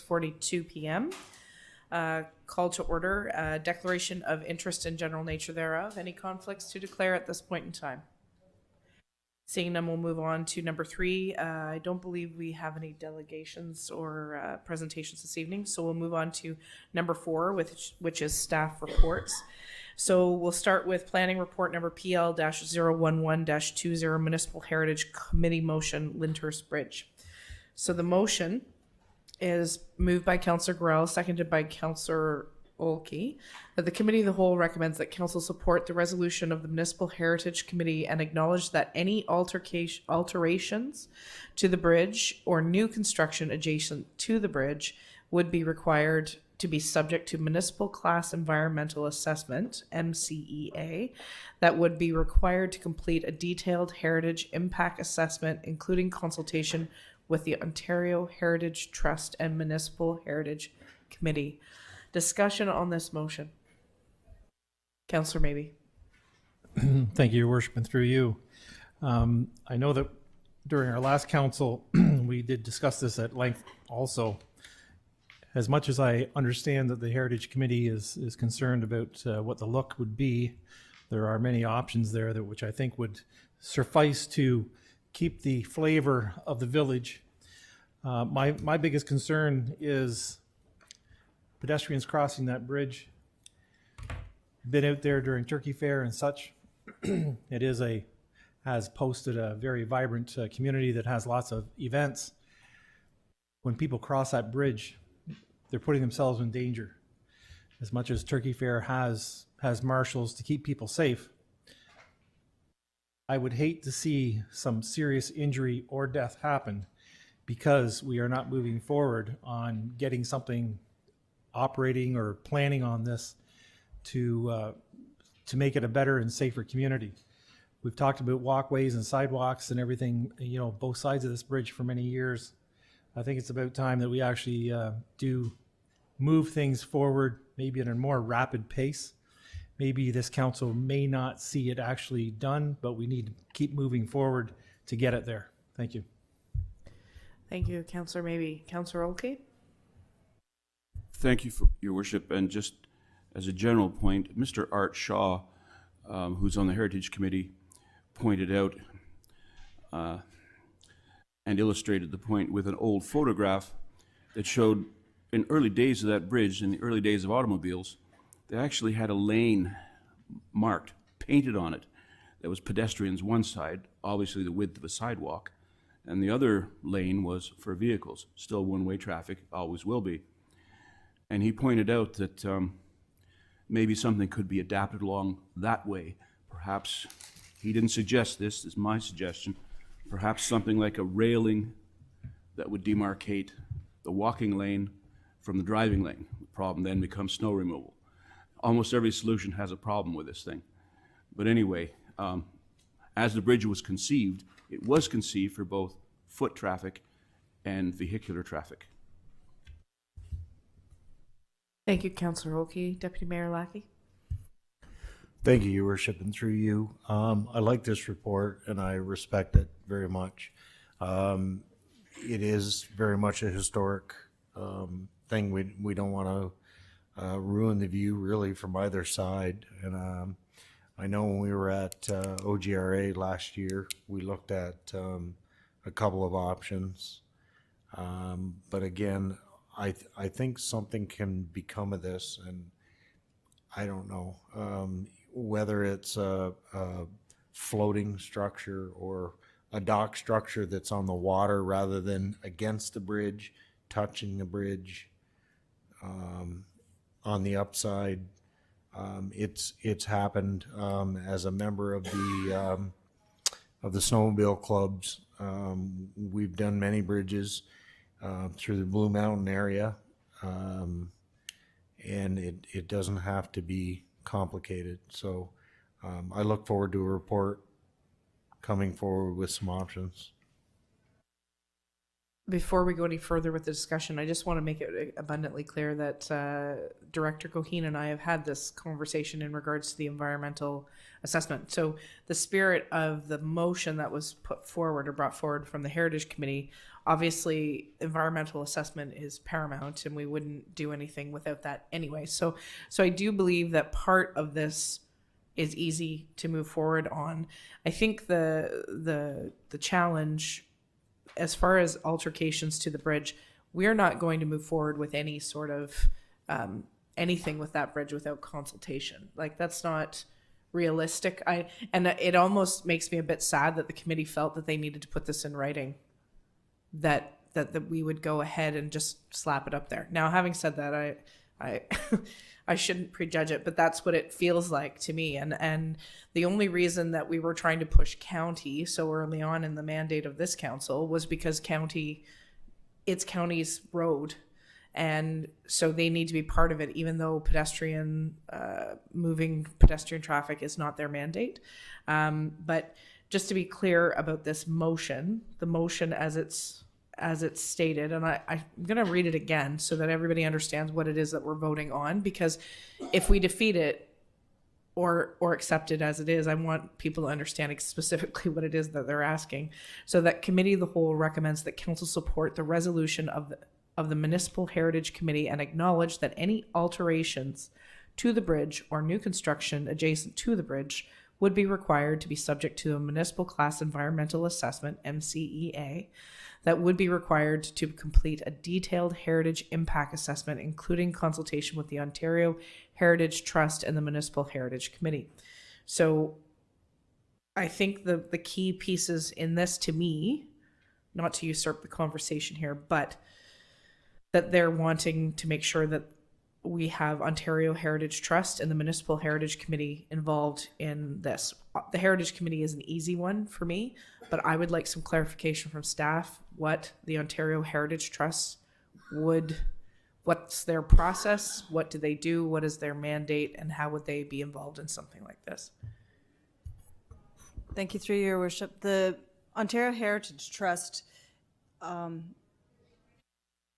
6:42 p.m. Call to order, declaration of interest in general nature thereof. Any conflicts to declare at this point in time? Seeing none, we'll move on to number 3. I don't believe we have any delegations or presentations this evening, so we'll move on to number 4, which is staff reports. So we'll start with planning report number PL-011-20, Municipal Heritage Committee motion, Lyndhurst Bridge. So the motion is moved by Councillor Gorell, seconded by Councillor Olkey, that the Committee of the Whole recommends that Council support the resolution of the Municipal Heritage Committee and acknowledge that any alterations to the bridge or new construction adjacent to the bridge would be required to be subject to Municipal Class Environmental Assessment, MCEA, that would be required to complete a detailed heritage impact assessment, including consultation with the Ontario Heritage Trust and Municipal Heritage Committee. Discussion on this motion. Councillor Maybe. Thank you, Your Worship, and through you. I know that during our last council, we did discuss this at length also. As much as I understand that the Heritage Committee is concerned about what the look would be, there are many options there that which I think would suffice to keep the flavor of the village. My biggest concern is pedestrians crossing that bridge. Been out there during Turkey Fair and such. It has posted a very vibrant community that has lots of events. When people cross that bridge, they're putting themselves in danger. As much as Turkey Fair has marshals to keep people safe, I would hate to see some serious injury or death happen because we are not moving forward on getting something operating or planning on this to make it a better and safer community. We've talked about walkways and sidewalks and everything, both sides of this bridge for many years. I think it's about time that we actually do move things forward, maybe at a more rapid pace. Maybe this council may not see it actually done, but we need to keep moving forward to get it there. Thank you. Thank you, Councillor Maybe. Councillor Olkey? Thank you, for Your Worship. And just as a general point, Mr. Art Shaw, who's on the Heritage Committee, pointed out and illustrated the point with an old photograph that showed in early days of that bridge, in the early days of automobiles, they actually had a lane marked, painted on it, that was pedestrians one side, obviously the width of a sidewalk, and the other lane was for vehicles, still one-way traffic, always will be. And he pointed out that maybe something could be adapted along that way. Perhaps, he didn't suggest this is my suggestion, perhaps something like a railing that would demarcate the walking lane from the driving lane. The problem then becomes snow removal. Almost every solution has a problem with this thing. But anyway, as the bridge was conceived, it was conceived for both foot traffic and vehicular traffic. Thank you, Councillor Olkey. Deputy Mayor Lackey? Thank you, Your Worship, and through you. I like this report and I respect it very much. It is very much a historic thing. We don't want to ruin the view really from either side. And I know when we were at OGRA last year, we looked at a couple of options. But again, I think something can become of this, and I don't know whether it's a floating structure or a dock structure that's on the water rather than against the bridge, touching the bridge on the upside. It's happened as a member of the snowmobile clubs. We've done many bridges through the Blue Mountain area, and it doesn't have to be complicated. So I look forward to a report coming forward with some options. Before we go any further with the discussion, I just want to make it abundantly clear that Director Goheen and I have had this conversation in regards to the environmental assessment. So the spirit of the motion that was put forward or brought forward from the Heritage Committee, obviously environmental assessment is paramount, and we wouldn't do anything without that anyway. So I do believe that part of this is easy to move forward on. I think the challenge, as far as altercations to the bridge, we're not going to move forward with any sort of anything with that bridge without consultation. Like, that's not realistic. And it almost makes me a bit sad that the committee felt that they needed to put this in writing, that we would go ahead and just slap it up there. Now, having said that, I I shouldn't prejudge it, but that's what it feels like to me. And the only reason that we were trying to push county so early on in the mandate of this council was because it's county's road. And so they need to be part of it, even though moving pedestrian traffic is not their mandate. But just to be clear about this motion, the motion as it's stated, and I'm going to read it again so that everybody understands what it is that we're voting on, because if we defeat it or accept it as it is, I want people to understand specifically what it is that they're asking. So that committee of the whole recommends that council support the resolution of the Municipal Heritage Committee and acknowledge that any alterations to the bridge or new construction adjacent to the bridge would be required to be subject to a municipal class environmental assessment, MCEA, that would be required to complete a detailed heritage impact assessment, including consultation with the Ontario Heritage Trust and the Municipal Heritage Committee. So I think the key pieces in this, to me, not to usurp the conversation here, but that they're wanting to make sure that we have Ontario Heritage Trust and the Municipal Heritage Committee involved in this. The Heritage Committee is an easy one for me, but I would like some clarification from staff what the Ontario Heritage Trust what's their process, what do they do, what is their mandate, and how would they be involved in something like this? Thank you, through your worship. The Ontario Heritage Trust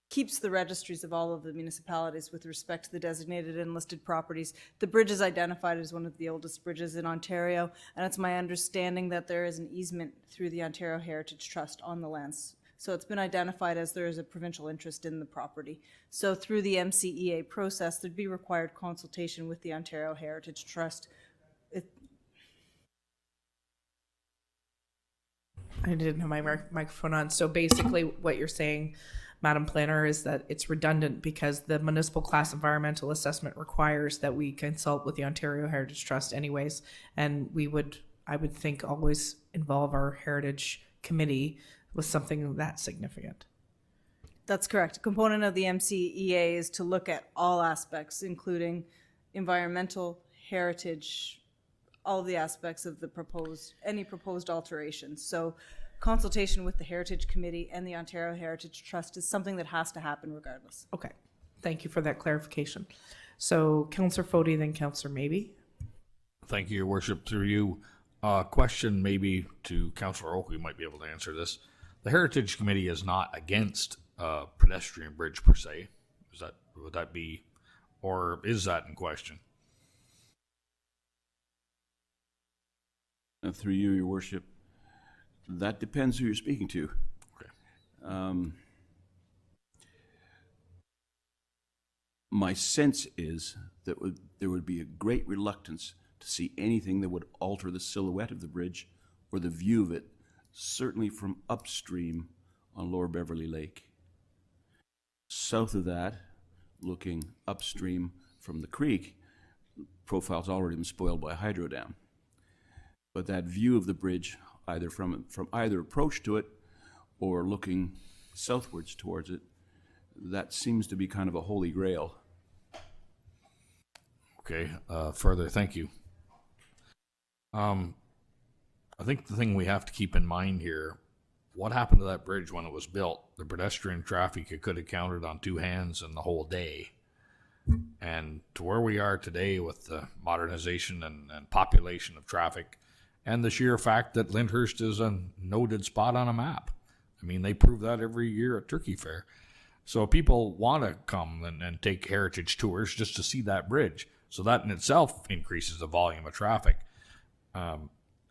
keeps the registries of all of the municipalities with respect to the designated and listed properties. The bridge is identified as one of the oldest bridges in Ontario, and it's my understanding that there is an easement through the Ontario Heritage Trust on the lands. So it's been identified as there is a provincial interest in the property. So through the MCEA process, there'd be required consultation with the Ontario Heritage Trust. I didn't have my microphone on. So basically what you're saying, Madam Planner, is that it's redundant because the municipal class environmental assessment requires that we consult with the Ontario Heritage Trust anyways. And I would think, always involve our Heritage Committee with something that significant. That's correct. A component of the MCEA is to look at all aspects, including environmental, heritage, all of the aspects of any proposed alterations. So consultation with the Heritage Committee and the Ontario Heritage Trust is something that has to happen regardless. Okay. Thank you for that clarification. So Councillor Fody, then Councillor Maybe. Thank you, Your Worship. Through you, question maybe to Councillor Oakley might be able to answer this. The Heritage Committee is not against a pedestrian bridge per se. Would that be, or is that in question? Through you, Your Worship, that depends who you're speaking to. Okay. My sense is that there would be a great reluctance to see anything that would alter the silhouette of the bridge or the view of it, certainly from upstream on Lower Beverly Lake. South of that, looking upstream from the creek, profile's already been spoiled by a hydro dam. But that view of the bridge, either from either approach to it or looking southwards towards it, that seems to be kind of a holy grail. Okay, further, thank you. I think the thing we have to keep in mind here, what happened to that bridge when it was built? The pedestrian traffic, it could have counted on two hands in the whole day. And to where we are today with the modernization and population of traffic, and the sheer fact that Lyndhurst is a noted spot on a map. I mean, they prove that every year at Turkey Fair. So people want to come and take heritage tours just to see that bridge. So that in itself increases the volume of traffic.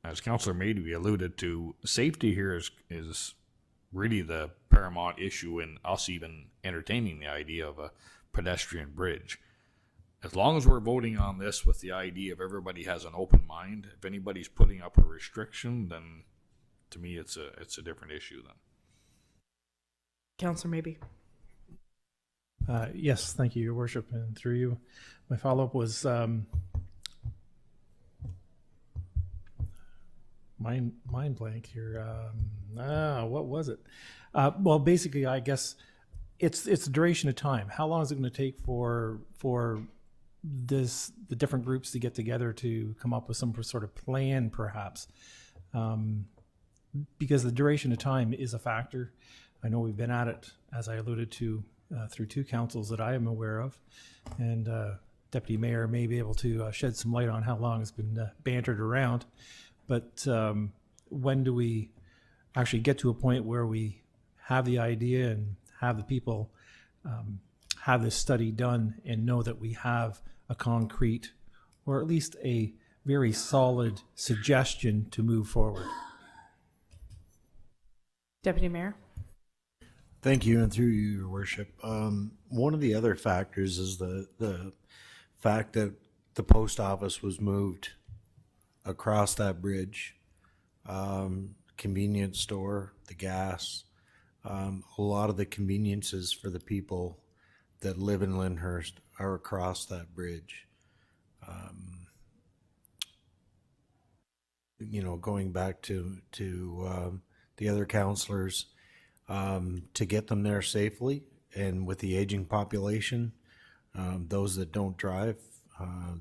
As Councillor Mady alluded to, safety here is really the paramount issue in us even entertaining the idea of a pedestrian bridge. As long as we're voting on this with the idea of everybody has an open mind, if anybody's putting up a restriction, then to me it's a different issue then. Councillor Maybe. Yes, thank you, Your Worship, and through you. My follow-up was mind blank here. What was it? Well, basically, I guess it's the duration of time. How long is it going to take for the different groups to get together to come up with some sort of plan, perhaps? Because the duration of time is a factor. I know we've been at it, as I alluded to, through two councils that I am aware of, and Deputy Mayor may be able to shed some light on how long it's been bantered around. But when do we actually get to a point where we have the idea and have the people have this study done and know that we have a concrete, or at least a very solid suggestion to move forward? Deputy Mayor. Thank you, and through you, Your Worship. One of the other factors is the fact that the post office was moved across that bridge. Convenience store, the gas, a lot of the conveniences for the people that live in Lyndhurst are across that bridge. Going back to the other councillors, to get them there safely, and with the aging population, those that don't drive,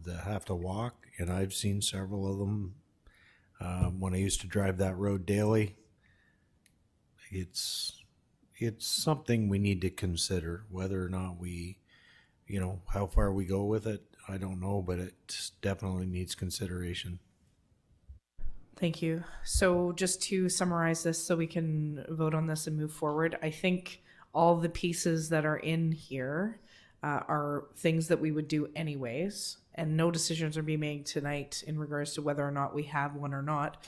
that have to walk, and I've seen several of them when I used to drive that road daily. It's something we need to consider. Whether or not we, how far we go with it, I don't know, but it definitely needs consideration. Thank you. So just to summarize this so we can vote on this and move forward, I think all the pieces that are in here are things that we would do anyways, and no decisions are being made tonight in regards to whether or not we have one or not.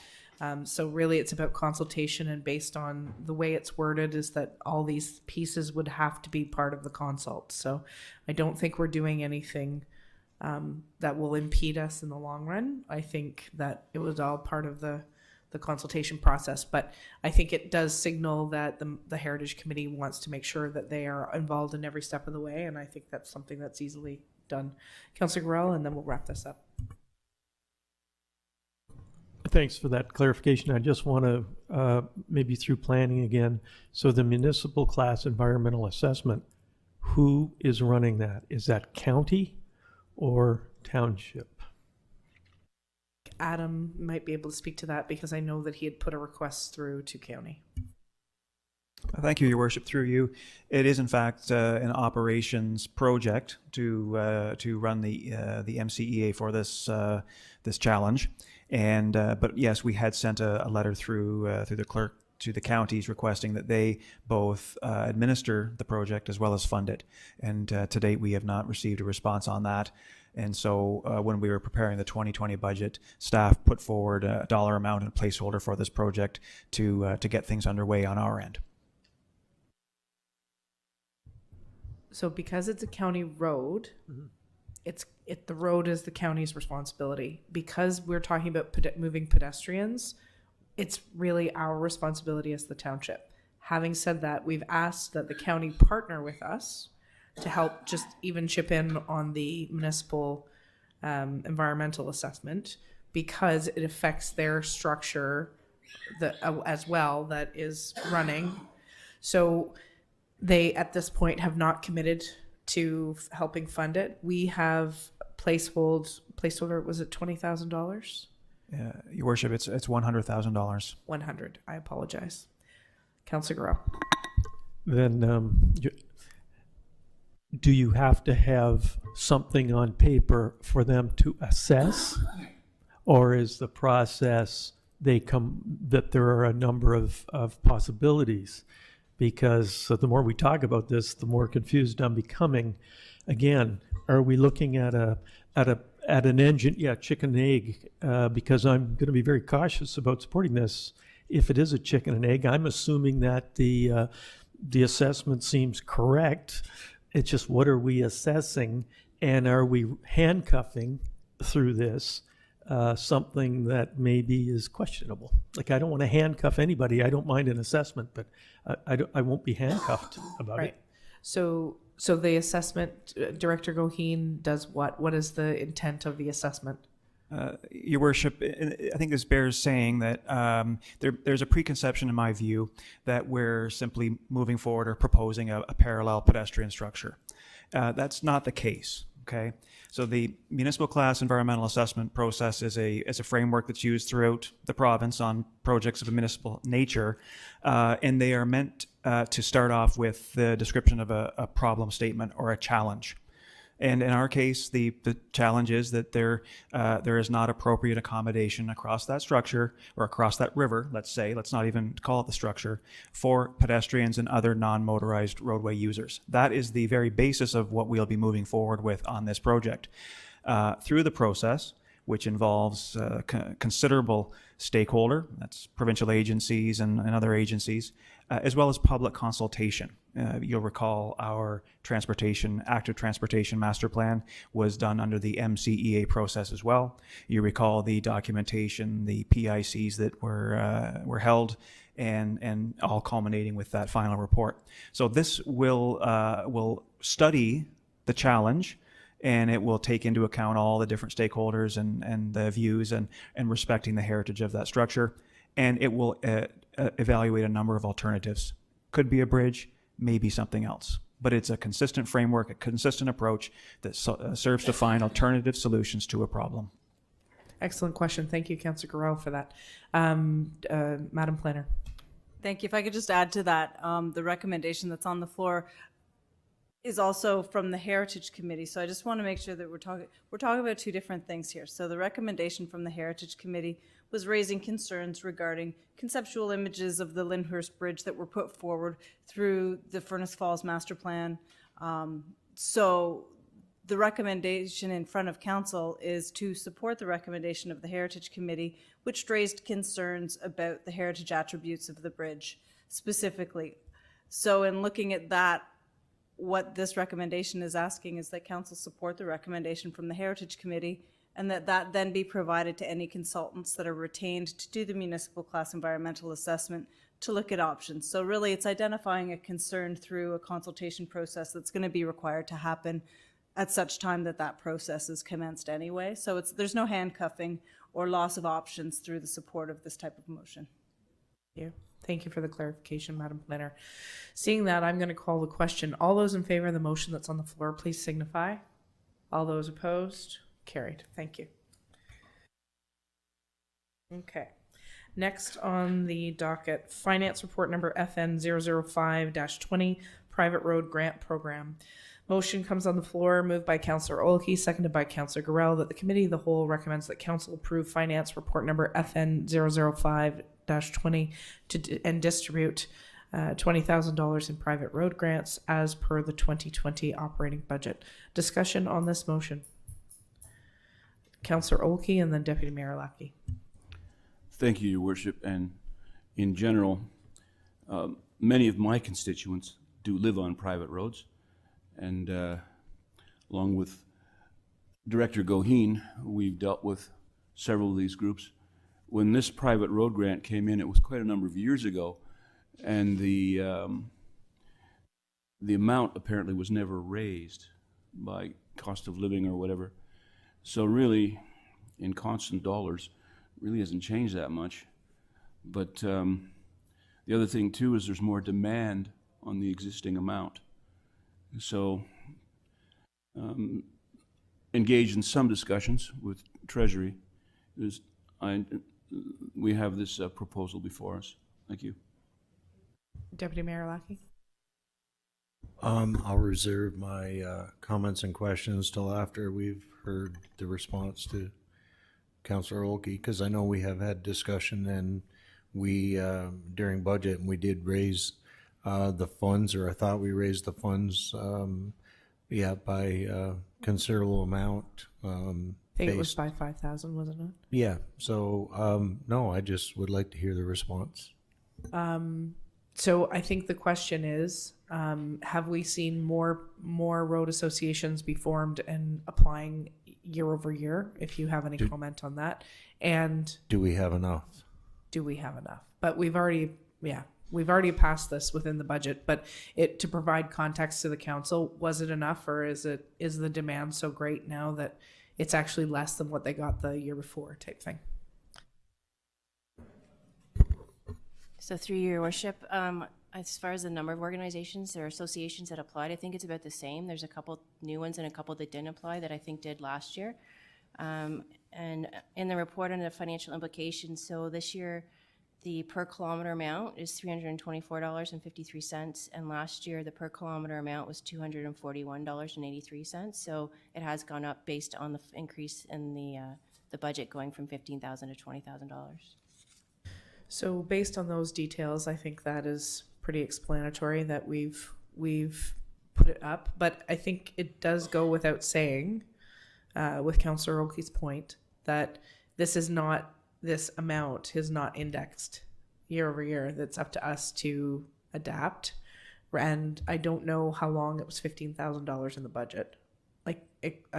So really it's about consultation, and based on the way it's worded is that all these pieces would have to be part of the consult. So I don't think we're doing anything that will impede us in the long run. I think that it was all part of the consultation process, but I think it does signal that the Heritage Committee wants to make sure that they are involved in every step of the way, and I think that's something that's easily done. Councillor Gorell, and then we'll wrap this up. Thanks for that clarification. I just want to, maybe through planning again, so the municipal class environmental assessment, who is running that? Is that county or township? Adam might be able to speak to that, because I know that he had put a request through to county. Thank you, Your Worship. Through you, it is in fact an operations project to run the MCEA for this challenge, and but yes, we had sent a letter through the clerk to the counties requesting that they both administer the project as well as fund it, and to date we have not received a response on that. And so when we were preparing the 2020 budget, staff put forward a dollar amount and a placeholder for this project to get things underway on our end. So because it's a county road, the road is the county's responsibility. Because we're talking about moving pedestrians, it's really our responsibility as the township. Having said that, we've asked that the county partner with us to help just even chip in on the municipal environmental assessment, because it affects their structure as well that is running. So they, at this point, have not committed to helping fund it. We have placeholder, was it $20,000? Your Worship, it's $100,000. 100. I apologize. Councillor Garreau. Then do you have to have something on paper for them to assess, or is the process that there are a number of possibilities? Because the more we talk about this, the more confused I'm becoming. Again, are we looking at an engine? Yeah, chicken and egg. Because I'm going to be very cautious about supporting this. if it is a chicken and egg, I'm assuming that the assessment seems correct. It's just, what are we assessing, and are we handcuffing through this something that maybe is questionable? Like, I don't want to handcuff anybody. I don't mind an assessment, but I won't be handcuffed about Right. it. So the assessment, Director Goheen does what? What is the intent of the assessment? Your Worship, I think this bears saying that there's a preconception, in my view, that we're simply moving forward or proposing a parallel pedestrian structure. That's not the case. Okay, so the municipal class environmental assessment process is a framework that's used throughout the province on projects of a municipal nature, and they are meant to start off with the description of a problem statement or a challenge. And in our case, the challenge is that there is not appropriate accommodation across that structure or across that river, let's say, let's not even call it the structure, for pedestrians and other non-motorized roadway users. That is the very basis of what we'll be moving forward with on this project. Through the process, which involves considerable stakeholder, that's provincial agencies and other agencies, as well as public consultation. You'll recall our active transportation master plan was done under the MCEA process as well. You recall the documentation, the PICs that were held, and all culminating with that final report. So this will study the challenge, and it will take into account all the different stakeholders and the views and respecting the heritage of that structure. And it will evaluate a number of alternatives. Could be a bridge, maybe something else. But it's a consistent framework, a consistent approach that serves to find alternative solutions to a problem. Excellent question. Thank you, Councillor Garrell, for that. Madam Planner. Thank you. If I could just add to that, the recommendation that's on the floor is also from the Heritage Committee. So I just want to make sure that we're talking about two different things here. So the recommendation from the Heritage Committee was raising concerns regarding conceptual images of the Lyndhurst Bridge that were put forward through the Furnace Falls Master Plan. So the recommendation in front of council is to support the recommendation of the Heritage Committee, which raised concerns about the heritage attributes of the bridge specifically. So in looking at that, what this recommendation is asking is that council support the recommendation from the Heritage Committee, and that then be provided to any consultants that are retained to do the municipal class environmental assessment to look at options. So really it's identifying a concern through a consultation process that's going to be required to happen at such time that process is commenced anyway. So there's no handcuffing or loss of options through the support of this type of motion. Thank you for the clarification, Madam Planner. Seeing that, I'm going to call the question. All those in favor of the motion that's on the floor, please signify. All those opposed? Carried. Thank you. Okay. Next on the docket, Finance Report number FN 005-20, Private Road Grant Program. Motion comes on the floor, moved by Councillor Olkey, seconded by Councillor Garrell, that the Committee of the Whole recommends that Council approve Finance Report number FN 005-20 and distribute $20,000 in private road grants as per the 2020 operating budget. Discussion on this motion. Councillor Olkey and then Deputy Mayor Lackey. Thank you, Your Worship. And in general, many of my constituents do live on private roads. And along with Director Goheen, we've dealt with several of these groups. When this private road grant came in, it was quite a number of years ago, and the amount apparently was never raised by cost of living or whatever. So really, in constant dollars, really hasn't changed that much. But the other thing too is there's more demand on the existing amount. So engage in some discussions with Treasury. We have this proposal before us. Thank you. Deputy Mayor Lackey. I'll reserve my comments and questions till after we've heard the response to Councillor Olkey, because I know we have had discussion and we during budget, and we did raise the funds, or I thought we raised the funds by a considerable amount I think it was based. by 5,000, wasn't it? Yeah, so, no, I just would like to hear the response. So I think the question is, have we seen more road associations be formed and applying year over year? If you have any comment on that, and Do we have enough? do we have enough? But we've already passed this within the budget. But to provide context to the council, was it enough, or is the demand so great now that it's actually less than what they got the year before, type thing? So through your worship, as far as the number of organizations or associations that applied, I think it's about the same. There's a couple new ones and a couple that didn't apply that I think did last year. And in the report on the financial implications, so this year the per kilometer amount is $324.53, and last year the per kilometer amount was $241.83. So it has gone up based on the increase in the budget going from $15,000 to $20,000. So based on those details, I think that is pretty explanatory that we've put it up. But I think it does go without saying, with Councillor Oakey's point, that this amount is not indexed year over year. That's up to us to adapt. And I don't know how long it was $15,000 in the budget. I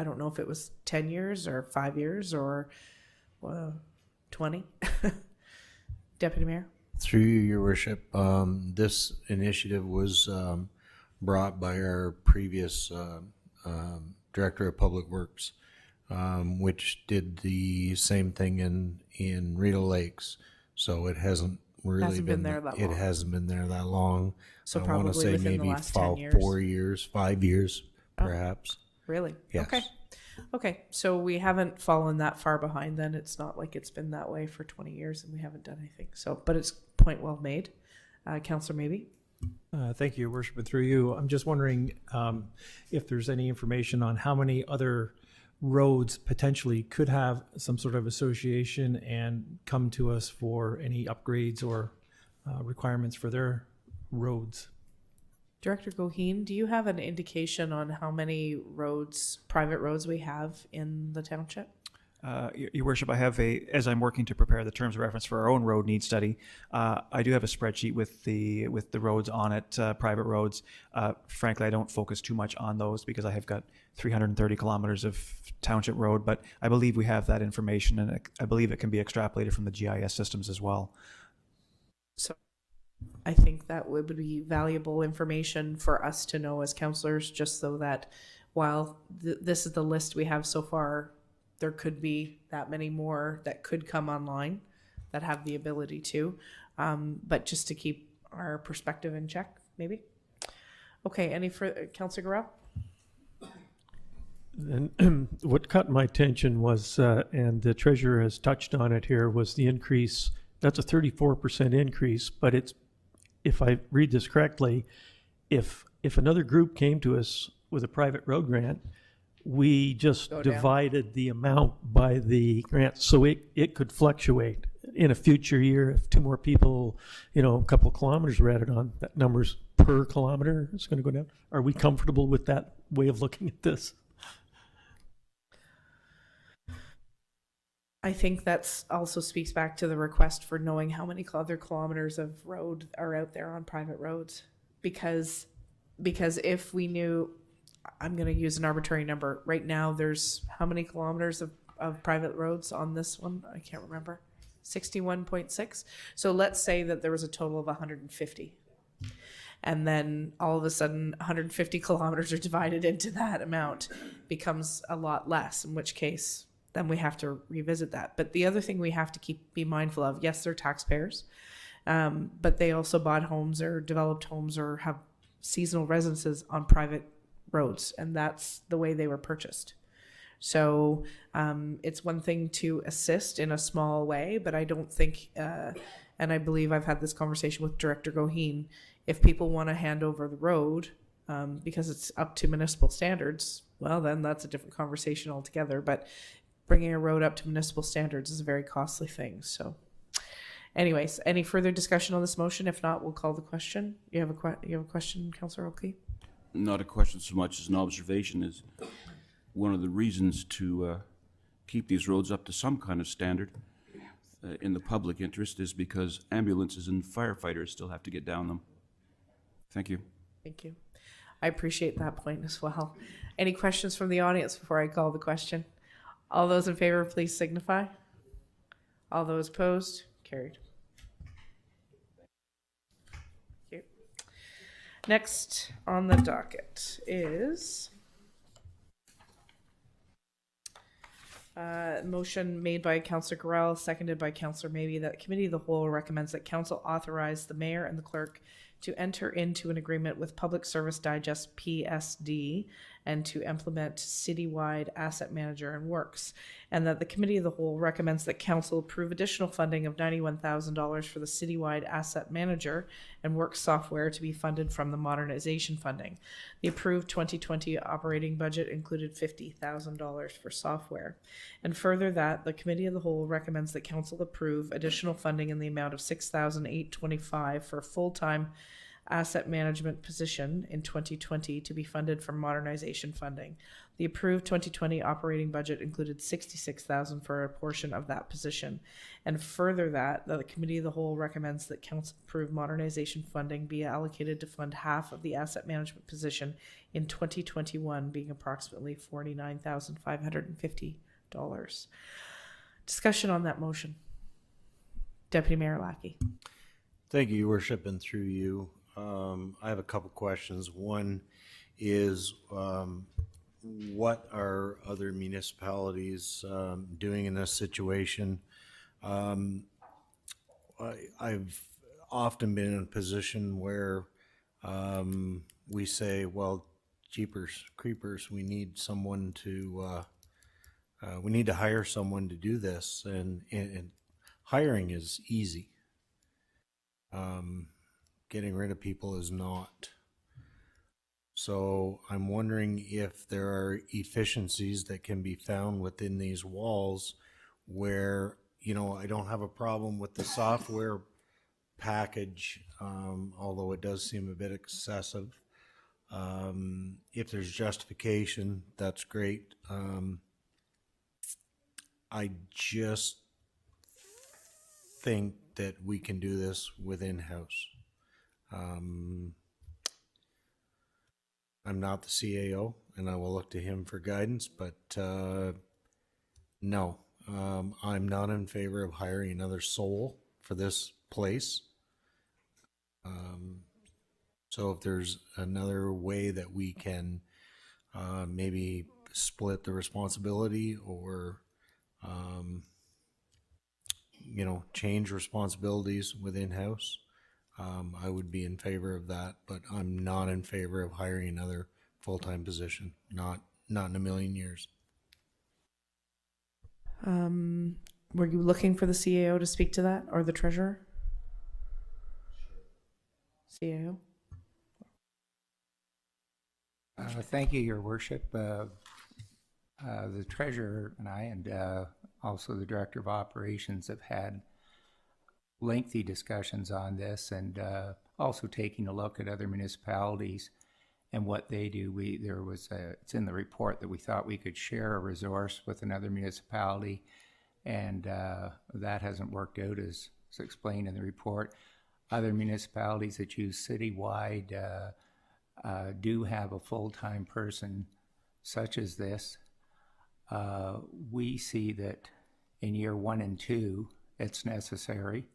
don't know if it was 10 years or 5 years or 20. Deputy Mayor? Through you, Your Worship, this initiative was brought by our previous Director of Public Works, which did the same thing in Rideau Lakes. So it hasn't really Hasn't been there that It long. hasn't been there that long. So I want to probably say within the maybe last 10 years. 4 years, 5 years, perhaps. Really? Yes. Okay. So we haven't fallen that far behind then. It's not like it's been that way for 20 years and we haven't done anything. So, but it's point well made. Councillor Maybe? Thank you, Your Worship, and through you. I'm just wondering if there's any information on how many other roads potentially could have some sort of association and come to us for any upgrades or requirements for their roads. Director Goheen, do you have an indication on how many private roads we have in the township? Your Worship, I have as I'm working to prepare the terms of reference for our own road need study, I do have a spreadsheet with the roads on it, private roads. Frankly, I don't focus too much on those because I have got 330 kilometers of township road, but I believe we have that information, and I believe it can be extrapolated from the GIS systems as well. So I think that would be valuable information for us to know as councillors, just so that while this is the list we have so far, there could be that many more that could come online that have the ability to, but just to keep our perspective in check, maybe. Okay, any further, Councillor Garrell? And what caught my attention was, and the treasurer has touched on it here, was the increase. That's a 34% increase, but it's, if I read this correctly, if another group came to us with a private road grant, we just divided the amount by the grant, so it could fluctuate in a future year. If two more people, a couple of kilometers were added on, that number's per kilometer is going to go down. Are we comfortable with that way of looking at this? I think that's also speaks back to the request for knowing how many other kilometers of road are out there on private roads, because if we knew, I'm going to use an arbitrary number. Right now, there's how many kilometers of private roads on this one? I can't remember. 61.6. So let's say that there was a total of 150. And then all of a sudden, 150 kilometers are divided into that amount, becomes a lot less, in which case, then we have to revisit that. But the other thing we have to be mindful of, yes, they're taxpayers, but they also bought homes or developed homes or have seasonal residences on private roads, and that's the way they were purchased. So it's one thing to assist in a small way, but I don't think, and I believe I've had this conversation with Director Goheen, if people want to hand over the road because it's up to municipal standards, well, then that's a different conversation altogether. But bringing a road up to municipal standards is a very costly thing. So anyways, any further discussion on this motion? If not, we'll call the question. You have a question, Councillor Oakley? Not a question so much as an observation. Is one of the reasons to keep these roads up to some kind of standard in the public interest is because ambulances and firefighters still have to get down them. Thank you. Thank you. I appreciate that point as well. Any questions from the audience before I call the question? All those in favor, please signify. All those opposed, carried. Thank you. Next on the docket is motion made by Councillor Gorell, seconded by Councillor Maybe, that Committee of the Whole recommends that Council authorize the Mayor and the Clerk to enter into an agreement with Public Service Digest PSD and to implement citywide asset manager and works, and that the Committee of the Whole recommends that Council approve additional funding of $91,000 for the citywide asset manager and works software to be funded from the modernization funding. The approved 2020 operating budget included $50,000 for software. And further, that the Committee of the Whole recommends that Council approve additional funding in the amount of $6,825 for a full-time asset management position in 2020 to be funded from modernization funding. The approved 2020 operating budget included $66,000 for a portion of that position. And further, that the Committee of the Whole recommends that Council approve modernization funding be allocated to fund half of the asset management position in 2021, being approximately $49,550. Discussion on that motion. Deputy Mayor Lackey. Thank you, Your Worship, and through you. I have a couple questions. One is, what are other municipalities doing in this situation? I've often been in a position where we say, well, jeepers creepers, we need someone to we need to hire someone to do this, and hiring is easy. Getting rid of people is not. So I'm wondering if there are efficiencies that can be found within these walls where, you know, I don't have a problem with the software package, although it does seem a bit excessive. If there's justification, that's great. I just think that we can do this within house. I'm not the CAO, and I will look to him for guidance, but no, I'm not in favor of hiring another soul for this place. So if there's another way that we can maybe split the responsibility or you know, change responsibilities within house, I would be in favor of that, but I'm not in favor of hiring another full-time position. Not in a million years. Were you looking for the CAO to speak to that, or the treasurer? CAO? Thank you, Your Worship. The treasurer and I, and also the director of operations, have had lengthy discussions on this, and also taking a look at other municipalities and what they do. It's in the report that we thought we could share a resource with another municipality, and that hasn't worked out as explained in the report. Other municipalities that use citywide do have a full-time person such as this. We see that in year 1 and 2, it's necessary,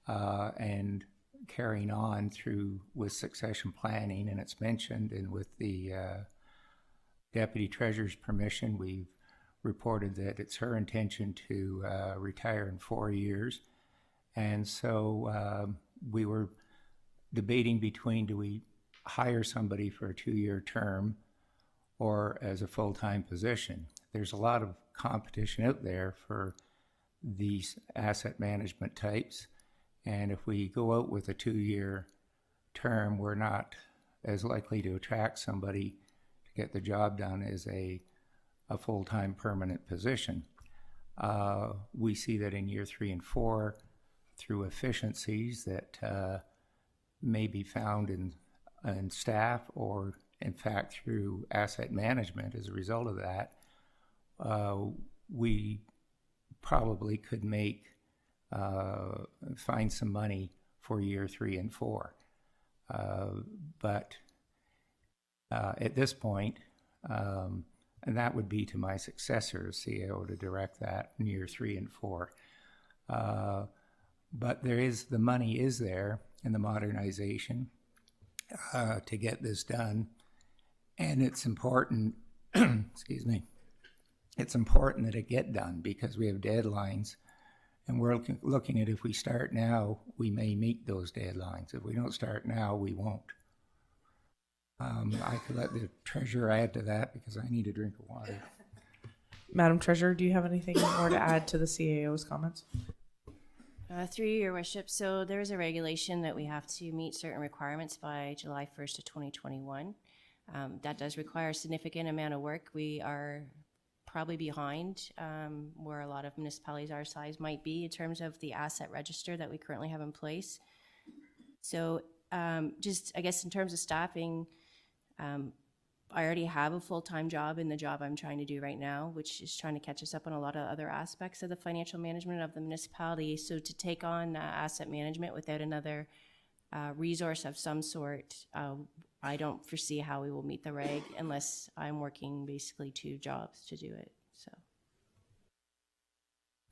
and carrying on through with succession planning, and it's mentioned, and with the Deputy Treasurer's permission, we've reported that it's her intention to retire in 4 years. And so we were debating between, do we hire somebody for a 2-year term or as a full-time position? There's a lot of competition out there for these asset management types, and if we go out with a 2-year term, we're not as likely to attract somebody to get the job done as a full-time permanent position. We see that in year 3 and 4, through efficiencies that may be found in staff, or in fact through asset management as a result of that, we probably could find some money for year 3 and 4. But at this point, and that would be to my successor as CAO to direct that in year 3 and 4. But the money is there in the modernization to get this done. And it's important, excuse me, it's important that it get done because we have deadlines. And we're looking at if we start now, we may meet those deadlines. If we don't start now, we won't. I could let the treasurer add to that because I need a drink of water. Madam Treasurer, do you have anything more to add to the CAO's comments? Through your worship, so there is a regulation that we have to meet certain requirements by July 1st of 2021. That does require a significant amount of work. We are probably behind where a lot of municipalities our size might be in terms of the asset register that we currently have in place. So just, I guess, in terms of staffing, I already have a full-time job in the job I'm trying to do right now, which is trying to catch us up on a lot of other aspects of the financial management of the municipality. So to take on asset management without another resource of some sort, I don't foresee how we will meet the reg unless I'm working basically 2 jobs to do it. So,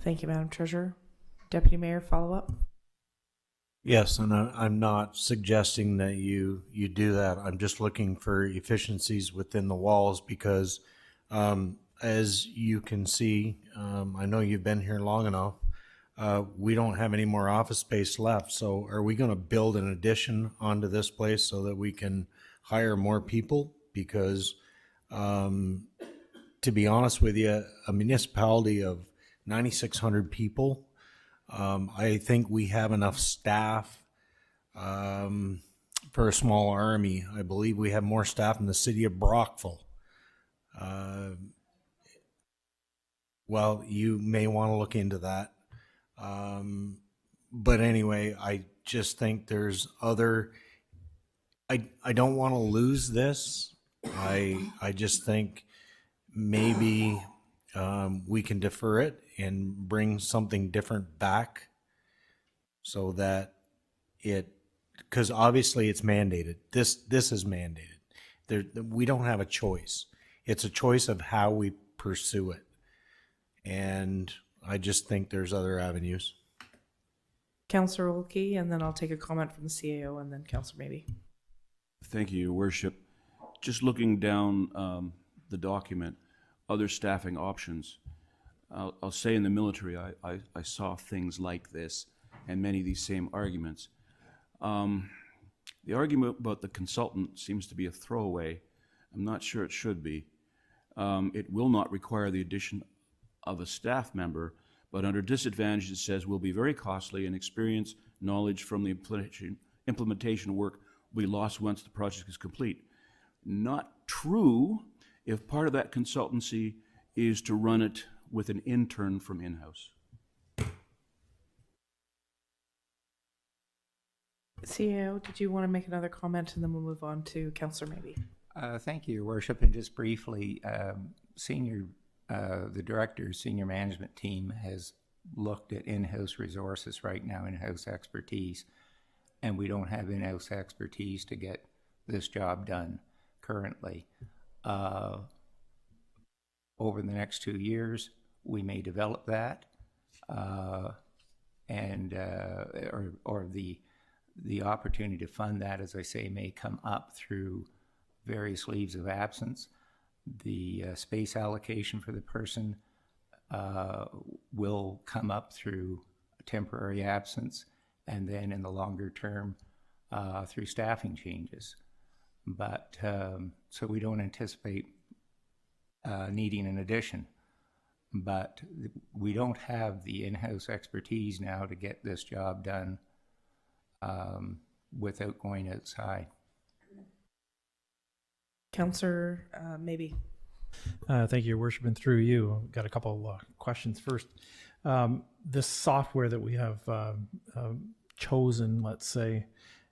Thank you, Madam Treasurer. Deputy Mayor, follow up. Yes, and I'm not suggesting that you do that. I'm just looking for efficiencies within the walls because, as you can see, I know you've been here long enough. We don't have any more office space left. So are we going to build an addition onto this place so that we can hire more people? Because to be honest with you, a municipality of 9,600 people, I think we have enough staff for a small army. I believe we have more staff in the city of Brockville. Well, you may want to look into that. But anyway, I just think there's other, I don't want to lose this. I just think maybe we can defer it and bring something different back so that because obviously it's mandated. This is mandated. We don't have a choice. It's a choice of how we pursue it. And I just think there's other avenues. Councillor Olkey, and then I'll take a comment from the CAO and then Councillor Maybe. Thank you, Your Worship. Just looking down the document, other staffing options. I'll say in the military, I saw things like this and many of these same arguments. The argument about the consultant seems to be a throwaway. I'm not sure it should be. It will not require the addition of a staff member, but under disadvantage it says will be very costly and experience, knowledge from the implementation work will be lost once the project is complete. Not true if part of that consultancy is to run it with an intern from in-house. CAO, did you want to make another comment and then we'll move on to Councillor Maybe? Thank you, Your Worship. And just briefly, the director's senior management team has looked at in-house resources right now, in-house expertise, and we don't have in-house expertise to get this job done currently. Over the next 2 years, we may develop that, and the opportunity to fund that, as I say, may come up through various leaves of absence. The space allocation for the person will come up through temporary absence, and then in the longer term through staffing changes. But so we don't anticipate needing an addition. But we don't have the in-house expertise now to get this job done without going outside. Councillor Maybe. Thank you, Your Worship, and through you. I've got a couple questions first. This software that we have chosen, let's say,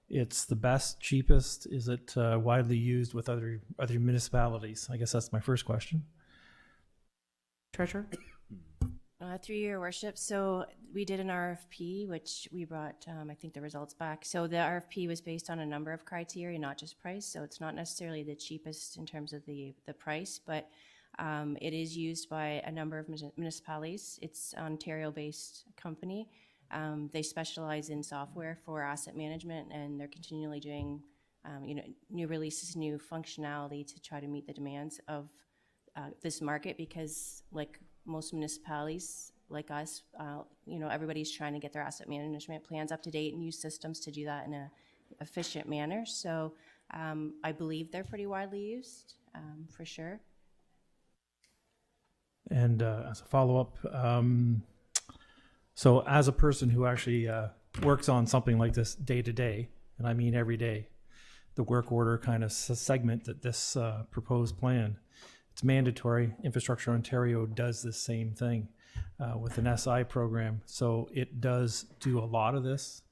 it's the best, cheapest. Is it widely used with other municipalities? I guess that's my first question. Treasurer? Through your worship, so we did an RFP, which we brought, I think, the results back. So the RFP was based on a number of criteria, not just price. So it's not necessarily the cheapest in terms of the price, but it is used by a number of municipalities. It's an Ontario-based company. They specialize in software for asset management, and they're continually doing, new releases, new functionality to try to meet the demands of this market, because like most municipalities like us, everybody's trying to get their asset management plans up to date and use systems to do that in an efficient manner. So I believe they're pretty widely used, for sure. And as a follow-up, so as a person who actually works on something like this day to day, and I mean every day, the work order kind of segment that this proposed plan, it's mandatory. Infrastructure Ontario does the same thing with an SI program. So it does do a lot of this,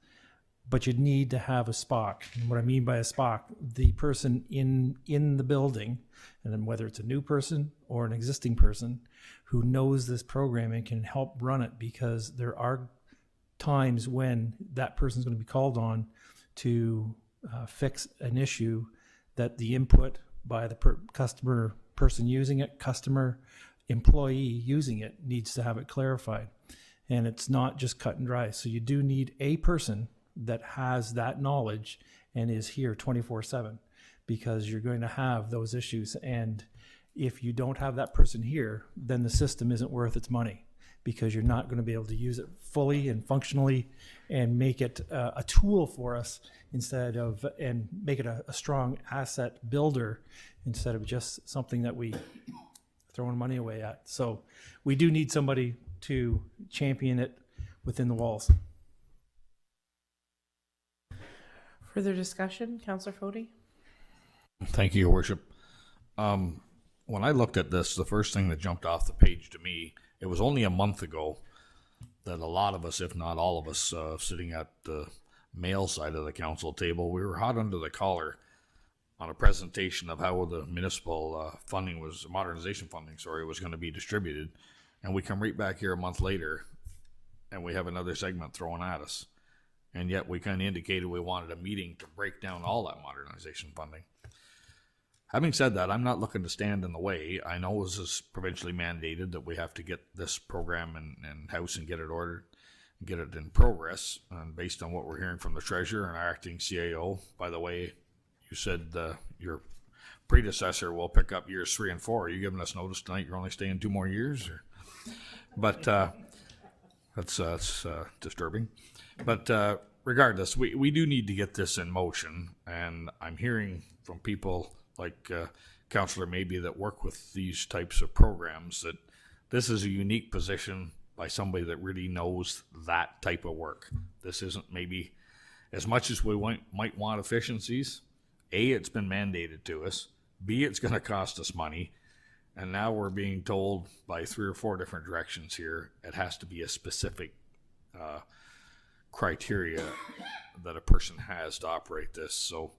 but you need to have a SPOC. And what I mean by a SPOC, the person in the building, and then whether it's a new person or an existing person who knows this program and can help run it, because there are times when that person's going to be called on to fix an issue that the input by the customer, person using it, customer, employee using it, needs to have it clarified. And it's not just cut and dry. So you do need a person that has that knowledge and is here 24/7, because you're going to have those issues. And if you don't have that person here, then the system isn't worth its money, because you're not going to be able to use it fully and functionally and make it a tool for us and make it a strong asset builder instead of just something that we throwing money away at. So we do need somebody to champion it within the walls. Further discussion, Councillor Fody? Thank you, Your Worship. When I looked at this, the first thing that jumped off the page to me, it was only a month ago that a lot of us, if not all of us, sitting at the male side of the council table, we were hot under the collar on a presentation of how the municipal modernization funding was going to be distributed. And we come right back here a month later and we have another segment thrown at us. And yet we kind of indicated we wanted a meeting to break down all that modernization funding. Having said that, I'm not looking to stand in the way. I know this is provincially mandated that we have to get this program in house and get it ordered, get it in progress. And based on what we're hearing from the treasurer and our acting CAO, by the way, you said your predecessor will pick up years 3 and 4. Are you giving us notice tonight you're only staying 2 more years? But that's disturbing. But regardless, we do need to get this in motion. And I'm hearing from people like Councillor Maybe that work with these types of programs that this is a unique position by somebody that really knows that type of work. This isn't maybe as much as we might want efficiencies. A, it's been mandated to us. B, it's going to cost us money. And now we're being told by 3 or 4 different directions here, it has to be a specific criteria that a person has to operate this. So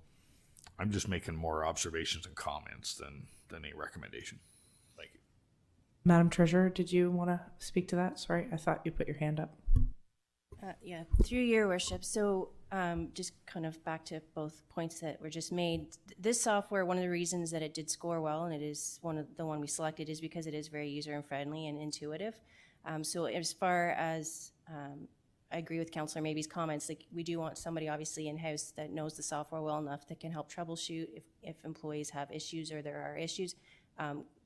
I'm just making more observations and comments than a recommendation. Thank you. Madam Treasurer, did you want to speak to that? Sorry, I thought you put your hand up. Yeah, through your worship. So just kind of back to both points that were just made. This software, one of the reasons that it did score well, and it is the one we selected, is because it is very user-friendly and intuitive. So as far as I agree with Councillor Maybe's comments, like we do want somebody obviously in-house that knows the software well enough that can help troubleshoot if employees have issues or there are issues.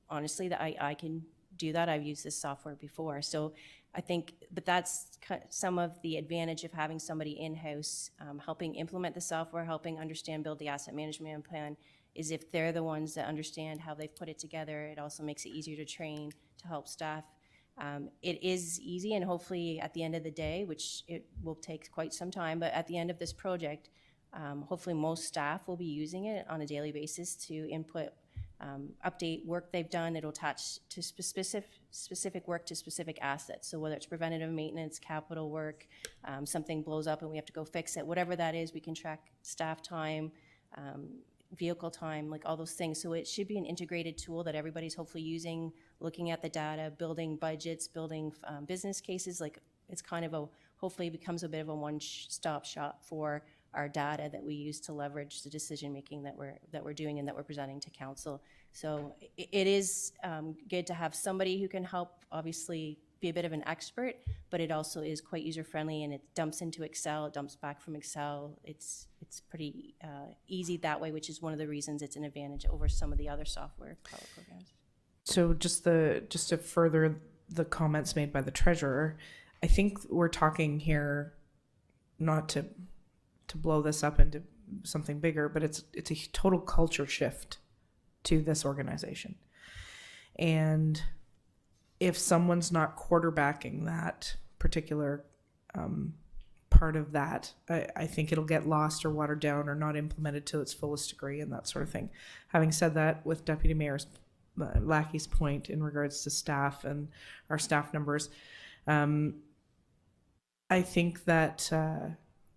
Honestly, that I can do that. I've used this software before. So I think, but that's some of the advantage of having somebody in-house helping implement the software, helping understand, build the asset management plan, is if they're the ones that understand how they've put it together, it also makes it easier to train, to help staff. It is easy, and hopefully at the end of the day, which it will take quite some time, but at the end of this project, hopefully most staff will be using it on a daily basis to input, update work they've done. It'll attach to specific work to specific assets. So whether it's preventative maintenance, capital work, something blows up and we have to go fix it, whatever that is, we can track staff time, vehicle time, like all those things. So it should be an integrated tool that everybody's hopefully using, looking at the data, building budgets, building business cases. Like it's kind of hopefully becomes a bit of a one-stop shop for our data that we use to leverage the decision-making that we're doing and that we're presenting to council. So it is good to have somebody who can help, obviously, be a bit of an expert, but it also is quite user-friendly, and it dumps into Excel, it dumps back from Excel. It's pretty easy that way, which is one of the reasons it's an advantage over some of the other software programs. So just to further the comments made by the treasurer, I think we're talking here not to blow this up into something bigger, but it's a total culture shift to this organization. And if someone's not quarterbacking that particular part of that, I think it'll get lost or watered down or not implemented to its fullest degree and that sort of thing. Having said that, with Deputy Mayor Lackey's point in regards to staff and our staff numbers, I think that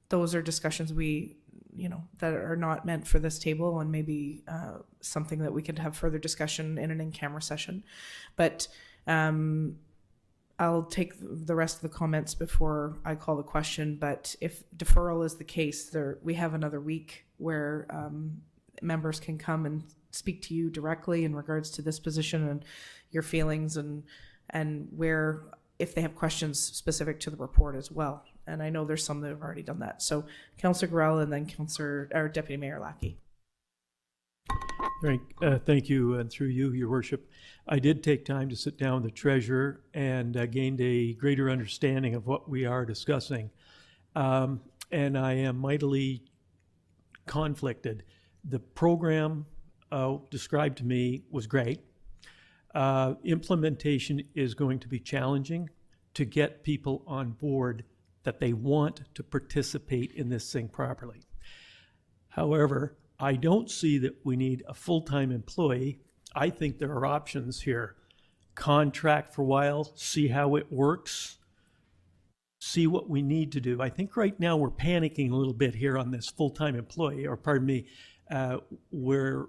those are discussions that are not meant for this table, and maybe something that we could have further discussion in an in-camera session. But I'll take the rest of the comments before I call the question. But if deferral is the case, we have another week where members can come and speak to you directly in regards to this position and your feelings, and where, if they have questions specific to the report as well. And I know there's some that have already done that. So Councillor Gorell and then Deputy Mayor Lackey. Right. Thank you, and through you, Your Worship. I did take time to sit down with the treasurer and gained a greater understanding of what we are discussing. And I am mightily conflicted. The program described to me was great. Implementation is going to be challenging to get people on board that they want to participate in this thing properly. However, I don't see that we need a full-time employee. I think there are options here. Contract for a while, see how it works, see what we need to do. I think right now we're panicking a little bit here on this full-time employee, or pardon me, we're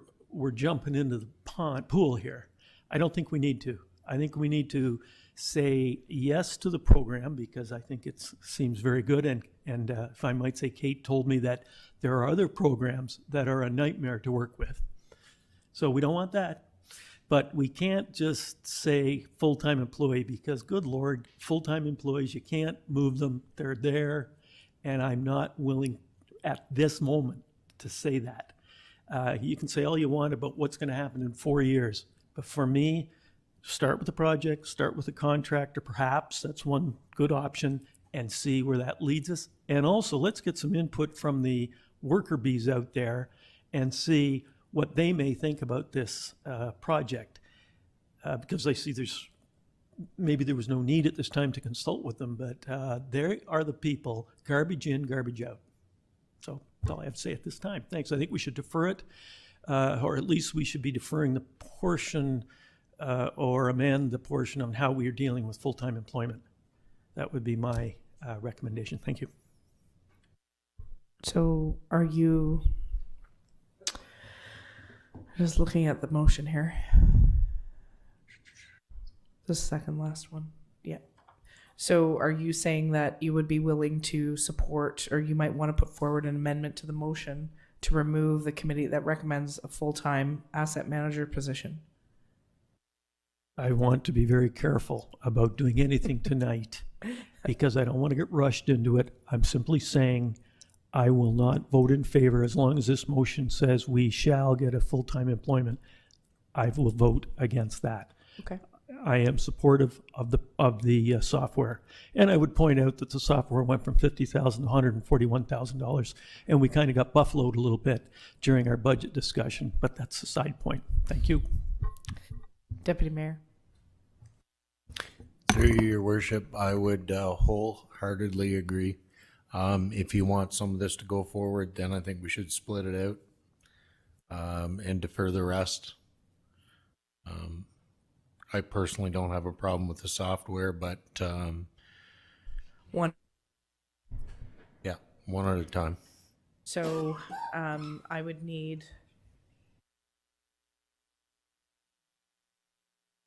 jumping into the pool here. I don't think we need to. I think we need to say yes to the program because I think it seems very good. And if I might say, Kate told me that there are other programs that are a nightmare to work with. So we don't want that. But we can't just say full-time employee because, good Lord, full-time employees, you can't move them. They're there. And I'm not willing at this moment to say that. You can say all you want about what's going to happen in 4 years. But for me, start with the project, start with the contractor, perhaps. That's one good option, and see where that leads us. And also, let's get some input from the worker bees out there and see what they may think about this project. Because I see maybe there was no need at this time to consult with them, but they are the people, garbage in, garbage out. So that's all I have to say at this time. Thanks. I think we should defer it, or at least we should be deferring the portion or amend the portion on how we are dealing with full-time employment. That would be my recommendation. Thank you. So are you just looking at the motion here? The second last one. Yeah. So are you saying that you would be willing to support, or you might want to put forward an amendment to the motion to remove the committee that recommends a full-time asset manager position? I want to be very careful about doing anything tonight because I don't want to get rushed into it. I'm simply saying I will not vote in favor as long as this motion says we shall get a full-time employment. I will vote against that. Okay. I am supportive of the software. And I would point out that the software went from $50,000 to $141,000, and we kind of got buffaloed a little bit during our budget discussion, but that's a side point. Thank you. Deputy Mayor. Through you, Your Worship, I would wholeheartedly agree. If you want some of this to go forward, then I think we should split it out and defer the rest. I personally don't have a problem with the software, but One. yeah, one at a time. So I would need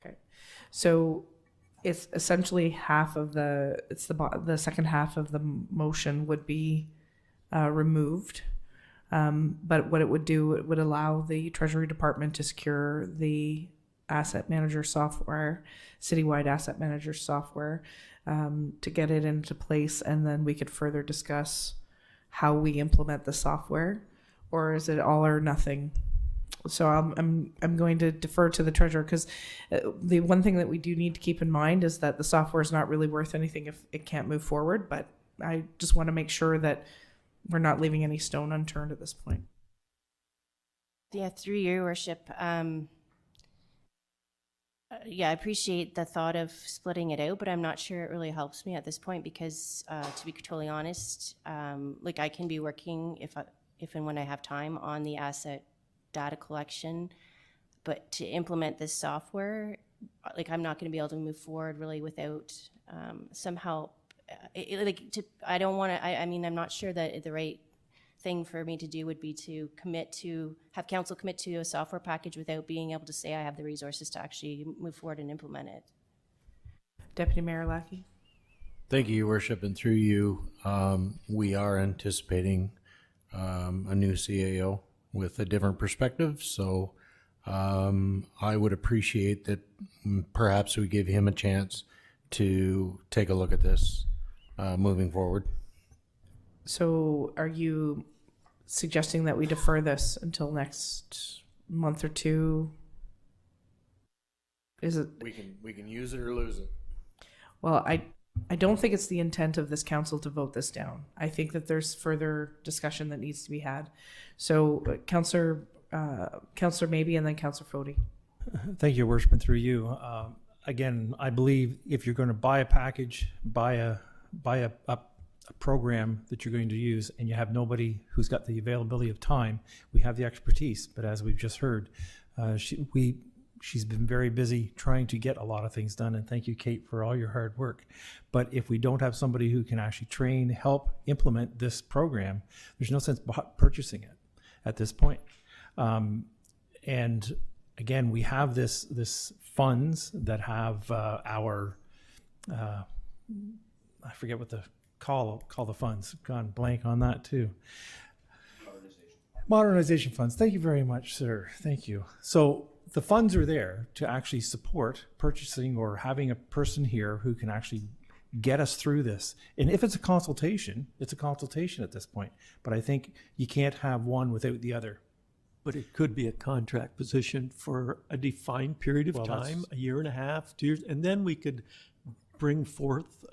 Okay. So it's essentially half of the second half of the motion would be removed. But what it would do, it would allow the Treasury Department to secure the asset manager software, citywide asset manager software, to get it into place, and then we could further discuss how we implement the software, or is it all or nothing? So I'm going to defer to the treasurer, because the one thing that we do need to keep in mind is that the software is not really worth anything if it can't move forward. But I just want to make sure that we're not leaving any stone unturned at this point. Yeah, through your worship. Yeah, I appreciate the thought of splitting it out, but I'm not sure it really helps me at this point because, to be totally honest, like I can be working if and when I have time on the asset data collection, but to implement this software, like I'm not going to be able to move forward really without some help. I don't want to. I mean, I'm not sure that the right thing for me to do would be to have council commit to a software package without being able to say I have the resources to actually move forward and implement it. Deputy Mayor Lackey. Thank you, Your Worship, and through you, we are anticipating a new CAO with a different perspective. So I would appreciate that perhaps we give him a chance to take a look at this moving forward. So are you suggesting that we defer this until next month or two? Is it? We can use it or lose it. Well, I don't think it's the intent of this council to vote this down. I think that there's further discussion that needs to be had. So Councillor Maybe, and then Councillor Fody. Thank you, Your Worship, and through you. Again, I believe if you're going to buy a package, buy a program that you're going to use, and you have nobody who's got the availability of time, we have the expertise. But as we've just heard, she's been very busy trying to get a lot of things done. And thank you, Kate, for all your hard work. But if we don't have somebody who can actually train, help implement this program, there's no sense purchasing it at this point. And again, we have this funds that have our I forget what the call the funds. Gone blank on that too. Modernization funds. Thank you very much, sir. Thank you. So the funds are there to actually support purchasing or having a person here who can actually get us through this. And if it's a consultation, it's a consultation at this point. But I think you can't have one without the other. But it could be a contract position for a defined period of time, a year and a half, 2 years, and then we could bring forth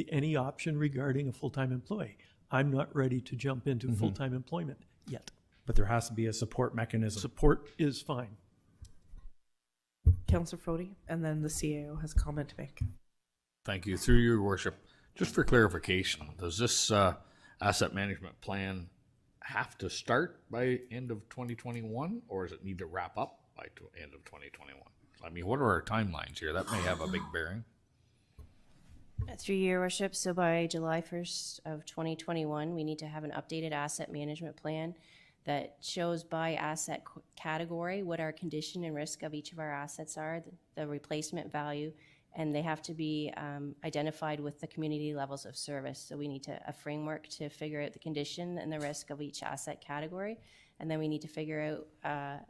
any option regarding a full-time employee. I'm not ready to jump into full-time employment yet. But there has to be a support mechanism. Support is fine. Councillor Fody, and then the CAO has a comment to make. Thank you. Through your worship, just for clarification, does this asset management plan have to start by end of 2021, or does it need to wrap up by end of 2021? I mean, what are our timelines here? That may have a big bearing. Through your worship, so by July 1st of 2021, we need to have an updated asset management plan that shows by asset category what our condition and risk of each of our assets are, the replacement value, and they have to be identified with the community levels of service. So we need a framework to figure out the condition and the risk of each asset category, and then we need to figure out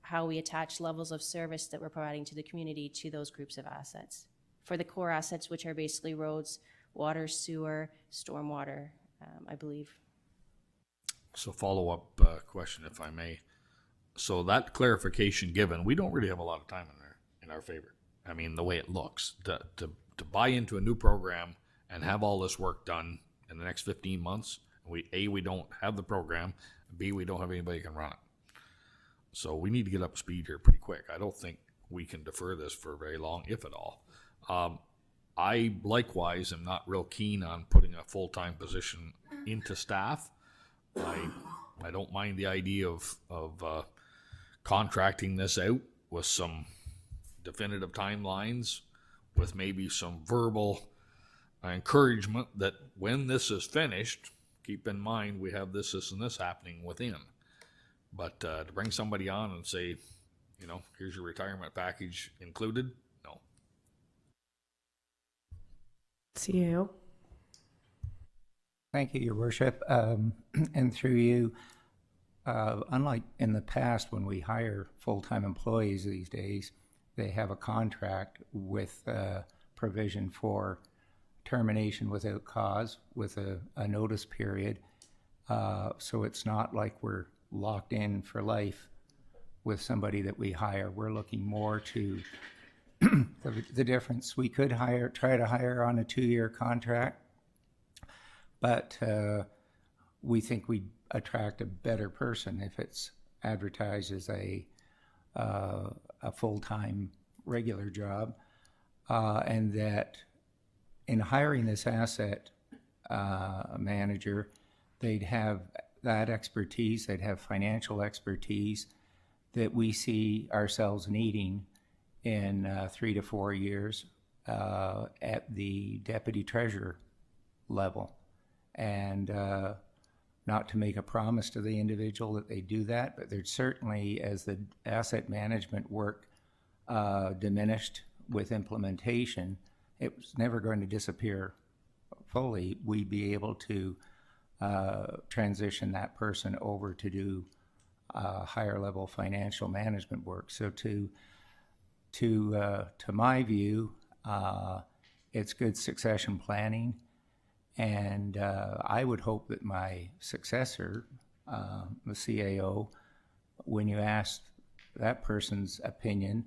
how we attach levels of service that we're providing to the community to those groups of assets. For the core assets, which are basically roads, water, sewer, stormwater, I believe. So follow-up question, if I may. So that clarification given, we don't really have a lot of time in our favor. I mean, the way it looks, to buy into a new program and have all this work done in the next 15 months, we don't have the program, B, we don't have anybody who can run it. So we need to get up to speed here pretty quick. I don't think we can defer this for very long, if at all. I likewise am not real keen on putting a full-time position into staff. I don't mind the idea of contracting this out with some definitive timelines, with maybe some verbal encouragement that when this is finished, keep in mind we have this and this happening within. But to bring somebody on and say, you know, here's your retirement package included. No. CAO. Thank you, Your Worship. And through you, unlike in the past when we hire full-time employees these days, they have a contract with provision for termination without cause with a notice period. So it's not like we're locked in for life with somebody that we hire. We're looking more to the difference. We could try to hire on a 2-year contract, but we think we'd attract a better person if it's advertised as a full-time regular job, and that in hiring this asset manager, they'd have that expertise, they'd have financial expertise that we see ourselves needing in 3 to 4 years at the deputy treasurer level. And not to make a promise to the individual that they do that, but there's certainly, as the asset management work diminished with implementation, it was never going to disappear fully. We'd be able to transition that person over to do higher level financial management work. So to my view, it's good succession planning. And I would hope that my successor, the CAO, when you ask that person's opinion,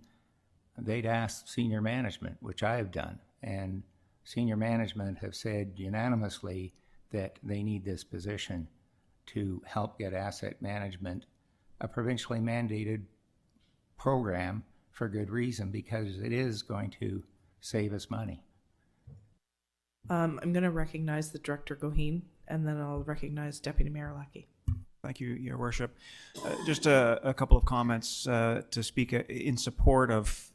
they'd ask senior management, which I have done. And senior management have said unanimously that they need this position to help get asset management a provincially mandated program for good reason, because it is going to save us money. I'm going to recognize the Director Goheen, and then I'll recognize Deputy Mayor Lackey. Thank you, Your Worship. Just a couple of comments to speak in support of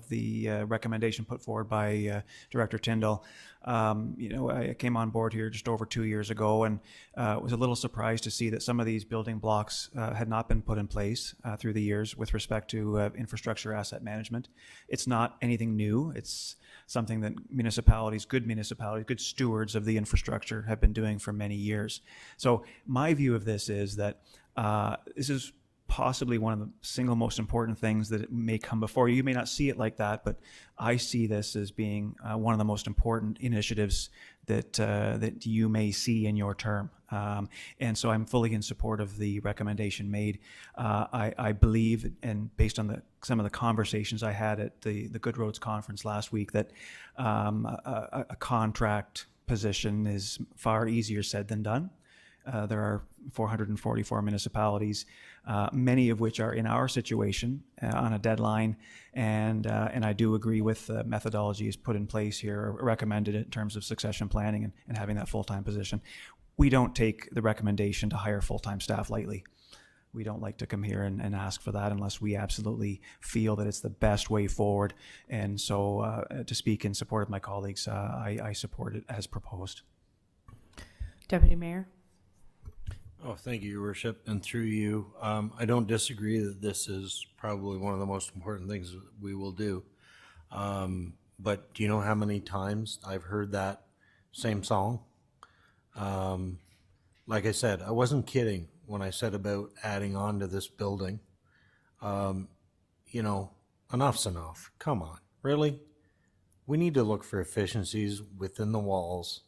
the recommendation put forward by Director Tyndall. I came on board here just over 2 years ago, and was a little surprised to see that some of these building blocks had not been put in place through the years with respect to infrastructure asset management. It's not anything new. It's something that municipalities, good stewards of the infrastructure have been doing for many years. So my view of this is that this is possibly one of the single most important things that may come before you. You may not see it like that, but I see this as being one of the most important initiatives that you may see in your term. And so I'm fully in support of the recommendation made. I believe, and based on some of the conversations I had at the Good Roads Conference last week, that a contract position is far easier said than done. There are 444 municipalities, many of which are in our situation on a deadline, and I do agree with the methodology is put in place here, or recommended in terms of succession planning and having that full-time position. We don't take the recommendation to hire full-time staff lightly. We don't like to come here and ask for that unless we absolutely feel that it's the best way forward. And so to speak in support of my colleagues, I support it as proposed. Deputy Mayor. Oh, thank you, Your Worship. And through you, I don't disagree that this is probably one of the most important things that we will do. But do you know how many times I've heard that same song? Like I said, I wasn't kidding when I said about adding on to this building. Enough's enough. Come on, really? We need to look for efficiencies within the walls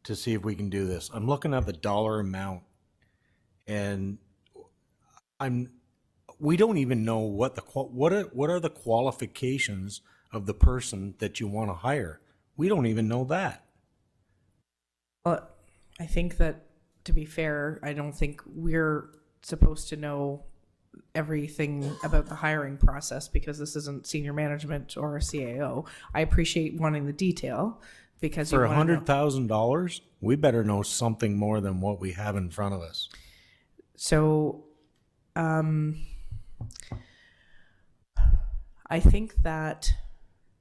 to see if we can do this. I'm looking at the dollar amount, and we don't even know what are the qualifications of the person that you want to hire. We don't even know that. Well, I think that, to be fair, I don't think we're supposed to know everything about the hiring process, because this isn't senior management or a CAO. I appreciate wanting the detail, because For you want to know. $100,000, we better know something more than what we have in front of us. So, I think that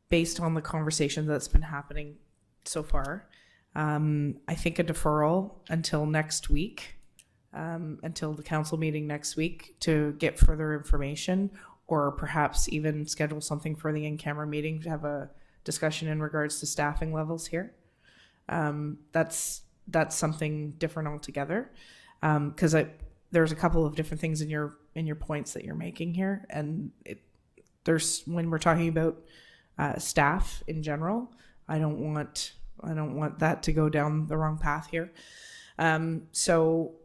based on the conversation that's been happening so far, I think a deferral until next week, until the council meeting next week, to get further information, or perhaps even schedule something for the in-camera meeting to have a discussion in regards to staffing levels here. That's something different altogether. Because there's a couple of different things in your points that you're making here, and there's when we're talking about staff in general, I don't want that to go down the wrong path here. So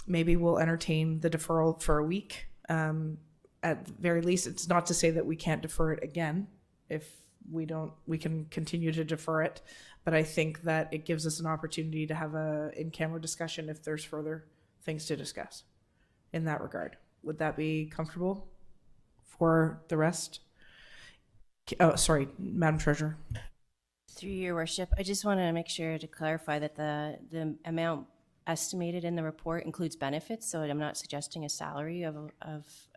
maybe we'll entertain the deferral for a week. At the very least, it's not to say that we can't defer it again. If we don't, we can continue to defer it. But I think that it gives us an opportunity to have a in-camera discussion if there's further things to discuss in that regard. Would that be comfortable for the rest? Oh, sorry, Madam Treasurer. Through your worship, I just want to make sure to clarify that the amount estimated in the report includes benefits, so I'm not suggesting a salary of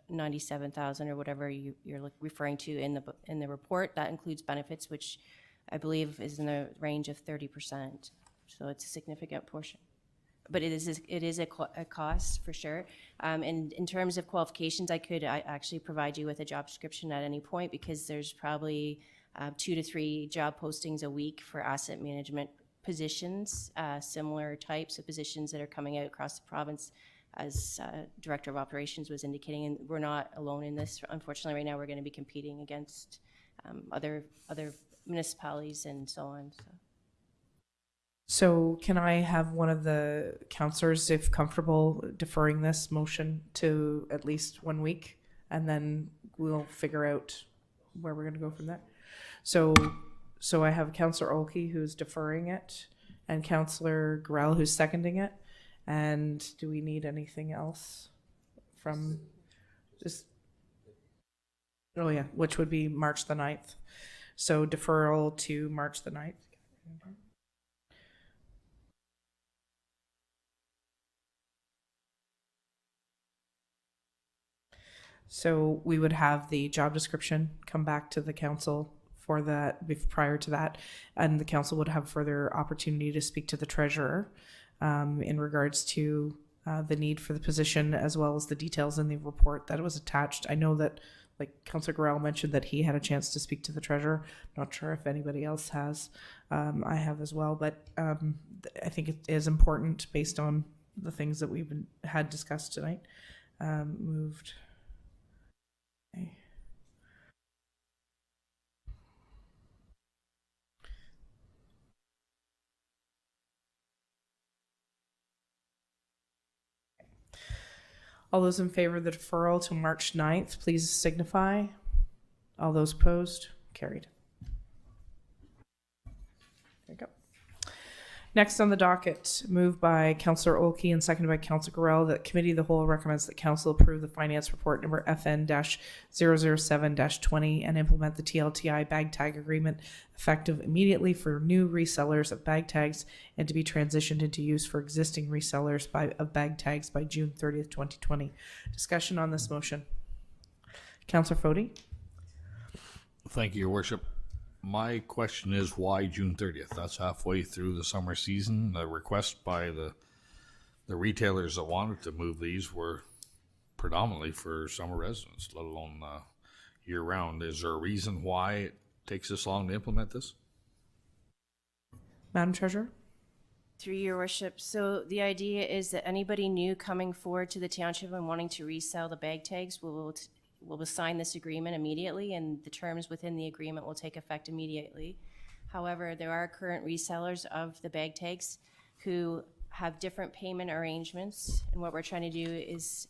97,000 or whatever you're referring to in the report. That includes benefits, which I believe is in the range of 30%. So it's a significant portion. But it is a cost for sure. And in terms of qualifications, I could actually provide you with a job description at any point, because there's probably 2 to 3 job postings a week for asset management positions, similar types of positions that are coming out across the province, as Director of Operations was indicating. And we're not alone in this. Unfortunately, right now we're going to be competing against other municipalities and so on. So can I have one of the councillors, if comfortable, deferring this motion to at least 1 week, and then we'll figure out where we're going to go from there. So I have Councillor Olkey who's deferring it, and Councillor Grell who's seconding it. And do we need anything else from just? Oh yeah, which would be March the 9th. So deferral to March the 9th. So we would have the job description come back to the council for that prior to that, and the council would have further opportunity to speak to the treasurer in regards to the need for the position, as well as the details in the report that was attached. I know that, like Councillor Garrell mentioned, that he had a chance to speak to the treasurer. Not sure if anybody else has. I have as well, but I think it is important based on the things that we've had discussed tonight. Moved. Okay. All those in favor of the deferral to March 9th, please signify. All those opposed, carried. There you go. Next on the docket, moved by Councillor Olkey and seconded by Councillor Garrell, that Committee of the Whole recommends that Council approve the Finance Report number FN-007-20 and implement the TLTI bag tag agreement effective immediately for new resellers of bag tags and to be transitioned into use for existing resellers of bag tags by June 30th, 2020. Discussion on this motion. Councillor Fody. Thank you, Your Worship. My question is, why June 30th? That's halfway through the summer season. The request by the retailers that wanted to move these were predominantly for summer residents, let alone year round. Is there a reason why it takes this long to implement this? Madam Treasurer. Through your worship, so the idea is that anybody new coming forward to the township and wanting to resell the bag tags will sign this agreement immediately, and the terms within the agreement will take effect immediately. However, there are current resellers of the bag tags who have different payment arrangements, and what we're trying to do is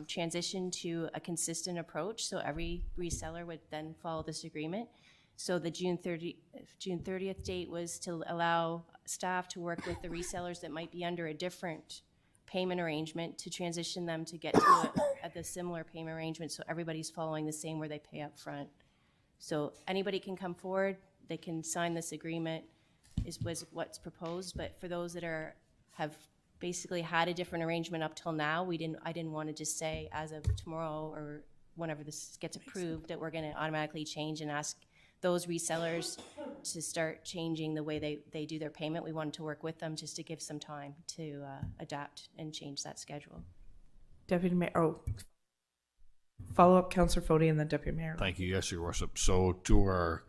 transition to a consistent approach, so every reseller would then follow this agreement. So the June 30th date was to allow staff to work with the resellers that might be under a different payment arrangement to transition them to get to the similar payment arrangement, so everybody's following the same where they pay up front. So anybody can come forward, they can sign this agreement, was what's proposed. But for those that have basically had a different arrangement up till now, I didn't want to just say as of tomorrow or whenever this gets approved that we're going to automatically change and ask those resellers to start changing the way they do their payment. We wanted to work with them just to give some time to adapt and change that schedule. Deputy Mayor. Oh. Follow up, Councillor Fody, and then Deputy Mayor. Thank you. Yes, Your Worship. So to our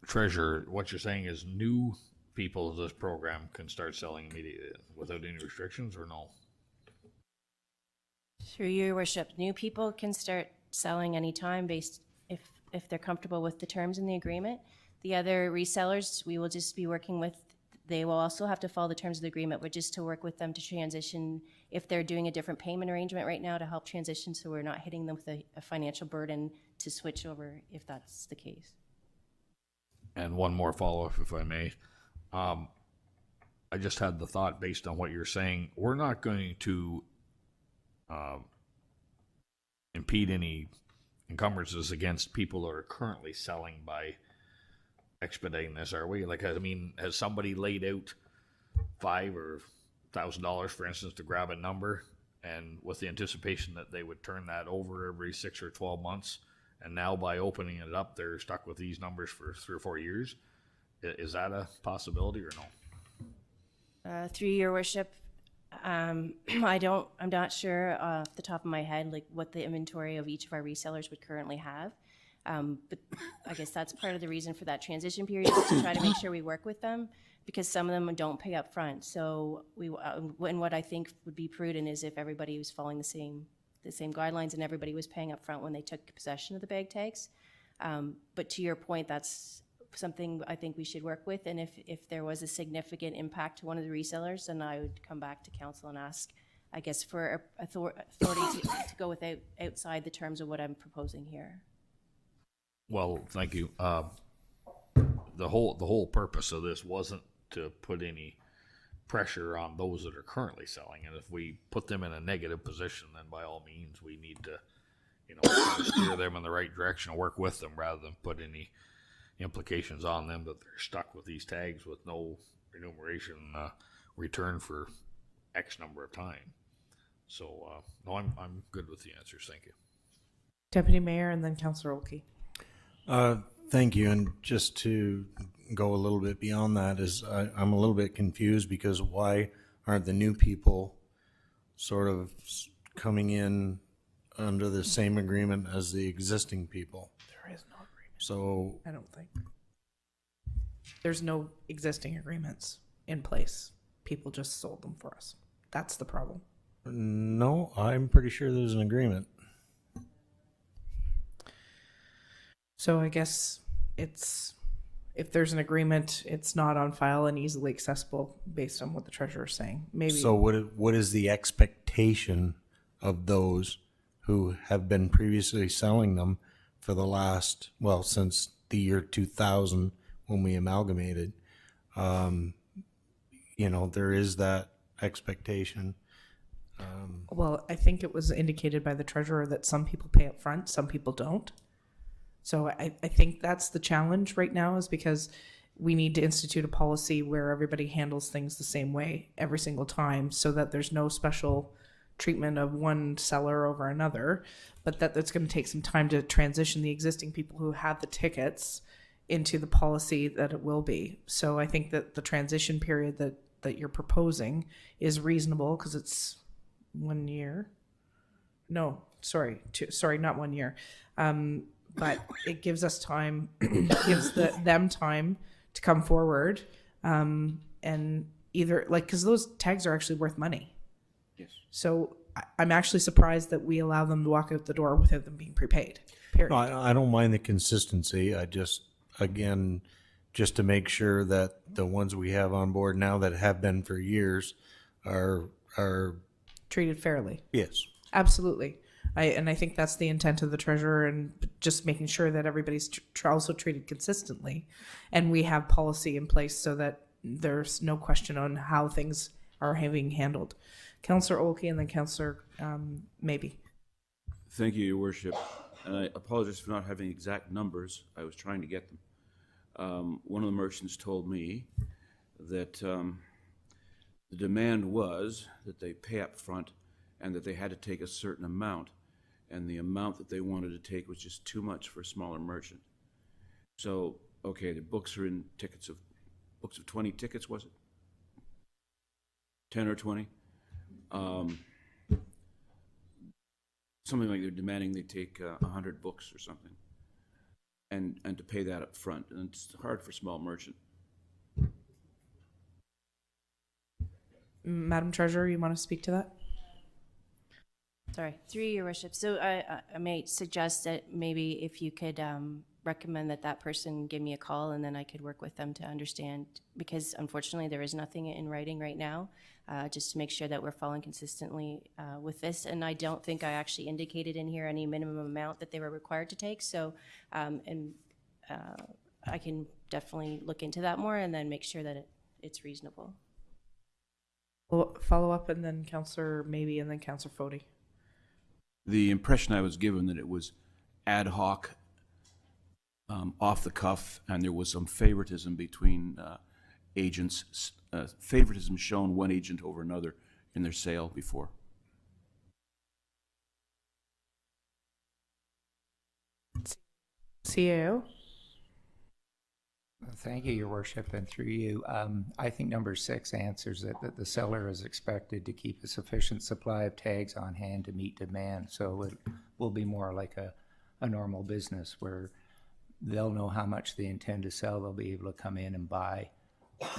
treasurer, what you're saying is new people of this program can start selling immediately without any restrictions, or no? Through your worship, new people can start selling anytime based if they're comfortable with the terms in the agreement. The other resellers, we will just be working with, they will also have to follow the terms of the agreement, but just to work with them to transition if they're doing a different payment arrangement right now to help transition so we're not hitting them with a financial burden to switch over if that's the case. And one more follow-up, if I may. I just had the thought, based on what you're saying, we're not going to impede any encumbrances against people that are currently selling by expediting this, are we? Like, I mean, has somebody laid out $5,000 or $1,000, for instance, to grab a number, and with the anticipation that they would turn that over every 6 or 12 months, and now by opening it up, they're stuck with these numbers for 3 or 4 years? Is that a possibility or no? Through your worship, I'm not sure off the top of my head, like what the inventory of each of our resellers would currently have. But I guess that's part of the reason for that transition period, is to try to make sure we work with them, because some of them don't pay up front. So and what I think would be prudent is if everybody was following the same guidelines and everybody was paying up front when they took possession of the bag tags. But to your point, that's something I think we should work with. And if there was a significant impact to one of the resellers, then I would come back to council and ask, I guess, for authority to go outside the terms of what I'm proposing here. Well, thank you. The whole purpose of this wasn't to put any pressure on those that are currently selling, and if we put them in a negative position, then by all means we need to, try to steer them in the right direction and work with them rather than put any implications on them that they're stuck with these tags with no remuneration return for X number of time. So no, I'm good with the answers. Thank you. Deputy Mayor, and then Councillor Olkey. Thank you. And just to go a little bit beyond that, is I'm a little bit confused, because why aren't the new people sort of coming in under the same agreement as the existing people? There is no agreement. So I don't think. There's no existing agreements in place. People just sold them for us. That's the problem. no, I'm pretty sure there's an agreement. So I guess if there's an agreement, it's not on file and easily accessible based on what the treasurer is saying. Maybe. So what is the expectation of those who have been previously selling them for the last, well, since the year 2000 when we amalgamated? There is that expectation. Well, I think it was indicated by the treasurer that some people pay up front, some people don't. So I think that's the challenge right now, is because we need to institute a policy where everybody handles things the same way every single time, so that there's no special treatment of one seller over another, but that's going to take some time to transition the existing people who have the tickets into the policy that it will be. So I think that the transition period that you're proposing is reasonable, because it's 1 year. No, sorry, not 1 year. But it gives us time, gives them time to come forward, and either, like, because those tags are actually worth money. Yes. So I'm actually surprised that we allow them to walk out the door without them being prepaid. Period. No, I don't mind the consistency. I just, again, just to make sure that the ones we have on board now that have been for years are Treated fairly. yes. Absolutely. I think that's the intent of the treasurer, and just making sure that everybody's also treated consistently, and we have policy in place so that there's no question on how things are being handled. Councillor Olkey, and then Councillor Maybe. Thank you, Your Worship. And I apologize for not having exact numbers. I was trying to get them. One of the merchants told me that the demand was that they pay up front and that they had to take a certain amount. And the amount that they wanted to take was just too much for a smaller merchant. So, okay, the books are in books of 20 tickets, was it? 10 or 20? something like they're demanding they take 100 books or something, and to pay that up front, and it's hard for small merchant. Madam Treasurer, you want to speak to that? Sorry, through your worship. So I may suggest that maybe if you could recommend that that person give me a call, and then I could work with them to understand, because unfortunately there is nothing in writing right now, just to make sure that we're following consistently with this. And I don't think I actually indicated in here any minimum amount that they were required to take. So, I can definitely look into that more and then make sure that it's reasonable. Well, follow up, and then Councillor Maybe, and then Councillor Fody. The impression I was given that it was ad hoc, off the cuff, and there was some favoritism between agents, favoritism shown one agent over another in their sale before. CAO? Thank you, Your Worship, and through you. I think number 6 answers it, that the seller is expected to keep a sufficient supply of tags on hand to meet demand. So it will be more like a normal business where they'll know how much they intend to sell. They'll be able to come in and buy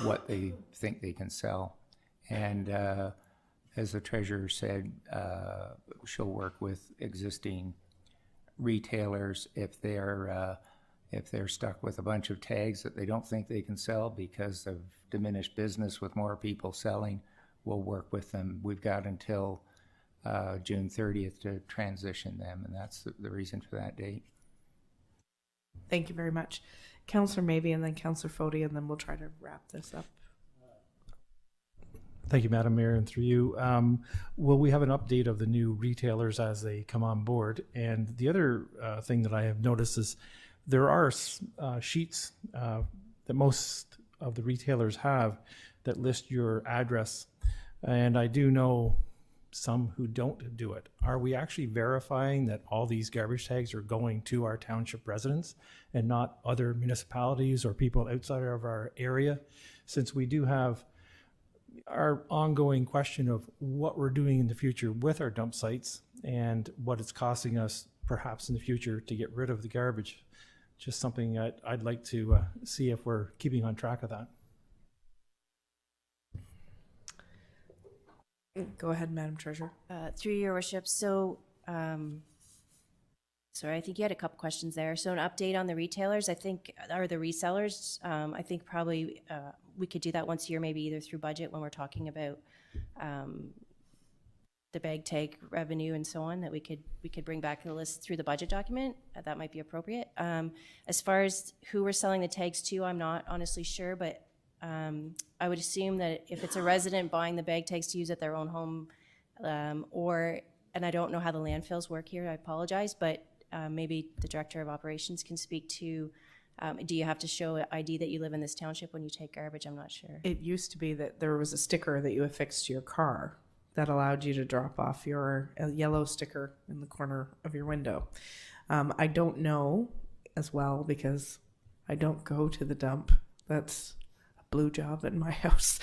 what they think they can sell. And as the treasurer said, she'll work with existing retailers if they're stuck with a bunch of tags that they don't think they can sell because of diminished business with more people selling. We'll work with them. We've got until June 30th to transition them, and that's the reason for that date. Thank you very much. Councillor Maybe, and then Councillor Fody, and then we'll try to wrap this up. Thank you, Madam Mayor, and through you. Will we have an update of the new retailers as they come on board? And the other thing that I have noticed is there are sheets that most of the retailers have that list your address. And I do know some who don't do it. Are we actually verifying that all these garbage tags are going to our township residents and not other municipalities or people outside of our area? Since we do have our ongoing question of what we're doing in the future with our dump sites and what it's costing us perhaps in the future to get rid of the garbage. Just something I'd like to see if we're keeping on track of that. Go ahead, Madam Treasurer. Through your worship. So, sorry, I think you had a couple questions there. So an update on the retailers, I think, or the resellers, I think probably we could do that once a year, maybe either through budget when we're talking about the bag tag revenue and so on, that we could bring back the list through the budget document. That might be appropriate. As far as who we're selling the tags to, I'm not honestly sure, but I would assume that if it's a resident buying the bag tags to use at their own home, and I don't know how the landfills work here, I apologize, but maybe the Director of Operations can speak to, do you have to show an ID that you live in this township when you take garbage? I'm not sure. It used to be that there was a sticker that you affixed to your car that allowed you to drop off a yellow sticker in the corner of your window. I don't know as well because I don't go to the dump. That's a blue job in my house.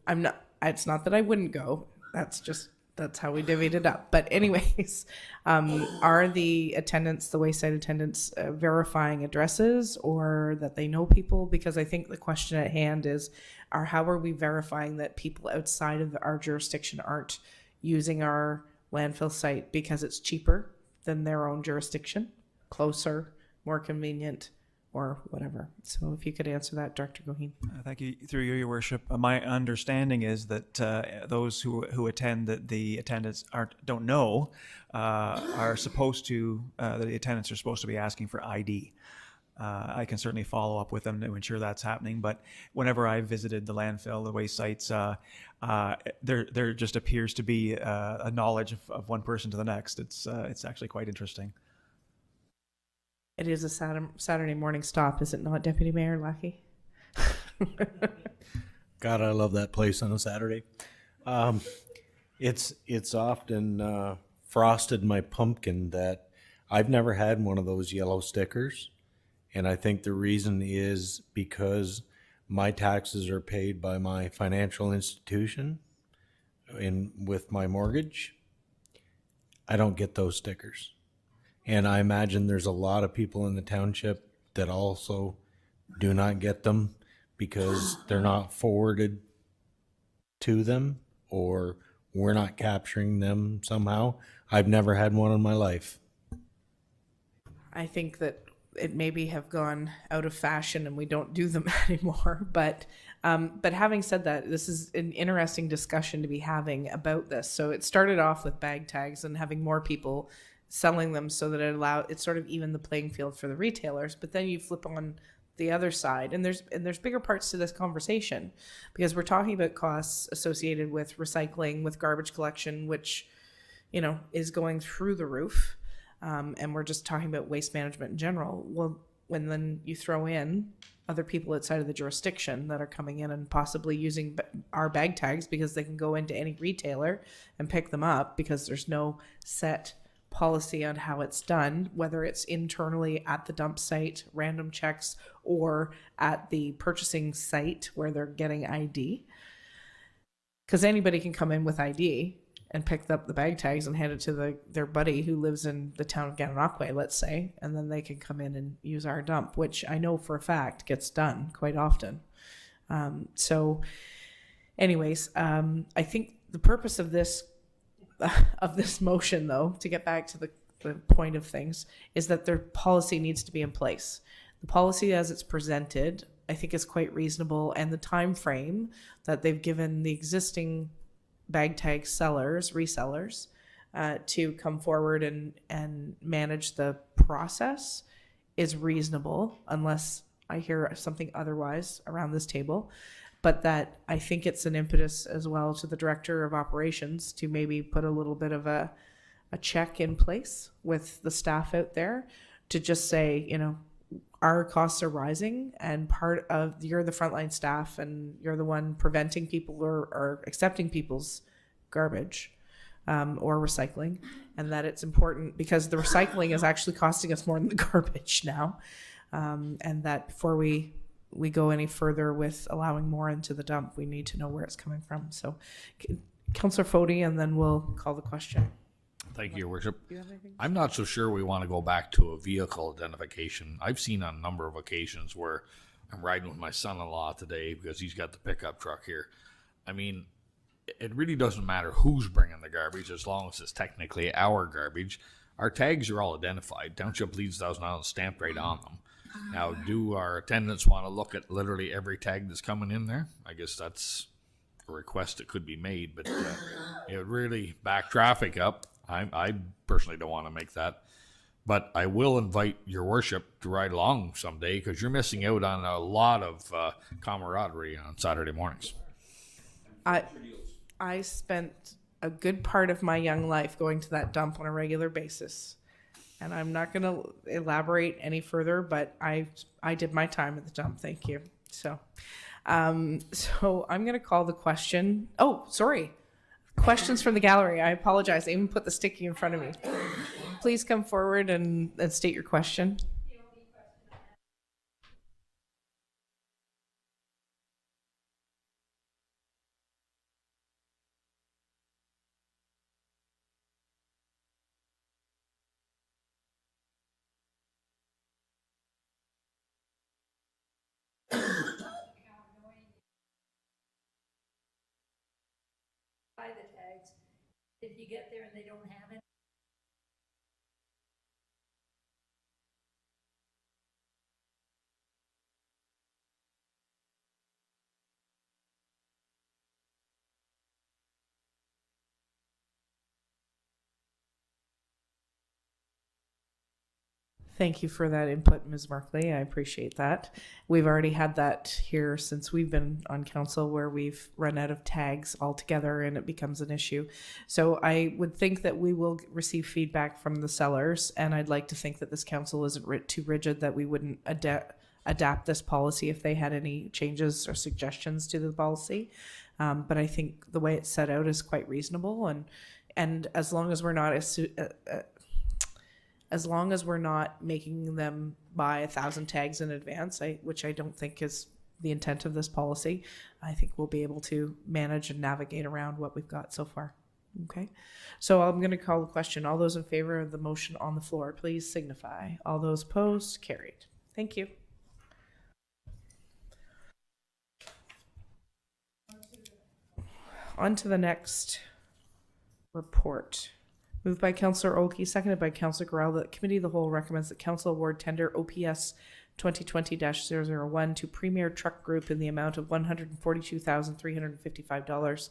It's not that I wouldn't go. That's how we divvied it up. But anyways, are the attendants, the wayside attendants, verifying addresses or that they know people? Because I think the question at hand is, how are we verifying that people outside of our jurisdiction aren't using our landfill site because it's cheaper than their own jurisdiction, closer, more convenient, or whatever. So if you could answer that, Director Goheen. Thank you, through you, Your Worship. My understanding is that those who attend that the attendants don't know are supposed to, the attendants are supposed to be asking for ID. I can certainly follow up with them to ensure that's happening. But whenever I visited the landfill, the waste sites, there just appears to be a knowledge of one person to the next. It's actually quite interesting. It is a Saturday morning stop, is it not, Deputy Mayor Lackey? God, I love that place on a Saturday. It's often frosted my pumpkin that I've never had one of those yellow stickers. And I think the reason is because my taxes are paid by my financial institution with my mortgage. I don't get those stickers. And I imagine there's a lot of people in the township that also do not get them because they're not forwarded to them or we're not capturing them somehow. I've never had one in my life. I think that it maybe have gone out of fashion and we don't do them anymore. But having said that, this is an interesting discussion to be having about this. So it started off with bag tags and having more people selling them so that it sort of even the playing field for the retailers. But then you flip on the other side, and there's bigger parts to this conversation because we're talking about costs associated with recycling, with garbage collection, which, you know, is going through the roof. And we're just talking about waste management in general. Well, when then you throw in other people outside of the jurisdiction that are coming in and possibly using our bag tags because they can go into any retailer and pick them up because there's no set policy on how it's done, whether it's internally at the dump site, random checks, or at the purchasing site where they're getting ID. Because anybody can come in with ID and pick up the bag tags and hand it to their buddy who lives in the town of Gananoque, let's say, and then they can come in and use our dump, which I know for a fact gets done quite often. So anyways, I think the purpose of this motion, though, to get back to the point of things, is that their policy needs to be in place. The policy as it's presented, I think, is quite reasonable, and the time frame that they've given the existing bag tag resellers, to come forward and manage the process is reasonable, unless I hear something otherwise around this table. But that I think it's an impetus as well to the director of operations to maybe put a little bit of a check in place with the staff out there to just say, you know, our costs are rising and you're the frontline staff and you're the one preventing people or accepting people's garbage or recycling, and that it's important because the recycling is actually costing us more than the garbage now, and that before we go any further with allowing more into the dump, we need to know where it's coming from. So Councillor Fody, and then we'll call the question. Thank you, Your Worship. I'm not so sure we want to go back to a vehicle identification. I've seen on a number of occasions where I'm riding with my son-in-law today because he's got the pickup truck here. I mean, it really doesn't matter who's bringing the garbage as long as it's technically our garbage. Our tags are all identified. Township Leads 1,000 Islands stamped right on them. Now, do our attendants want to look at literally every tag that's coming in there? I guess that's a request that could be made, but it would really back traffic up. I personally don't want to make that, but I will invite Your Worship to ride along someday because you're missing out on a lot of camaraderie on Saturday mornings. I spent a good part of my young life going to that dump on a regular basis. And I'm not going to elaborate any further, but I did my time at the dump. Thank you. So I'm going to call the question. Oh, sorry. Questions from the gallery. I apologize. I even put the sticky in front of me. Please come forward and state your question. Buy the tags. If you get there and they don't have it. Thank you for that input, Ms. Markley. I appreciate that. We've already had that here since we've been on council where we've run out of tags altogether and it becomes an issue. So I would think that we will receive feedback from the sellers, and I'd like to think that this council isn't too rigid that we wouldn't adapt this policy if they had any changes or suggestions to the policy. But I think the way it's set out is quite reasonable, and as long as we're not as long as we're not making them buy 1,000 tags in advance, which I don't think is the intent of this policy, I think we'll be able to manage and navigate around what we've got so far. Okay. So I'm going to call the question. All those in favor of the motion on the floor, please signify. All those opposed, carried. Thank you. On to the next report. Moved by Councillor Oakey, seconded by Councillor Garrell, that Committee of the Whole recommends that Council award tender OPS 2020-001 to Premier Truck Group in the amount of $142,355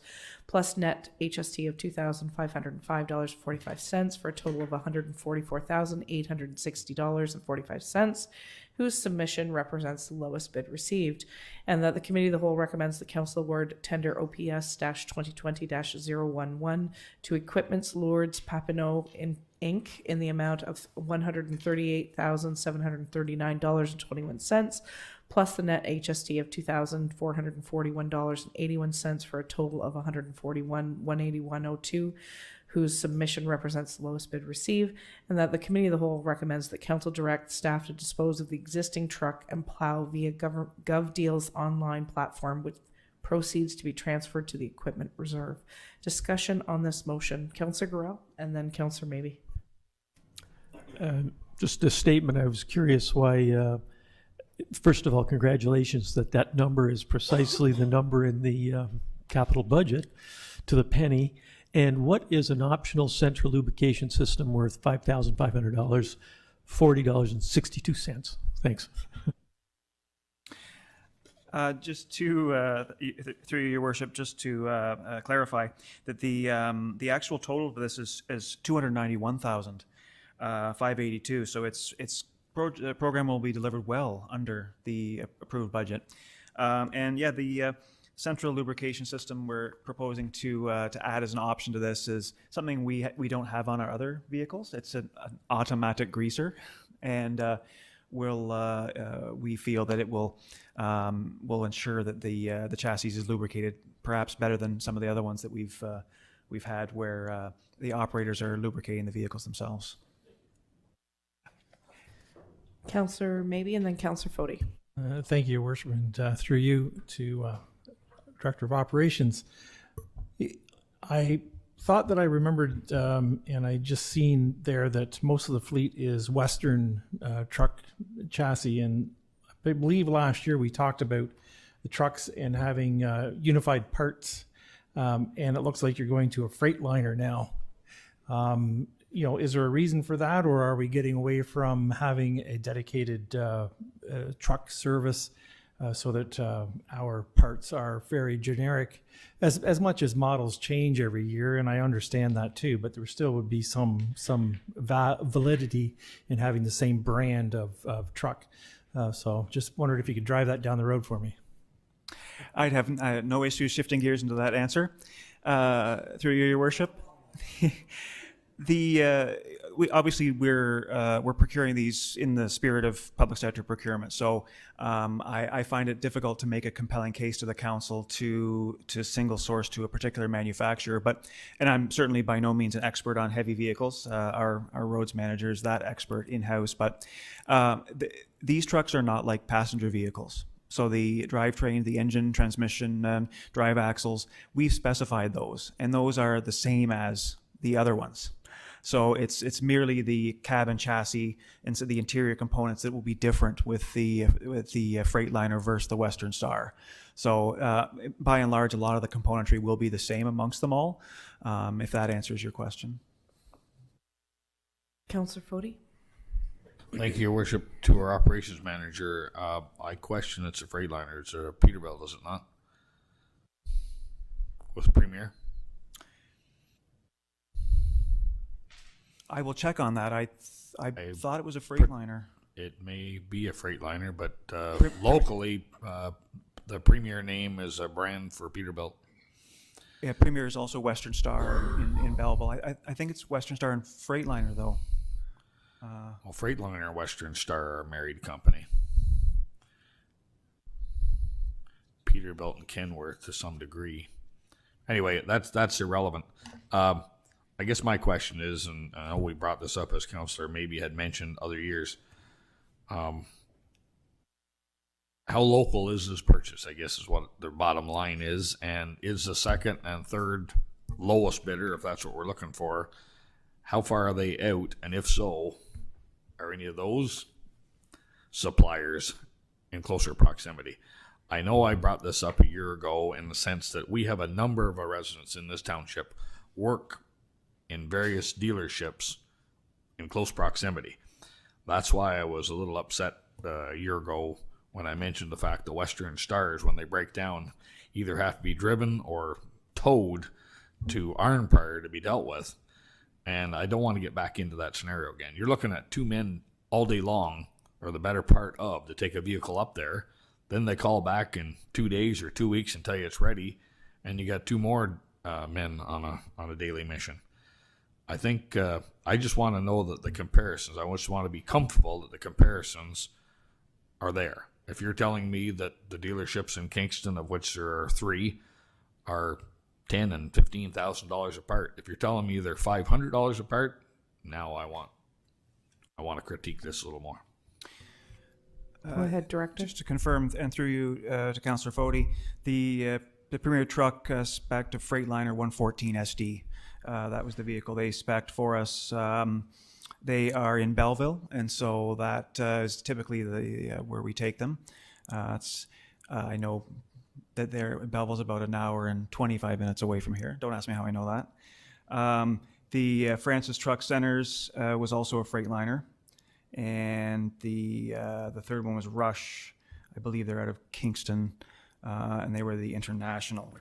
plus net HST of $2,505.45 for a total of $144,860.45, whose submission represents the lowest bid received, and that the Committee of the Whole recommends the Council award tender OPS-2020-011 to Equipments Lourdes Papineau Inc. in the amount of $138,739.21 plus the net HST of $2,441.81 for a total of $141,181.02, whose submission represents the lowest bid received, and that the Committee of the Whole recommends that Council direct staff to dispose of the existing truck and plow via GovDeals online platform, with proceeds to be transferred to the equipment reserve. Discussion on this motion. Councillor Garrell and then Councillor Maybe. Just a statement. I was curious why, first of all, congratulations that number is precisely the number in the capital budget to the penny. And what is an optional central lubrication system worth $5,500, $40.62? Thanks. Just to, through your worship, just to clarify that the actual total of this is $291,582. So the program will be delivered well under the approved budget. And yeah, the central lubrication system we're proposing to add as an option to this is something we don't have on our other vehicles. It's an automatic greaser, and we feel that it will ensure that the chassis is lubricated perhaps better than some of the other ones that we've had where the operators are lubricating the vehicles themselves. Councillor Maybe and then Councillor Fody. Thank you, Your Worship, and through you to Director of Operations. I thought that I remembered, and I just seen there that most of the fleet is Western truck chassis, and I believe last year we talked about the trucks and having unified parts, and it looks like you're going to a Freightliner now. Is there a reason for that, or are we getting away from having a dedicated truck service so that our parts are very generic, as much as models change every year, and I understand that too, but there still would be some validity in having the same brand of truck. So just wondered if you could drive that down the road for me. I'd have no issue shifting gears into that answer. Through you, Your Worship. We're procuring these in the spirit of public sector procurement. So I find it difficult to make a compelling case to the council to single source to a particular manufacturer. And I'm certainly by no means an expert on heavy vehicles. Our roads manager is that expert in-house. But these trucks are not like passenger vehicles. So the drivetrain, the engine, transmission, drive axles, we've specified those, and those are the same as the other ones. So it's merely the cabin chassis and so the interior components that will be different with the Freightliner versus the Western Star. So by and large, a lot of the componentry will be the same amongst them all, if that answers your question. Councillor Fody. Thank you, Your Worship. To our operations manager, I question it's a Freightliner. It's a Peterbilt, is it not? With Premier? I will check on that. I thought it was a Freightliner. It may be a Freightliner, but locally, the Premier name is a brand for Peterbilt. Yeah, Premier is also Western Star in Belleville. I think it's Western Star and Freightliner, though. Well, Freightliner and Western Star are a married company. Peterbilt and Kenworth to some degree. Anyway, that's irrelevant. I guess my question is, and I know we brought this up as Councillor maybe had mentioned other years, how local is this purchase, I guess is what the bottom line is, and is the second and third lowest bidder, if that's what we're looking for, how far are they out? And if so, are any of those suppliers in closer proximity? I know I brought this up a year ago in the sense that we have a number of our residents in this township work in various dealerships in close proximity. That's why I was a little upset a year ago when I mentioned the fact the Western Stars, when they break down, either have to be driven or towed to Arnprior to be dealt with. And I don't want to get back into that scenario again. You're looking at 2 men all day long, or the better part of, to take a vehicle up there. Then they call back in 2 days or 2 weeks and tell you it's ready, and you got 2 more men on a daily mission. I think I just want to know that the comparisons, I just want to be comfortable that the comparisons are there. If you're telling me that the dealerships in Kingston, of which there are 3, are $10,000 and $15,000 apart, if you're telling me they're $500 apart, now I want to critique this a little more. Go ahead, Director. Just to confirm, and through you to Councillor Fody, the Premier truck spec'd a Freightliner 114 SD. That was the vehicle they spec'd for us. They are in Belleville, and so that is typically where we take them. I know that Belleville's about an hour and 25 minutes away from here. Don't ask me how I know that. The Francis Truck Centers was also a Freightliner, and the third one was Rush. I believe they're out of Kingston, and they were the International,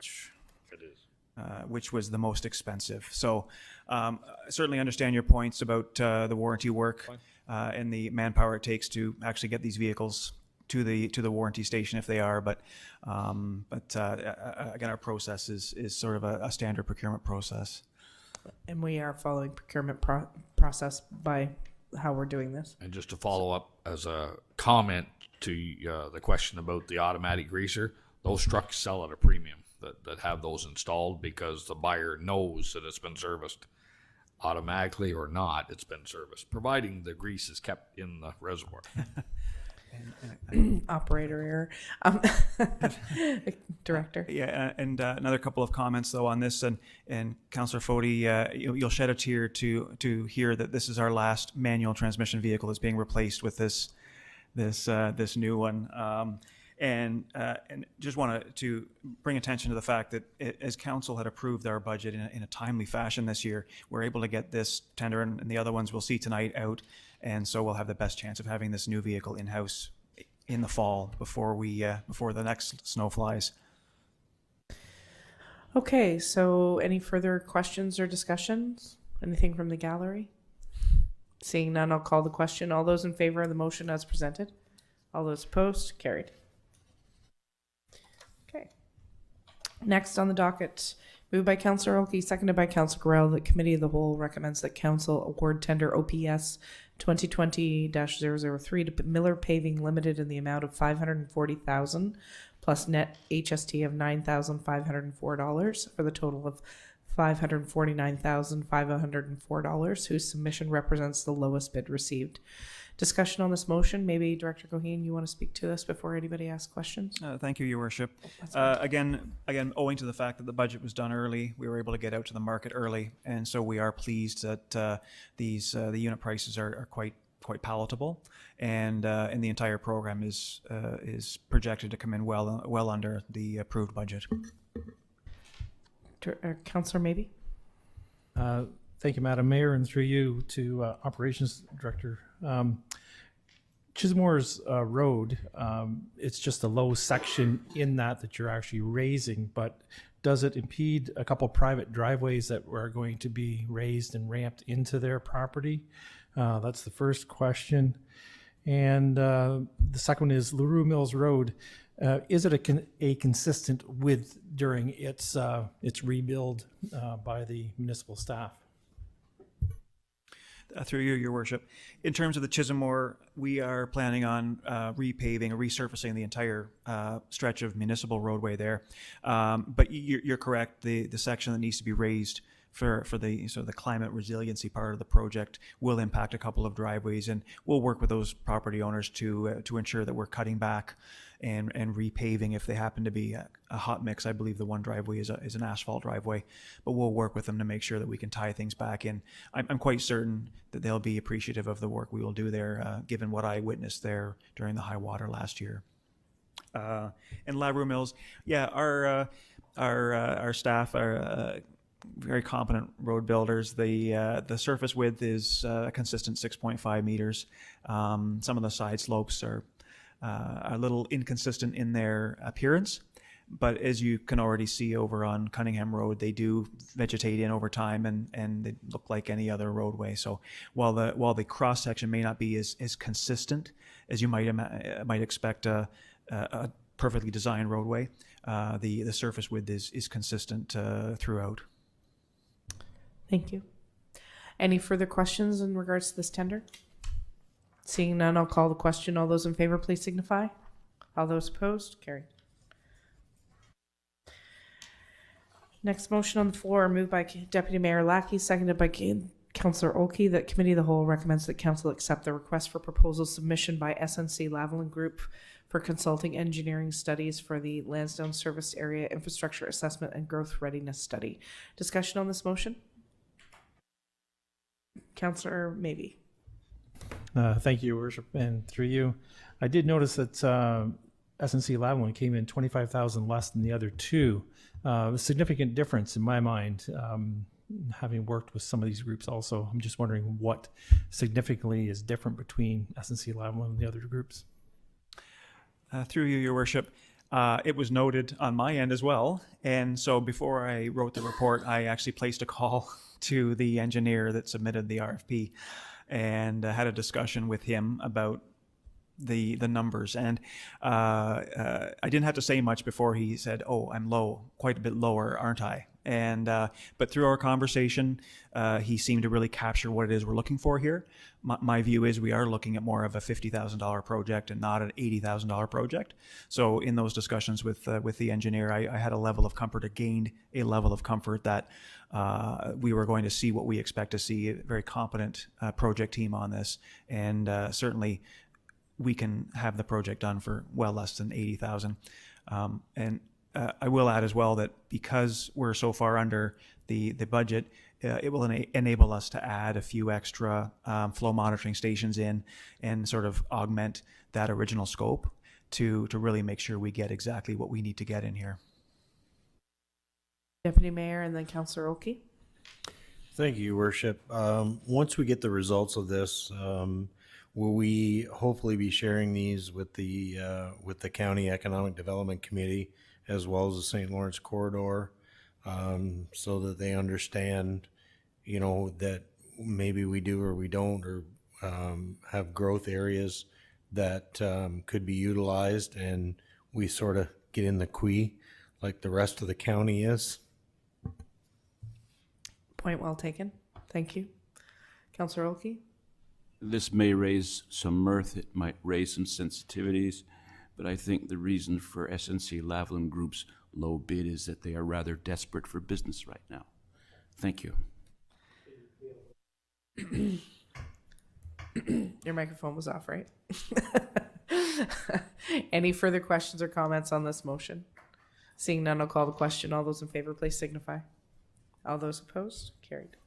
which was the most expensive. So I certainly understand your points about the warranty work and the manpower it takes to actually get these vehicles to the warranty station if they are. But again, our process is sort of a standard procurement process. And we are following procurement process by how we're doing this. And just to follow up as a comment to the question about the automatic greaser, those trucks sell at a premium that have those installed because the buyer knows that it's been serviced automatically or not, it's been serviced, providing the grease is kept in the reservoir. Operator error. Director. Yeah, and another couple of comments though on this, and Councillor Fody, you'll shed a tear to hear that this is our last manual transmission vehicle that's being replaced with this new one. And just wanted to bring attention to the fact that as council had approved our budget in a timely fashion this year, we're able to get this tender and the other ones we'll see tonight out, and so we'll have the best chance of having this new vehicle in-house in the fall before the next snow flies. Okay, so any further questions or discussions? Anything from the gallery? Seeing none, I'll call the question. All those in favor of the motion as presented? All those opposed? Carried. Okay. Next on the docket, moved by Councillor Oakey, seconded by Councillor Gorell, the Committee of the Whole recommends that Council award tender OPS 2020-003 to Miller Paving Limited in the amount of $540,000 plus net HST of $9,504 for the total of $549,504, whose submission represents the lowest bid received. Discussion on this motion. Maybe Director Goheen, you want to speak to this before anybody asks questions? Thank you, Your Worship. Again, owing to the fact that the budget was done early, we were able to get out to the market early, and so we are pleased that the unit prices are quite palatable, and the entire program is projected to come in well under the approved budget. Councillor Maybe. Thank you, Madam Mayor, and through you to Operations Director. Chismore's Road, it's just a low section in that you're actually raising, but does it impede a couple private driveways that are going to be raised and ramped into their property? That's the first question. And the second one is LaRue Mills Road. Is it a consistent width during its rebuild by the municipal staff? Through you, Your Worship. In terms of the Chismore, we are planning on repaving or resurfacing the entire stretch of municipal roadway there. But you're correct. The section that needs to be raised for the sort of the climate resiliency part of the project will impact a couple of driveways, and we'll work with those property owners to ensure that we're cutting back and repaving if they happen to be a hot mix. I believe the one driveway is an asphalt driveway, but we'll work with them to make sure that we can tie things back in. I'm quite certain that they'll be appreciative of the work we will do there, given what I witnessed there during the high water last year. And Lavru Mills, yeah, our staff are very competent road builders. The surface width is a consistent 6.5 meters. Some of the side slopes are a little inconsistent in their appearance, but as you can already see over on Cunningham Road, they do vegetate in over time, and they look like any other roadway. So while the cross section may not be as consistent as you might expect a perfectly designed roadway, the surface width is consistent throughout. Thank you. Any further questions in regards to this tender? Seeing none, I'll call the question. All those in favor, please signify. All those opposed, carried. Next motion on the floor, moved by Deputy Mayor Lackey, seconded by Councillor Olkey, that Committee of the Whole recommends that Council accept the request for proposal submission by SNC Lavalin Group for consulting engineering studies for the Lansdowne Service Area Infrastructure Assessment and Growth Readiness Study. Discussion on this motion? Councillor Maybe. Thank you, Your Worship, and through you. I did notice that SNC Lavalin came in 25,000 less than the other two. A significant difference in my mind, having worked with some of these groups also. I'm just wondering what significantly is different between SNC Lavalin and the other groups. Through you, Your Worship, it was noted on my end as well. And so before I wrote the report, I actually placed a call to the engineer that submitted the RFP and had a discussion with him about the numbers. And I didn't have to say much before he said, "Oh, I'm low, quite a bit lower, aren't I?" And but through our conversation, he seemed to really capture what it is we're looking for here. My view is we are looking at more of a $50,000 project and not an $80,000 project. So in those discussions with the engineer, I had a level of comfort, gained a level of comfort that we were going to see what we expect to see, a very competent project team on this. And certainly we can have the project done for well less than 80,000. And I will add as well that because we're so far under the budget, it will enable us to add a few extra flow monitoring stations in and sort of augment that original scope to really make sure we get exactly what we need to get in here. Deputy Mayor and then Councillor Olkey. Thank you, Your Worship. Once we get the results of this, will we hopefully be sharing these with the County Economic Development Committee as well as the St. Lawrence Corridor, so that they understand, that maybe we do or we don't, or have growth areas that could be utilized, and we sort of get in the queue like the rest of the county is. Point well taken. Thank you. Councillor Olkey. This may raise some mirth, it might raise some sensitivities, but I think the reason for SNC Lavalin Group's low bid is that they are rather desperate for business right now. Thank you. Your microphone was off, right? Any further questions or comments on this motion? Seeing none, I'll call the question. All those in favor, please signify. All those opposed? Carried.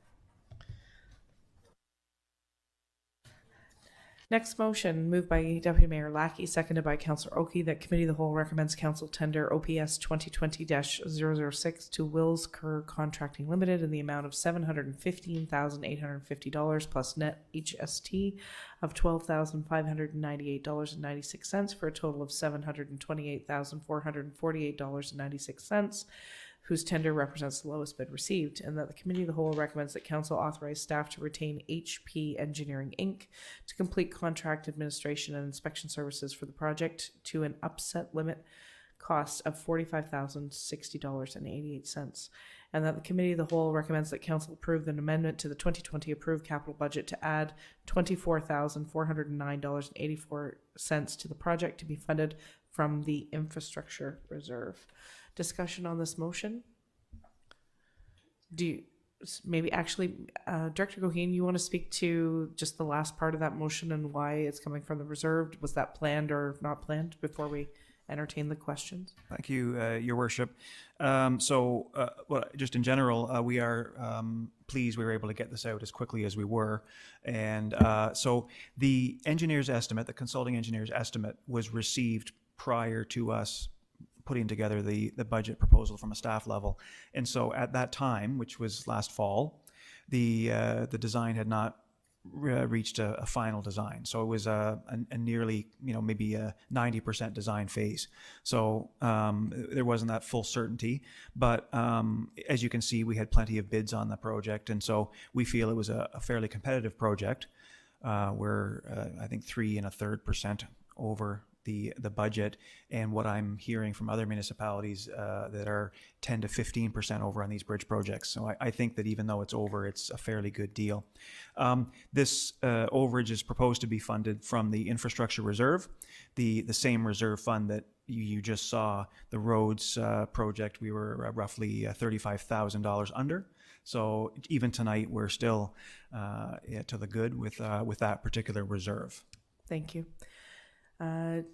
Next motion, moved by Deputy Mayor Lackey, seconded by Councillor Oakey, that Committee of the Whole recommends Council tender OPS 2020-006 to Wills Kerr Contracting Limited in the amount of $715,850 plus net HST of $12,598.96 for a total of $728,448.96. Whose tender represents the lowest bid received, and that the Committee of the Whole recommends that Council authorize staff to retain HP Engineering, Inc. to complete contract administration and inspection services for the project to an upset limit cost of $45,060.88, and that the Committee of the Whole recommends that Council approve an amendment to the 2020 approved capital budget to add $24,409.84 to the project to be funded from the infrastructure reserve. Discussion on this motion? maybe actually, Director Goheen, you want to speak to just the last part of that motion and why it's coming from the reserved? Was that planned or not planned before we entertain the questions? Thank you, Your Worship. Well, just in general, we are pleased we were able to get this out as quickly as we were. And so the engineer's estimate, the consulting engineer's estimate, was received prior to us putting together the budget proposal from a staff level. And so at that time, which was last fall, the design had not reached a final design. So it was a nearly, maybe a 90% design phase. So there wasn't that full certainty. But as you can see, we had plenty of bids on the project. And so we feel it was a fairly competitive project. We're, I think, 3 1/3% over the budget, and what I'm hearing from other municipalities that are 10 to 15% over on these bridge projects. So I think that even though it's over, it's a fairly good deal. This overage is proposed to be funded from the infrastructure reserve, the same reserve fund that you just saw the roads project. We were roughly $35,000 under. So even tonight, we're still to the good with that particular reserve. Thank you.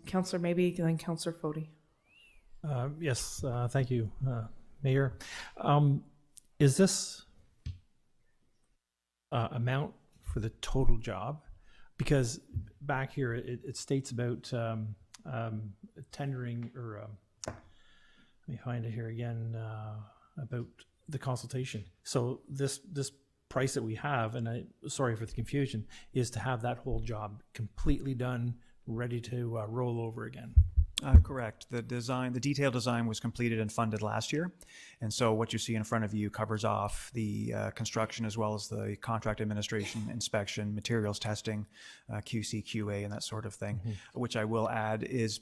Councillor Maybe, then Councillor Fody. Yes, thank you, Mayor. Is this amount for the total job? Because back here it states about tendering, or let me find it here again, about the consultation. So this price that we have, and sorry for the confusion, is to have that whole job completely done, ready to roll over again. Correct. The detailed design was completed and funded last year. And so what you see in front of you covers off the construction as well as the contract administration, inspection, materials testing, QC, QA, and that sort of thing, which I will add is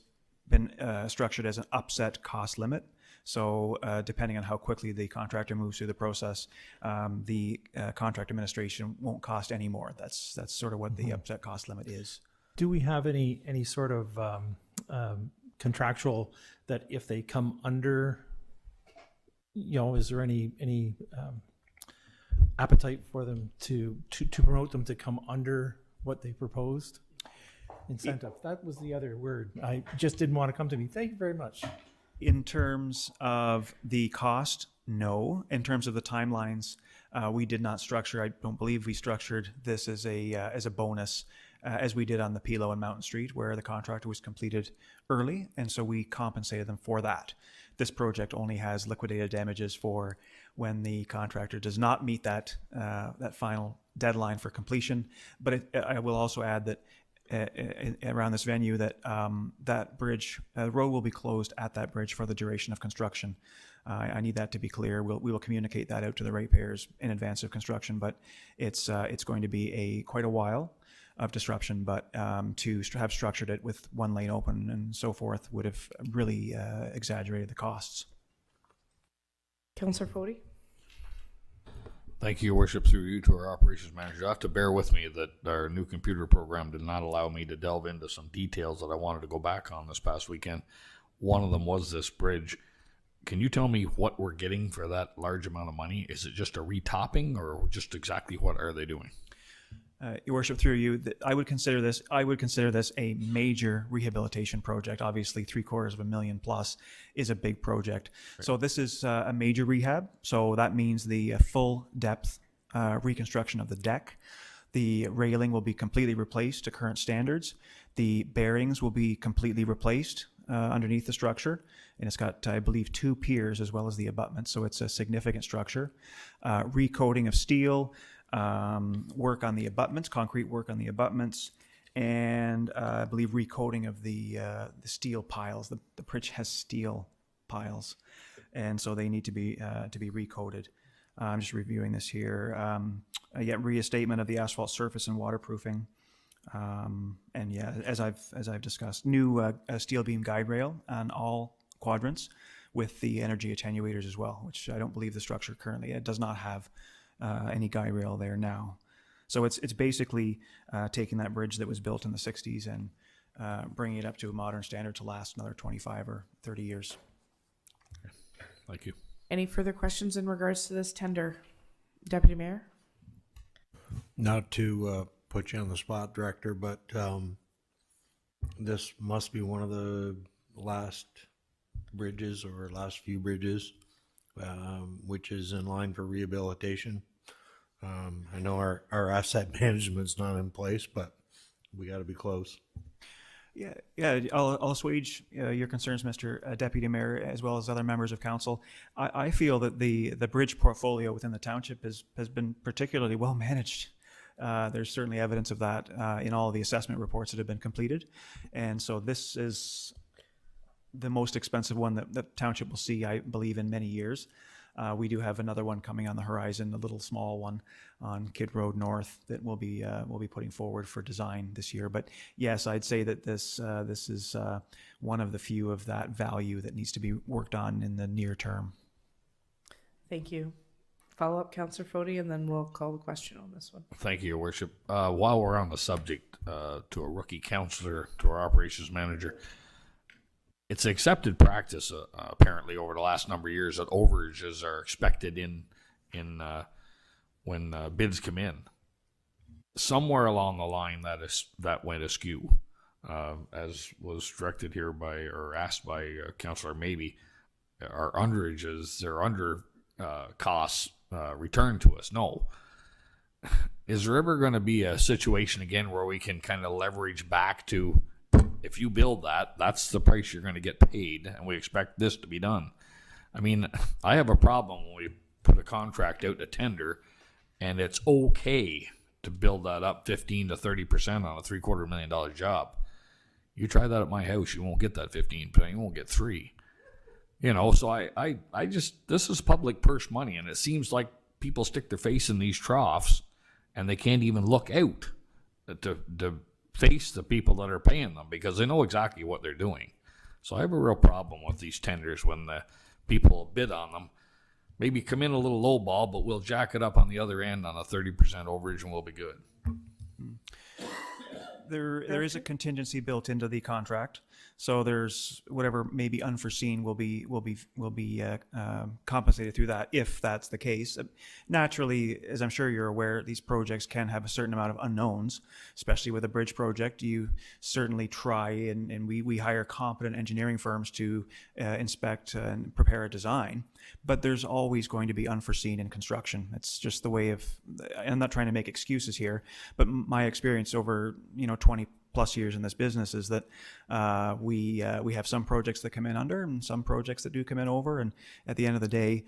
been structured as an upset cost limit. So depending on how quickly the contractor moves through the process, the contract administration won't cost any more. That's sort of what the upset cost limit is. Do we have any sort of contractual that if they come under, is there any appetite for them to promote them to come under what they proposed? Incentive. That was the other word. I just didn't want to come to me. Thank you very much. In terms of the cost, no. In terms of the timelines, we did not structure. I don't believe we structured this as a bonus. As we did on the Pilo and Mountain Street, where the contractor was completed early, and so we compensated them for that. This project only has liquidated damages for when the contractor does not meet that final deadline for completion. But I will also add that around this venue that that bridge, the road will be closed at that bridge for the duration of construction. I need that to be clear. We will communicate that out to the ratepayers in advance of construction, but it's going to be quite a while of disruption, but to have structured it with one lane open and so forth would have really exaggerated the costs. Councillor Fody. Thank you, Your Worship, through you to our operations manager. You have to bear with me that our new computer program did not allow me to delve into some details that I wanted to go back on this past weekend. One of them was this bridge. Can you tell me what we're getting for that large amount of money? Is it just a retopping, or just exactly what are they doing? Your Worship, through you, I would consider this a major rehabilitation project. Obviously, $750,000 plus is a big project. Right. So this is a major rehab. So that means the full depth reconstruction of the deck. The railing will be completely replaced to current standards. The bearings will be completely replaced underneath the structure. And it's got, I believe, 2 piers as well as the abutments. So it's a significant structure. Recoating of steel. Work on the abutments, concrete work on the abutments, and I believe recoating of the steel piles. The bridge has steel piles, and so they need to be recoated. I'm just reviewing this here. Reinstatement of the asphalt surface and waterproofing, and yeah, as I've discussed, new steel beam guide rail on all quadrants with the energy attenuators as well, which I don't believe the structure currently it does not have. Any guide rail there now. So it's basically taking that bridge that was built in the 60s and bringing it up to a modern standard to last another 25 or 30 years. Thank you. Any further questions in regards to this tender? Deputy Mayor? Not to put you on the spot, Director, but this must be one of the last bridges or last few bridges, which is in line for rehabilitation. I know our asset management's not in place, but we got to be close. Yeah, I'll assuage your concerns, Mr. Deputy Mayor, as well as other members of council. I feel that the bridge portfolio within the township has been particularly well managed. There's certainly evidence of that in all of the assessment reports that have been completed. And so this is the most expensive one that the township will see, I believe, in many years. We do have another one coming on the horizon, a little small one on Kidd Road North that we'll be putting forward for design this year. But yes, I'd say that this is one of the few of that value that needs to be worked on in the near term. Thank you. Follow up, Councillor Fody, and then we'll call the question on this one. Thank you, Your Worship. While we're on the subject, to a rookie councillor, to our operations manager, it's accepted practice, apparently, over the last number of years that overages are expected in when bids come in. Somewhere along the line, that went askew, as was directed here by or asked by Councillor Maybe. Our underages, their under costs returned to us. No. Is there ever going to be a situation again where we can kind of leverage back to, if you build that, that's the price you're going to get paid, and we expect this to be done? I mean, I have a problem when we put a contract out to tender, and it's okay to build that up 15 to 30% on a $750,000 job. You try that at my house, you won't get that 15%, you won't get 3. You know, so I just, this is public purse money, and it seems like people stick their face in these troughs, and they can't even look out to face the people that are paying them, because they know exactly what they're doing. So I have a real problem with these tenders when the people bid on them. Maybe come in a little low ball, but we'll jack it up on the other end on a 30% overage, and we'll be good. There is a contingency built into the contract, so there's whatever may be unforeseen will be compensated through that, if that's the case. Naturally, as I'm sure you're aware, these projects can have a certain amount of unknowns, especially with a bridge project. You certainly try, and we hire competent engineering firms to inspect and prepare a design, but there's always going to be unforeseen in construction. It's just the way of, I'm not trying to make excuses here, but my experience over 20 plus years in this business is that we have some projects that come in under and some projects that do come in over, and at the end of the day,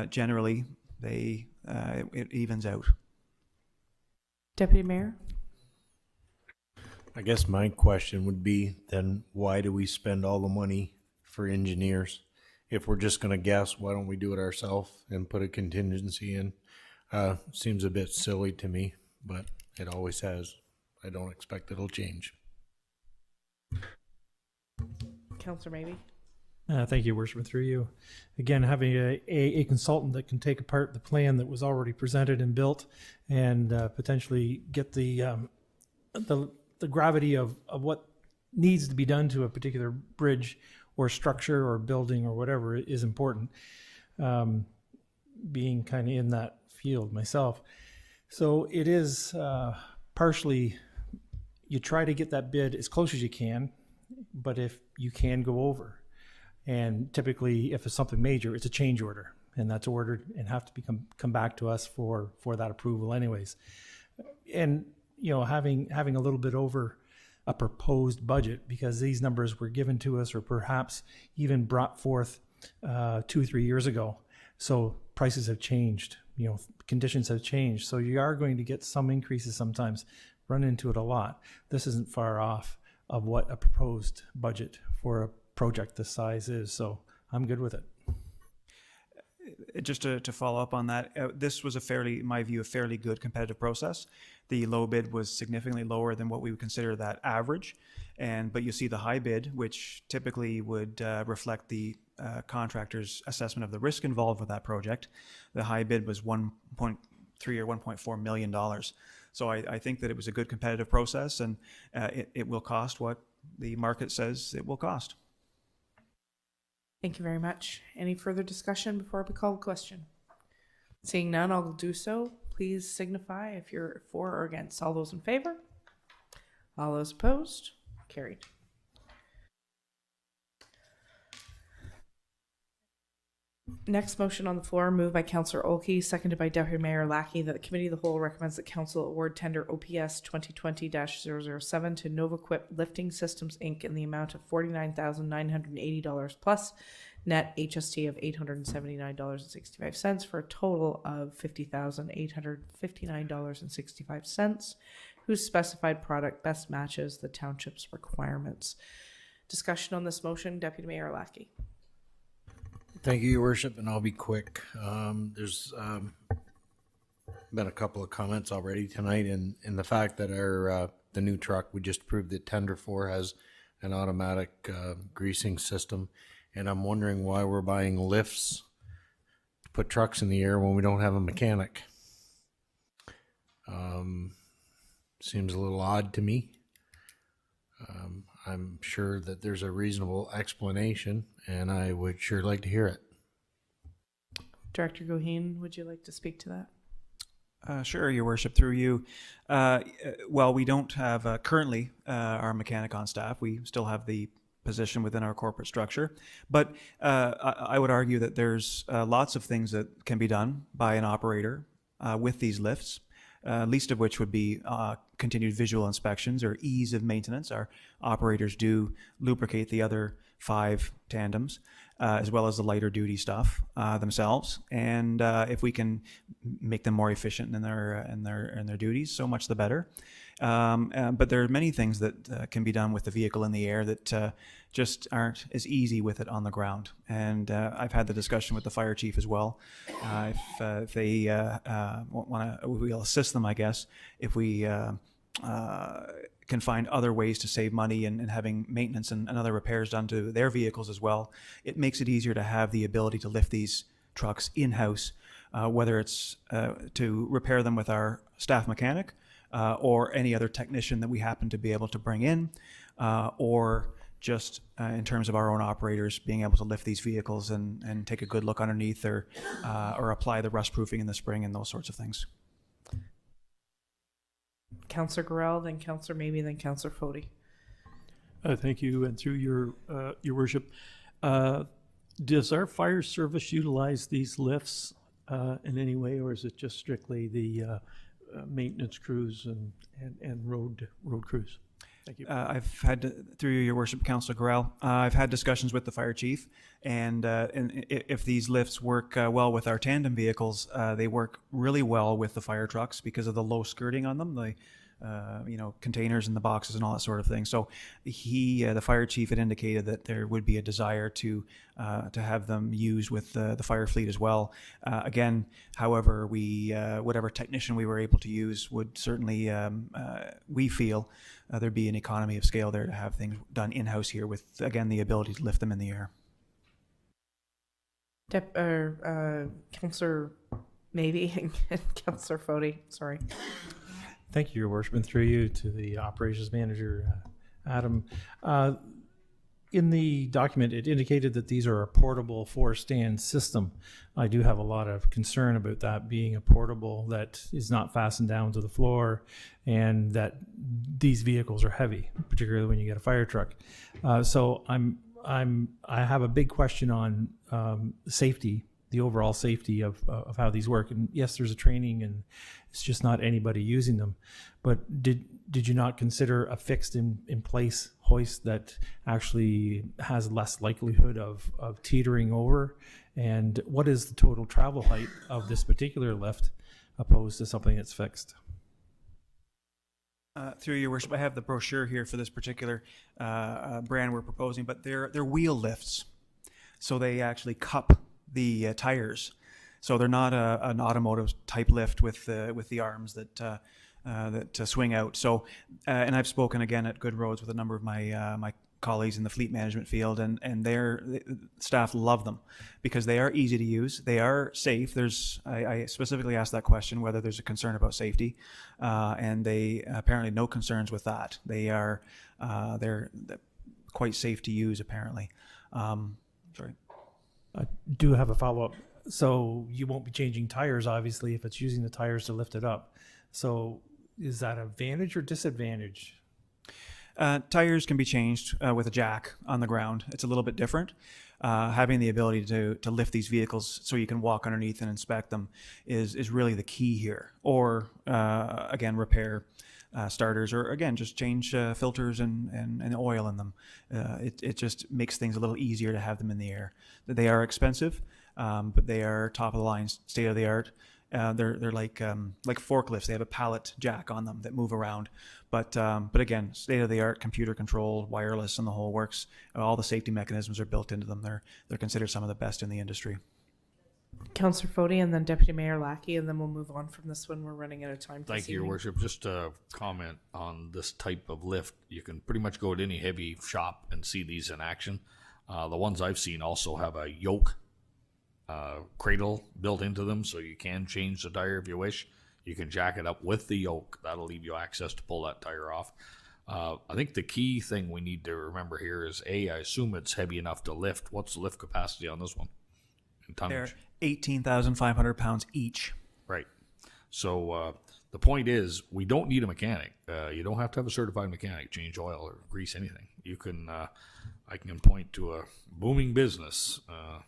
generally it evens out. Deputy Mayor? I guess my question would be, then why do we spend all the money for engineers? If we're just going to guess, why don't we do it ourselves and put a contingency in? Seems a bit silly to me, but it always has. I don't expect it'll change. Councillor Maybe? Thank you, Worshipman, through you. Again, having a consultant that can take apart the plan that was already presented and built, and potentially get the gravity of what needs to be done to a particular bridge or structure or building or whatever is important. Being kind of in that field myself. So it is partially, you try to get that bid as close as you can, but if you can go over, and typically if it's something major, it's a change order, and that's ordered and have to come back to us for that approval anyways. And having a little bit over a proposed budget, because these numbers were given to us or perhaps even brought forth 2 or 3 years ago. So prices have changed, conditions have changed. So you are going to get some increases sometimes, run into it a lot. This isn't far off of what a proposed budget for a project this size is. So I'm good with it. Just to follow up on that, this was in my view, a fairly good competitive process. The low bid was significantly lower than what we would consider that average. But you see the high bid, which typically would reflect the contractor's assessment of the risk involved with that project. The high bid was $1.3 or $1.4 million. So I think that it was a good competitive process, and it will cost what the market says it will cost. Thank you very much. Any further discussion before we call the question? Seeing none, I'll do so. Please signify if you're for or against. All those in favor? All those opposed? Carried. Next motion on the floor, moved by Councillor Olkey, seconded by Deputy Mayor Lackey, that the Committee of the Whole recommends that Council award tender OPS 2020-007 to NovaQuip Lifting Systems, Inc. in the amount of $49,980 plus net HST of $879.65 for a total of $50,859.65, whose specified product best matches the township's requirements. Discussion on this motion, Deputy Mayor Lackey. Thank you, Your Worship, and I'll be quick. There's been a couple of comments already tonight, in the fact that our the new truck we just approved the tender for has an automatic greasing system, and I'm wondering why we're buying lifts to put trucks in the air when we don't have a mechanic. Seems a little odd to me. I'm sure that there's a reasonable explanation, and I would sure like to hear it. Director Goheen, would you like to speak to that? Sure, Your Worship, through you. Well, we don't have currently our mechanic on staff. We still have the position within our corporate structure. But I would argue that there's lots of things that can be done by an operator with these lifts. Least of which would be continued visual inspections or ease of maintenance. Our operators do lubricate the other 5 tandems, as well as the lighter duty stuff themselves. And if we can make them more efficient in their duties, so much the better. But there are many things that can be done with the vehicle in the air that just aren't as easy with it on the ground. And I've had the discussion with the fire chief as well. If they want to, we'll assist them, I guess, if we can find other ways to save money and having maintenance and other repairs done to their vehicles as well. It makes it easier to have the ability to lift these trucks in-house, whether it's to repair them with our staff mechanic, or any other technician that we happen to be able to bring in, or just in terms of our own operators being able to lift these vehicles and take a good look underneath, or apply the rust proofing in the spring and those sorts of things. Councillor Gorell, then Councillor Maybe, then Councillor Fody. Thank you, and through your worship, does our fire service utilize these lifts in any way, or is it just strictly the maintenance crews and road crews? Thank you. I've had, through your worship, Councillor Gorell, I've had discussions with the fire chief, and if these lifts work well with our tandem vehicles, they work really well with the fire trucks because of the low skirting on them, the containers in the boxes and all that sort of thing. So the fire chief had indicated that there would be a desire to have them used with the fire fleet as well. Again, however, whatever technician we were able to use would certainly, we feel, there'd be an economy of scale there to have things done in-house here with, again, the ability to lift them in the air. Councillor Maybe and Councillor Fody, sorry. Thank you, Your Worship, and through you to the operations manager, Adam. In the document, it indicated that these are a portable 4-stand system. I do have a lot of concern about that being a portable that is not fastened down to the floor, and that these vehicles are heavy, particularly when you get a fire truck. So I have a big question on safety, the overall safety of how these work. And yes, there's a training, and it's just not anybody using them. But did you not consider a fixed in place hoist that actually has less likelihood of teetering over? And what is the total travel height of this particular lift opposed to something that's fixed? Through your worship, I have the brochure here for this particular brand we're proposing, but they're wheel lifts. So they actually cup the tires. So they're not an automotive type lift with the arms that swing out. So, and I've spoken again at Good Roads with a number of my colleagues in the fleet management field, and their staff love them because they are easy to use. They are safe. I specifically asked that question, whether there's a concern about safety, and they apparently no concerns with that. They're quite safe to use apparently. Sorry. I do have a follow-up. So you won't be changing tires, obviously, if it's using the tires to lift it up. So is that advantage or disadvantage? Tires can be changed with a jack on the ground. It's a little bit different. Having the ability to lift these vehicles so you can walk underneath and inspect them is really the key here. Or, again, repair starters, or again, just change filters and oil in them. It just makes things a little easier to have them in the air. They are expensive, but they are top of the line, state of the art. They're like forklifts. They have a pallet jack on them that move around. But again, state of the art, computer controlled, wireless, and the whole works. All the safety mechanisms are built into them. They're considered some of the best in the industry. Councillor Fody and then Deputy Mayor Lackey, and then we'll move on from this one. We're running out of time. Thank you, Your Worship. Just a comment on this type of lift. You can pretty much go to any heavy shop and see these in action. The ones I've seen also have a yoke cradle built into them, so you can change the tire if you wish. You can jack it up with the yoke. That'll leave you access to pull that tire off. I think the key thing we need to remember here is, I assume it's heavy enough to lift. What's the lift capacity on this one in tonnage? They're 18,500 pounds each. Right. So the point is, we don't need a mechanic. You don't have to have a certified mechanic, change oil or grease anything. You can, I can point to a booming business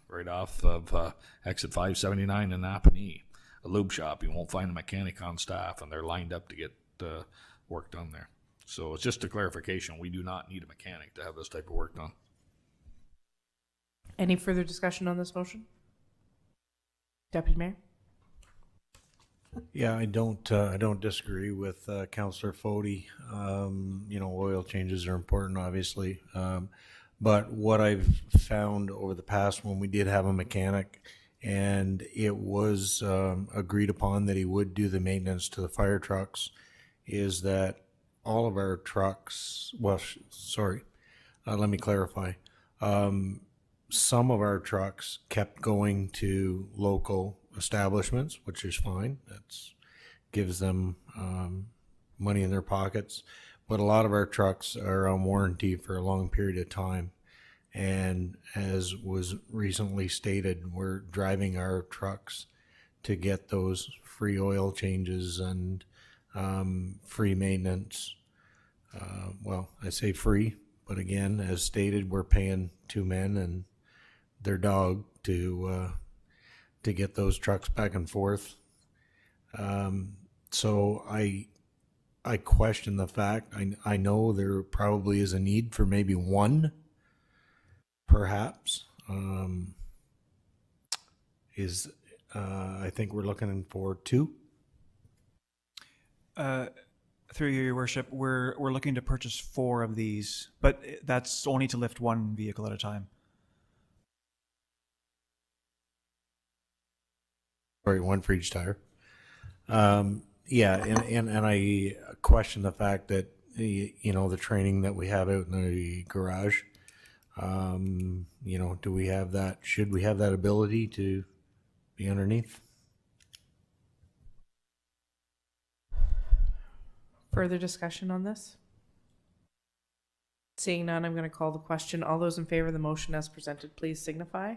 right off of exit 579 in Napanee, a lube shop. You won't find a mechanic on staff, and they're lined up to get work done there. So it's just a clarification. We do not need a mechanic to have this type of work done. Any further discussion on this motion? Deputy Mayor? Yeah, I don't disagree with Councillor Fody. Oil changes are important, obviously. But what I've found over the past, when we did have a mechanic, and it was agreed upon that he would do the maintenance to the fire trucks, is that all of our trucks, let me clarify. Some of our trucks kept going to local establishments, which is fine. That's gives them money in their pockets. But a lot of our trucks are on warranty for a long period of time. And as was recently stated, we're driving our trucks to get those free oil changes and free maintenance. I say free, but again, as stated, we're paying 2 men and their dog to get those trucks back and forth. So I question the fact. I know there probably is a need for maybe one, perhaps. I think we're looking for 2. Through you, Your Worship, we're looking to purchase 4 of these, but that's only to lift one vehicle at a time. Sorry, 1 for each tire. And I question the fact that the training that we have out in the garage. Do we have that? Should we have that ability to be underneath? Further discussion on this? Seeing none, I'm going to call the question. All those in favor of the motion as presented, please signify.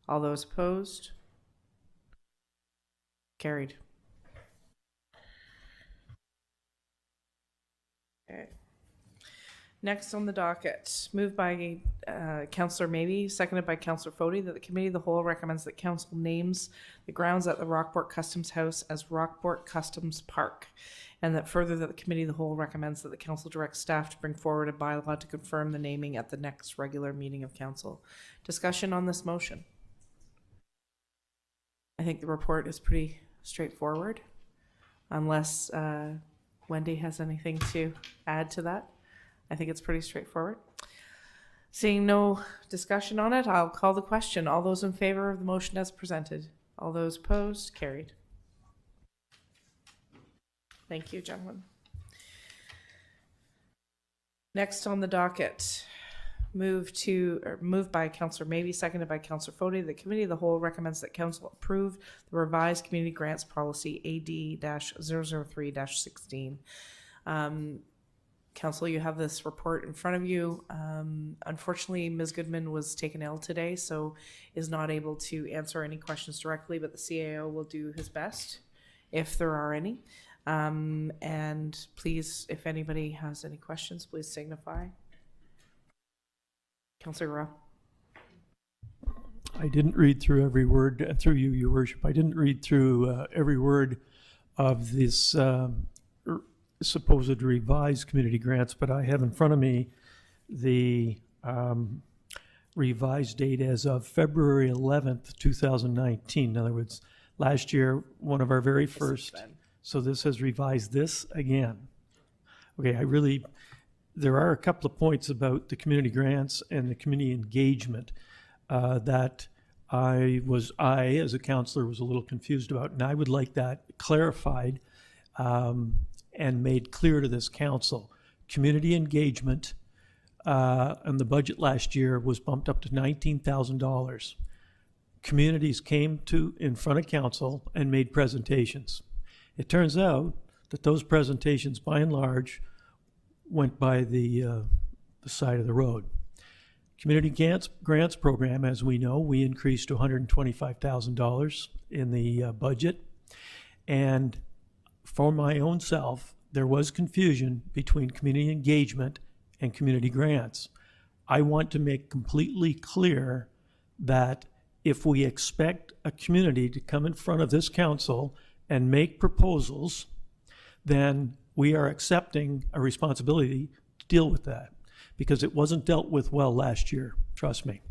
All those opposed? Carried. Okay. Next on the docket, moved by Councillor Mabey, seconded by Councillor Fody, that the Committee of the Whole recommends that Council names the grounds at the Rockport Customs House as Rockport Customs Park, and that further that the Committee of the Whole recommends that the Council direct staff to bring forward a bylaw to confirm the naming at the next regular meeting of Council. Discussion on this motion. I think the report is pretty straightforward, unless Wendy has anything to add to that. I think it's pretty straightforward. Seeing no discussion on it, I'll call the question. All those in favor of the motion as presented? All those opposed? Carried. Thank you, gentlemen. Next on the docket, moved by Councillor Mabey, seconded by Councillor Fody. The Committee of the Whole recommends that Council approve the revised Community Grants Policy AD-003-16. Council, you have this report in front of you. Unfortunately, Ms. Goodman was taken ill today, so is not able to answer any questions directly, but the CAO will do his best if there are any. And please, if anybody has any questions, please signify. Councillor Rowe. I didn't read through every word, through you, Your Worship. I didn't read through every word of this supposed revised community grants, but I have in front of me the revised date as of February 11th, 2019. In other words, last year, one of our very first. So this has revised this again. Okay, there are a couple of points about the community grants and the community engagement that I, as a counselor, was a little confused about, and I would like that clarified and made clear to this council. Community engagement and the budget last year was bumped up to $19,000. Communities came in front of council and made presentations. It turns out that those presentations, by and large, went by the side of the road. Community grants program, as we know, we increased to $125,000 in the budget. And for my own self, there was confusion between community engagement and community grants. I want to make completely clear that if we expect a community to come in front of this council and make proposals, then we are accepting a responsibility to deal with that, because it wasn't dealt with well last year, trust me.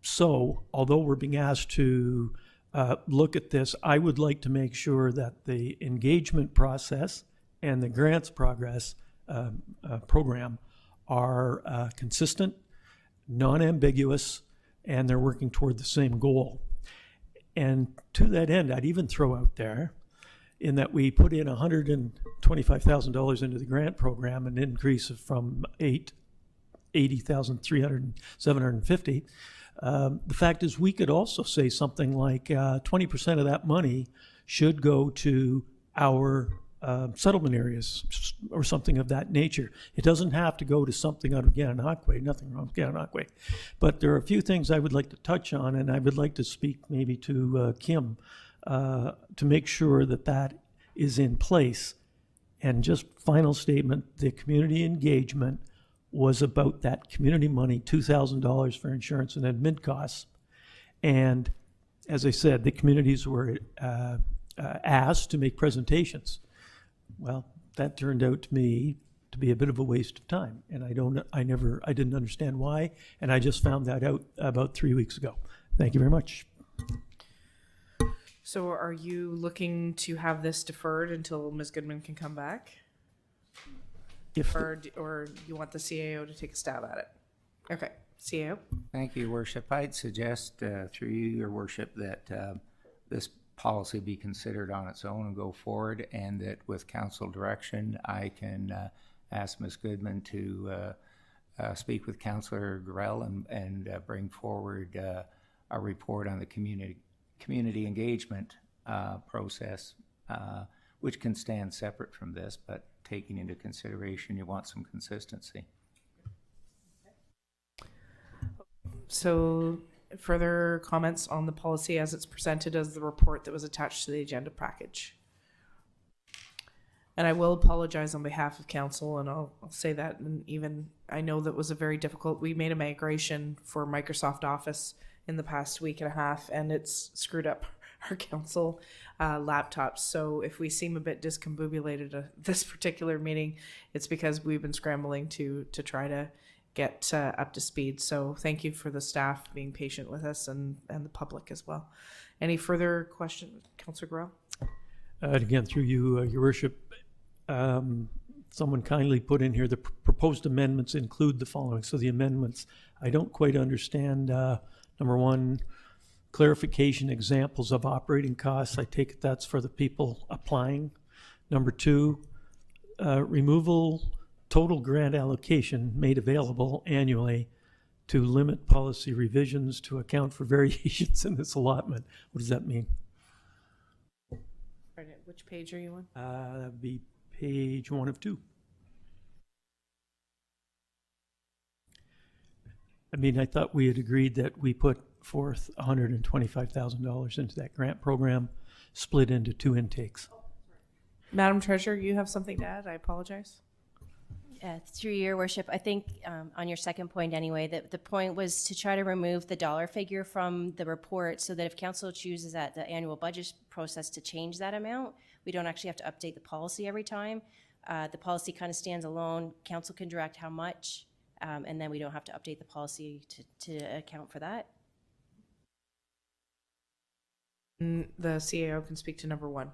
So although we're being asked to look at this, I would like to make sure that the engagement process and the grants progress program are consistent, non-ambiguous, and they're working toward the same goal. And to that end, I'd even throw out there, in that we put in $125,000 into the grant program, an increase from $80,750. The fact is, we could also say something like 20% of that money should go to our settlement areas or something of that nature. It doesn't have to go to something out of Gananoque, nothing wrong with Gananoque. But there are a few things I would like to touch on, and I would like to speak maybe to Kim to make sure that that is in place. And just final statement, the community engagement was about that community money, $2,000 for insurance and admin costs. And as I said, the communities were asked to make presentations. Well, that turned out to me to be a bit of a waste of time. And I didn't understand why. And I just found that out about 3 weeks ago. Thank you very much. So are you looking to have this deferred until Ms. Goodman can come back? Or you want the CAO to take a stab at it? Okay, CAO. Thank you, Your Worship. I'd suggest through you, Your Worship, that this policy be considered on its own and go forward, and that with council direction, I can ask Ms. Goodman to speak with Councillor Grell and bring forward a report on the community engagement process, which can stand separate from this, but taking into consideration you want some consistency. So further comments on the policy as it's presented as the report that was attached to the agenda package. And I will apologize on behalf of council, and I'll say that, and even I know that was a very difficult, we made a migration for Microsoft Office in the past week and a half, and it's screwed up our council laptops. So if we seem a bit discombobulated at this particular meeting, it's because we've been scrambling to try to get up to speed. So thank you for the staff being patient with us, and the public as well. Any further questions, Councillor Groh? Again, through you, Your Worship, someone kindly put in here, the proposed amendments include the following. So the amendments, I don't quite understand. Number one, clarification examples of operating costs. I take it that's for the people applying. Number two, removal total grant allocation made available annually to limit policy revisions to account for variations in this allotment. What does that mean? Which page are you on? That'd be page 1 of 2. I mean, I thought we had agreed that we put forth $125,000 into that grant program, split into 2 intakes. Madam Treasurer, you have something to add? I apologize. Through your worship, I think on your second point anyway, that the point was to try to remove the dollar figure from the report so that if council chooses at the annual budget process to change that amount, we don't actually have to update the policy every time. The policy kind of stands alone. Council can direct how much, and then we don't have to update the policy to account for that. The CAO can speak to number 1.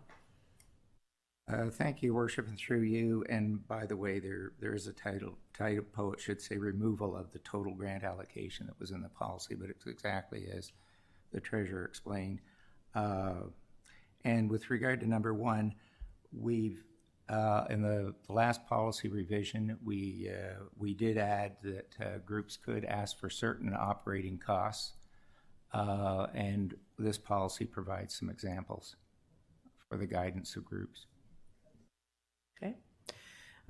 Thank you, Worship, and through you. And by the way, there is a typo. It should say removal of the total grant allocation that was in the policy, but it's exactly as the treasurer explained. And with regard to number 1, we've in the last policy revision, we did add that groups could ask for certain operating costs, and this policy provides some examples for the guidance of groups.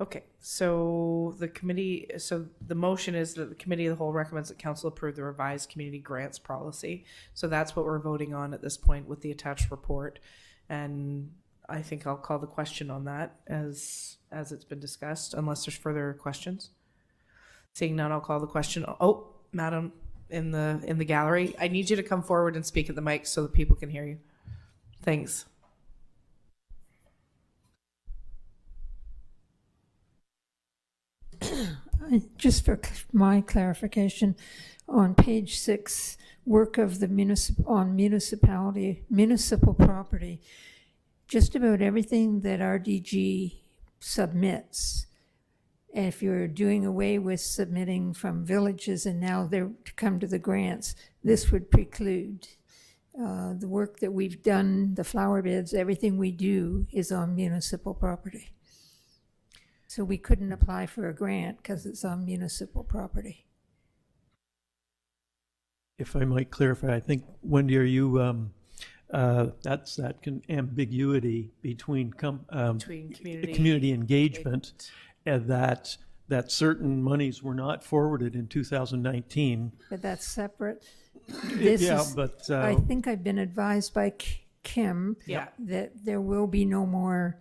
Okay, so the motion is that the committee of the whole recommends that council approve the revised community grants policy. So that's what we're voting on at this point with the attached report. And I think I'll call the question on that as it's been discussed, unless there's further questions. Seeing none, I'll call the question. Oh, madam in the gallery, I need you to come forward and speak at the mic so that people can hear you. Thanks. Just for my clarification, on page 6, work of the municipal property, just about everything that RDG submits, if you're doing away with submitting from villages and now they're to come to the grants, this would preclude. The work that we've done, the flower beds, everything we do is on municipal property. So we couldn't apply for a grant because it's on municipal property. If I might clarify, I think, Wendy, are you, that's that ambiguity between community engagement and that certain monies were not forwarded in 2019. But that's separate. I I think I've been advised by Kim that there will be no more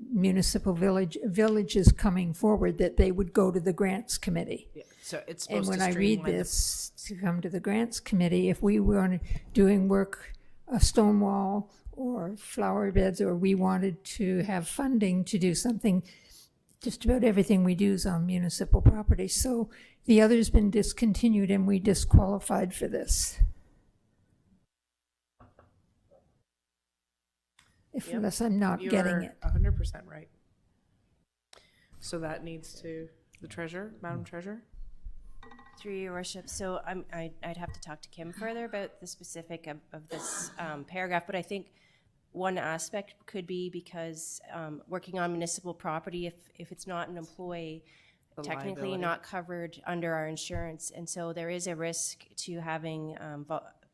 municipal villages coming forward, that they would go to the grants committee. Yeah. So it's supposed And to when I read streamline this to come to the grants committee, if we were doing work, a stone wall or flower beds, or we wanted to have funding to do something, just about everything we do is on municipal property. So the other's been discontinued and we disqualified for this. Unless I'm not getting it. 100% right. So that needs to the treasurer, Madam Treasurer. Through your worship, so I'd have to talk to Kim further about the specific of this paragraph, but I think one aspect could be because working on municipal property, if it's not an employee, technically liability. not covered under our insurance, and so there is a risk to having,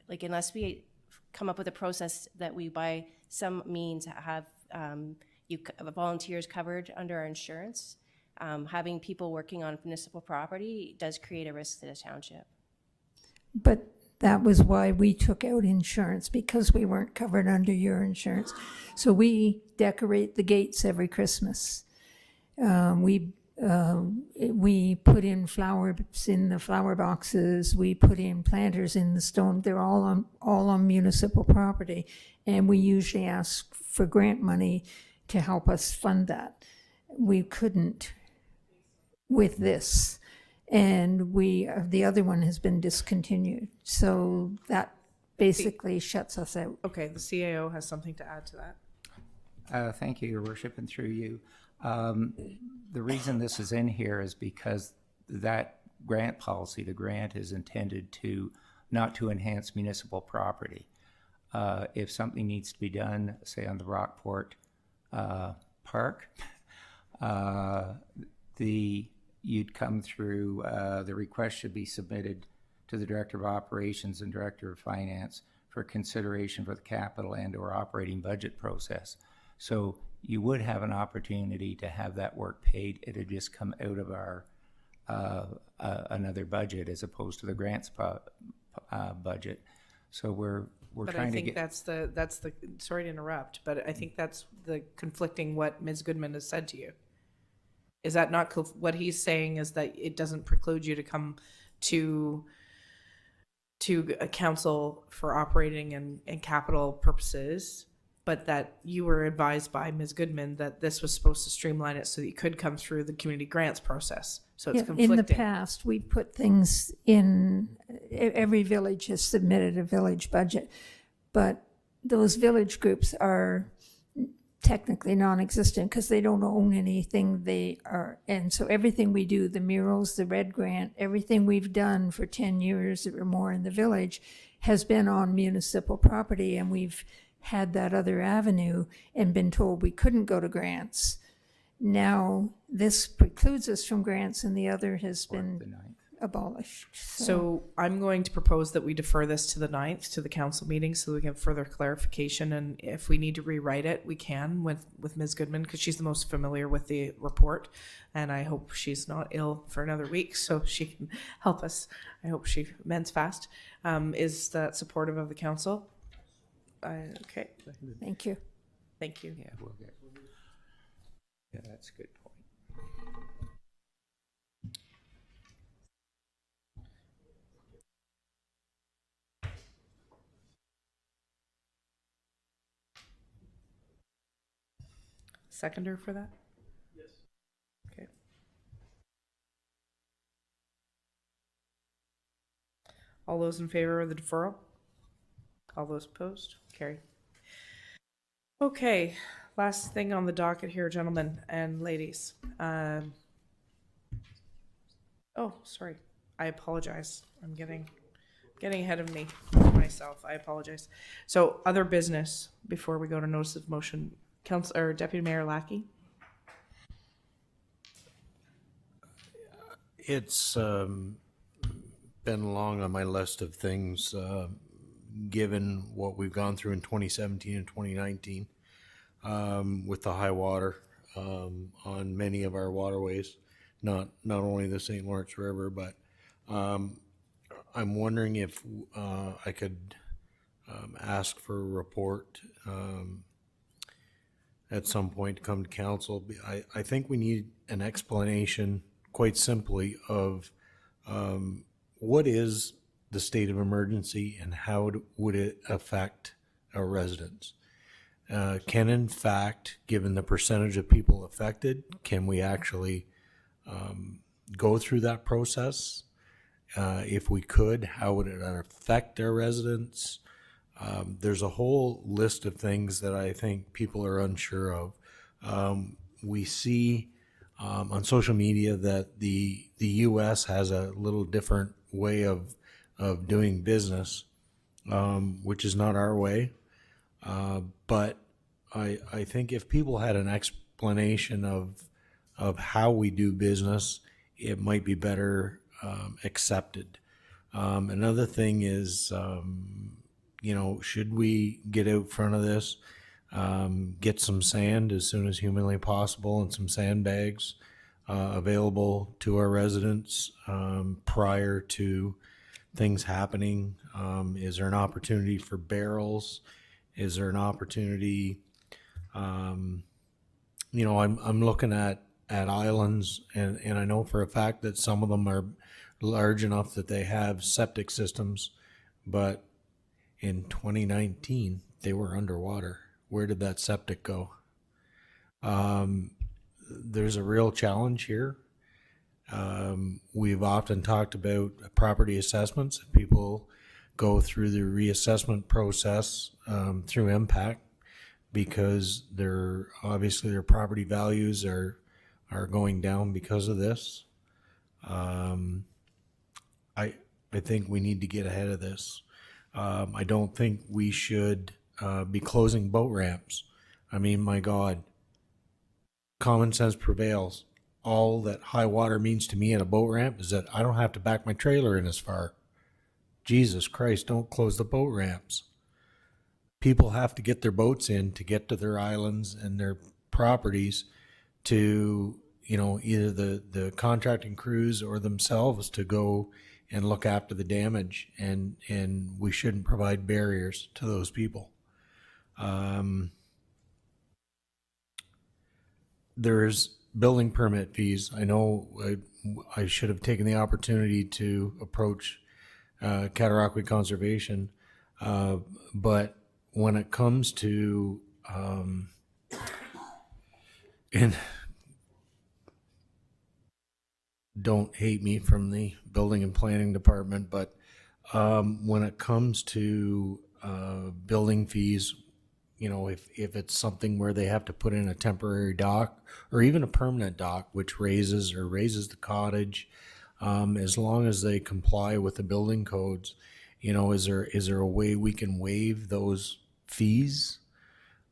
unless we come up with a process that we by some means have volunteers covered under our insurance, having people working on municipal property does create a risk to the township. But that was why we took out insurance, because we weren't covered under your insurance. So we decorate the gates every Christmas. We put in flowers in the flower boxes. We put in planters in the stone. They're all on municipal property, and we usually ask for grant money to help us fund that. We couldn't with this, and the other one has been discontinued. So that basically shuts us out. Okay, the CAO has something to add to that. Thank you, Your Worship, and through you. The reason this is in here is because that grant policy, the grant is intended to not to enhance municipal property. If something needs to be done, say on the Rockport Park, you'd come through, the request should be submitted to the Director of Operations and Director of Finance for consideration for the capital and or operating budget process. So you would have an opportunity to have that work paid. It would just come out of our another budget as opposed to the grants budget. So we're But trying I to think get. that's the, sorry to interrupt, but I think that's the conflicting what Ms. Goodman has said to you. Is that not, what he's saying is that it doesn't preclude you to come to a council for operating and capital purposes, but that you were advised by Ms. Goodman that this was supposed to streamline it so that you could come through the community grants process. So it's Yeah, conflicting. in the past, we put things in, every village has submitted a village budget, but those village groups are technically non-existent because they don't own anything. They are, and so everything we do, the murals, the red grant, everything we've done for 10 years or more in the village has been on municipal property, and we've had that other avenue and been told we couldn't go to grants. Now, this precludes us from grants, and the other has the been ninth. abolished. So I'm going to propose that we defer this to the 9th, to the council meeting, so we can have further clarification. And if we need to rewrite it, we can with Ms. Goodman, because she's the most familiar with the report. And I hope she's not ill for another week, so she can help us. I hope she mends fast. Is that supportive of the council? Okay, Thank you. thank you. Yeah, we'll get. Yeah, that's a good point. Seconder for that? Yes. Okay. All those in favor of the deferral? All those opposed? Carried. Okay, last thing on the docket here, gentlemen and ladies. Oh, sorry. I apologize. I'm getting ahead of myself. I apologize. So, other business before we go to notice of motion. Council or Deputy Mayor Lackey. It's been long on my list of things, given what we've gone through in 2017 and 2019 with the high water on many of our waterways, not only the St. Lawrence River, but I'm wondering if I could ask for a report at some point to come to council. I think we need an explanation, quite simply, of what is the state of emergency and how would it affect our residents. Can, in fact, given the percentage of people affected, can we actually go through that process? If we could, how would it affect our residents? There's a whole list of things that I think people are unsure of. We see on social media that the U.S. has a little different way of doing business, which is not our way. But I think if people had an explanation of how we do business, it might be better accepted. Another thing is, should we get out front of this, get some sand as soon as humanly possible and some sandbags available to our residents prior to things happening? Is there an opportunity for barrels? Is there an opportunity? I'm looking at islands, and I know for a fact that some of them are large enough that they have septic systems, but in 2019 they were underwater. Where did that septic go? There's a real challenge here. We've often talked about property assessments. If people go through the reassessment process through impact, because their property values are going down because of this. I think we need to get ahead of this. I don't think we should be closing boat ramps. I mean, my God, common sense prevails. All that high water means to me at a boat ramp is that I don't have to back my trailer in as far. Jesus Christ, don't close the boat ramps. People have to get their boats in to get to their islands and their properties to either the contracting crews or themselves to go and look after the damage, and we shouldn't provide barriers to those people. There's building permit fees. I know I should have taken the opportunity to approach Cataraqui Conservation, but when it comes to and don't hate me from the building and planning department, but when it comes to building fees, if it's something where they have to put in a temporary dock or even a permanent dock, which raises the cottage, as long as they comply with the building codes, is there a way we can waive those fees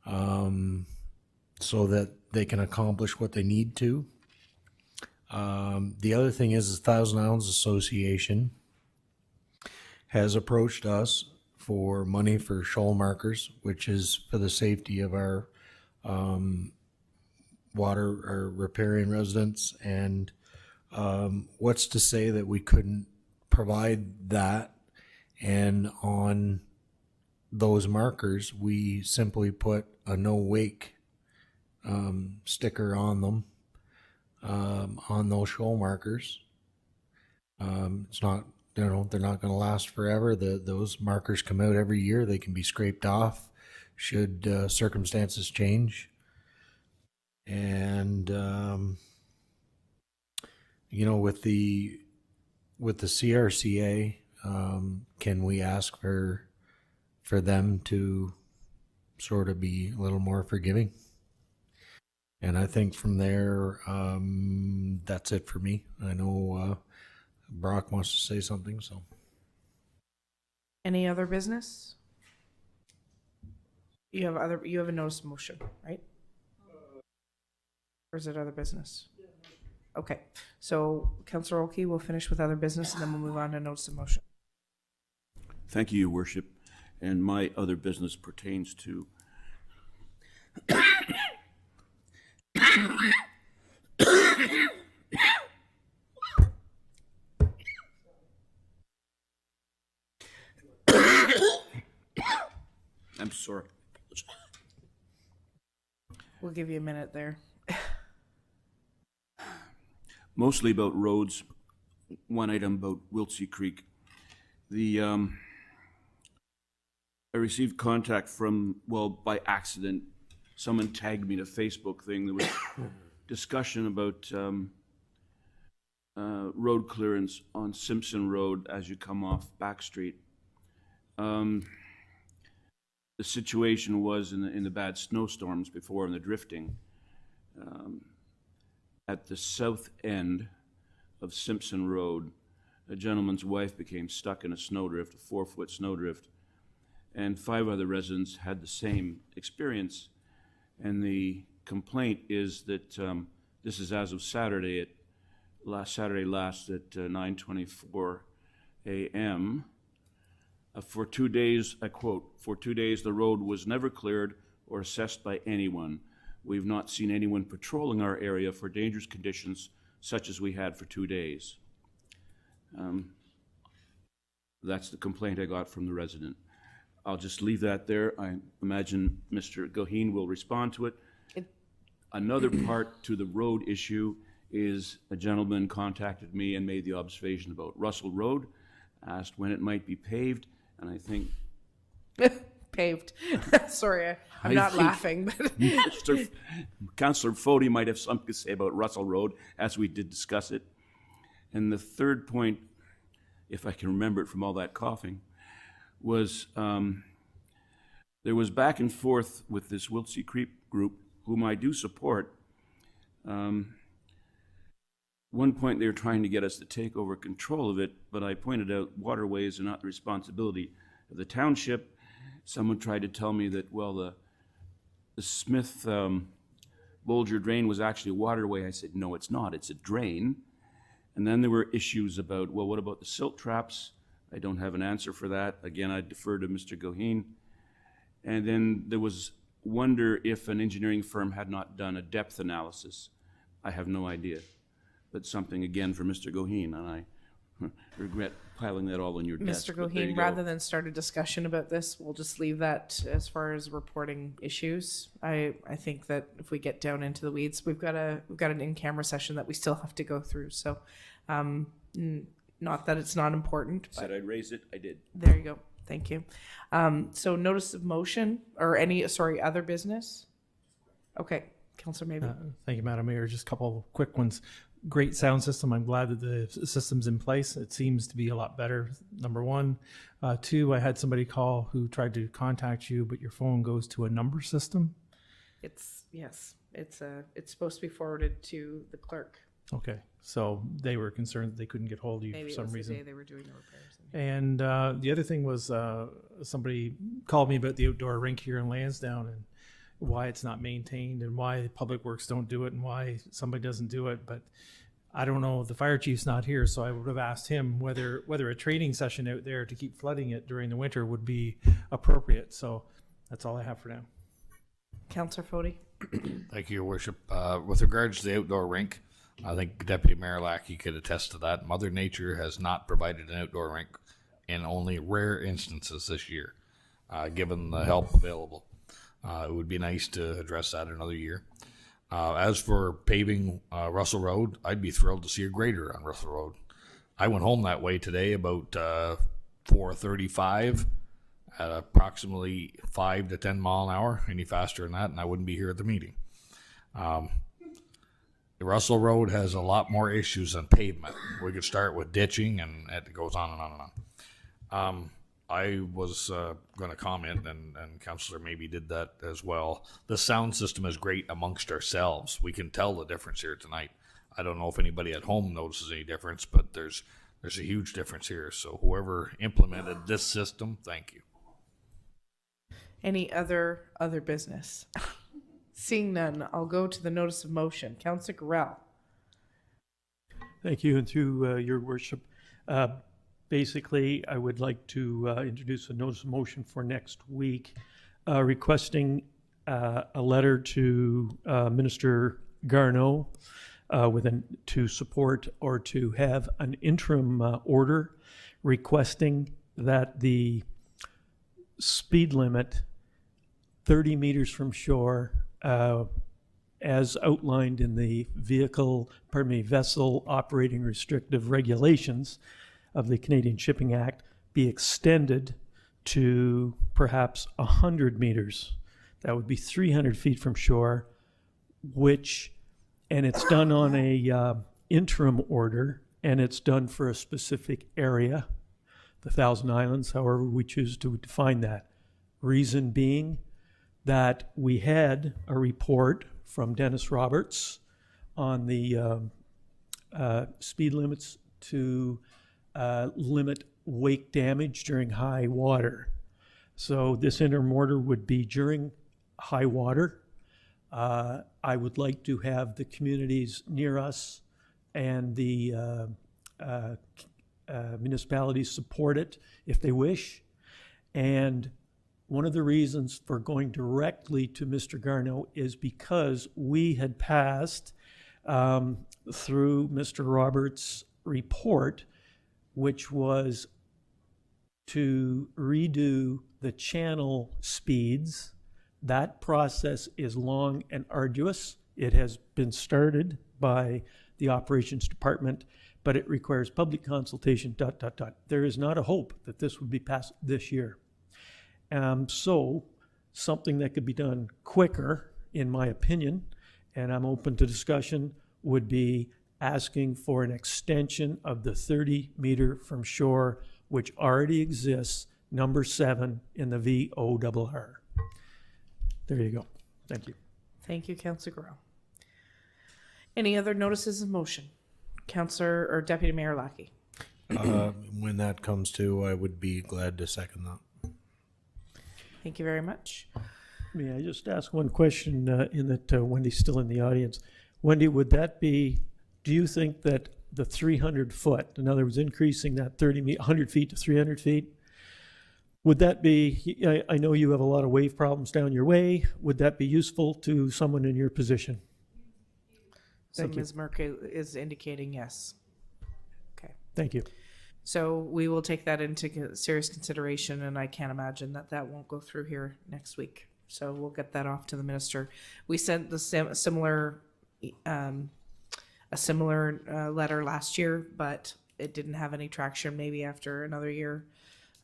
so that they can accomplish what they need to? The other thing is the Thousand Islands Association has approached us for money for shoal markers, which is for the safety of our our riparian residents. And what's to say that we couldn't provide that, and on those markers we simply put a no wake sticker on them, on those shoal markers. It's not, they're not going to last forever. Those markers come out every year. They can be scraped off should circumstances change. And with the CRCA, can we ask for them to sort of be a little more forgiving? And I think from there, that's it for me. I know Brock wants to say something, so. Any other business? You have a notice of motion, right? Or is it other business? Okay, so Councillor Oakey will finish with other business, and then we'll move on to notice of motion. Thank you, Your Worship. And my other business pertains to I'm sorry. We'll give you a minute there. Mostly about roads. One item about Wiltsey Creek. I received contact from, by accident, someone tagged me in a Facebook thing. There was discussion about road clearance on Simpson Road as you come off Back Street. The situation was in the bad snowstorms before and the drifting. At the south end of Simpson Road, a gentleman's wife became stuck in a snowdrift, a 4-foot snowdrift, and 5 other residents had the same experience. And the complaint is that this is as of Saturday last at 9:24 a.m. For 2 days, I quote, "For 2 days the road was never cleared or assessed by anyone. We've not seen anyone patrolling our area for dangerous conditions such as we had for 2 days." That's the complaint I got from the resident. I'll just leave that there. I imagine Mr. Goheen will respond to it. Another part to the road issue is a gentleman contacted me and made the observation about Russell Road, asked when it might be paved, and I think... Paved. Sorry, I'm I not think laughing. But Councillor Fody might have something to say about Russell Road, as we did discuss it. And the third point, if I can remember it from all that coughing, was there was back and forth with this Wiltsey Creek group, whom I do support. One point they were trying to get us to take over control of it, but I pointed out waterways are not the responsibility of the township. Someone tried to tell me that, the Smith Bolger drain was actually a waterway. I said, no, it's not. It's a drain. And then there were issues about, what about the silt traps? I don't have an answer for that. Again, I defer to Mr. Goheen. And then there was wonder if an engineering firm had not done a depth analysis I have no idea. But something, again, for Mr. Goheen, and I regret piling that all on your desk. Mr. but there you Goheen, go. rather than start a discussion about this, we'll just leave that as far as reporting issues. I think that if we get down into the weeds, we've got an in-camera session that we still have to go through. So, not that it's not important, but Said I'd raise it, I did. there you go. Thank you. So notice of motion or other business? Okay, Councillor Maybe. Thank you, Madam Mayor. Just a couple of quick ones. Great sound system. I'm glad that the system's in place. It seems to be a lot better, number one. Two, I had somebody call who tried to contact you, but your phone goes to a number system. It's supposed to be forwarded to the clerk. Okay, so they were concerned that they couldn't get hold of you Maybe for it some was reason. the day they were doing the repairs. And the other thing was somebody called me about the outdoor rink here in Lansdowne and why it's not maintained and why Public Works don't do it and why somebody doesn't do it. But I don't know, the fire chief's not here, so I would have asked him whether a training session out there to keep flooding it during the winter would be appropriate. So that's all I have for now. Councillor Fody. Thank you, Your Worship. With regards to the outdoor rink, I think Deputy Mayor Lackey could attest to that. Mother Nature has not provided an outdoor rink in only rare instances this year, given the help available. It would be nice to address that another year. As for paving Russell Road, I'd be thrilled to see a grader on Russell Road. I went home that way today about 4:35 at approximately 5 to 10 mile an hour. Any faster than that, and I wouldn't be here at the meeting. Russell Road has a lot more issues than pavement. We could start with ditching, and it goes on and on and on. I was going to comment, and Councillor maybe did that as well. The sound system is great amongst ourselves. We can tell the difference here tonight. I don't know if anybody at home notices any difference, but there's a huge difference here. So whoever implemented this system, thank you. Any other business? Seeing none, I'll go to the notice of motion. Councillor Gorell. Thank you, and through your worship, basically, I would like to introduce a notice of motion for next week, requesting a letter to Minister Garneau to support or to have an interim order requesting that the speed limit 30 meters from shore, as outlined in the vessel operating restrictive regulations of the Canadian Shipping Act, be extended to perhaps 100 meters. That would be 300 feet from shore, and it's done on a interim order, and it's done for a specific area, the Thousand Islands, however we choose to define that. Reason being that we had a report from Dennis Roberts on the speed limits to limit wake damage during high water. So this interim order would be during high water. I would like to have the communities near us and the municipalities support it if they wish. And one of the reasons for going directly to Mr. Garneau is because we had passed through Mr. Roberts' report, which was to redo the channel speeds. That process is long and arduous. It has been started by the operations department, but it requires public consultation, ... There is not a hope that this would be passed this year. So something that could be done quicker, in my opinion, and I'm open to discussion, would be asking for an extension of the 30 meter from shore, which already exists, number 7 in the VORR. There you go. Thank you. Thank you, Councillor Gorell. Any other notices of motion? Councillor or Deputy Mayor Lackey. When that comes to, I would be glad to second that. Thank you very much. May I just ask one question in that Wendy's still in the audience? Wendy, would that be, do you think that the 300 foot, in other words, increasing that 100 feet to 300 feet, would that be, I know you have a lot of wave problems down your way, would that be useful to someone in your position? So Thank you. Ms. Merkel is indicating yes. Okay. Thank you. So we will take that into serious consideration, and I can't imagine that that won't go through here next week. So we'll get that off to the minister. We sent the similar letter last year, but it didn't have any traction. Maybe after another year,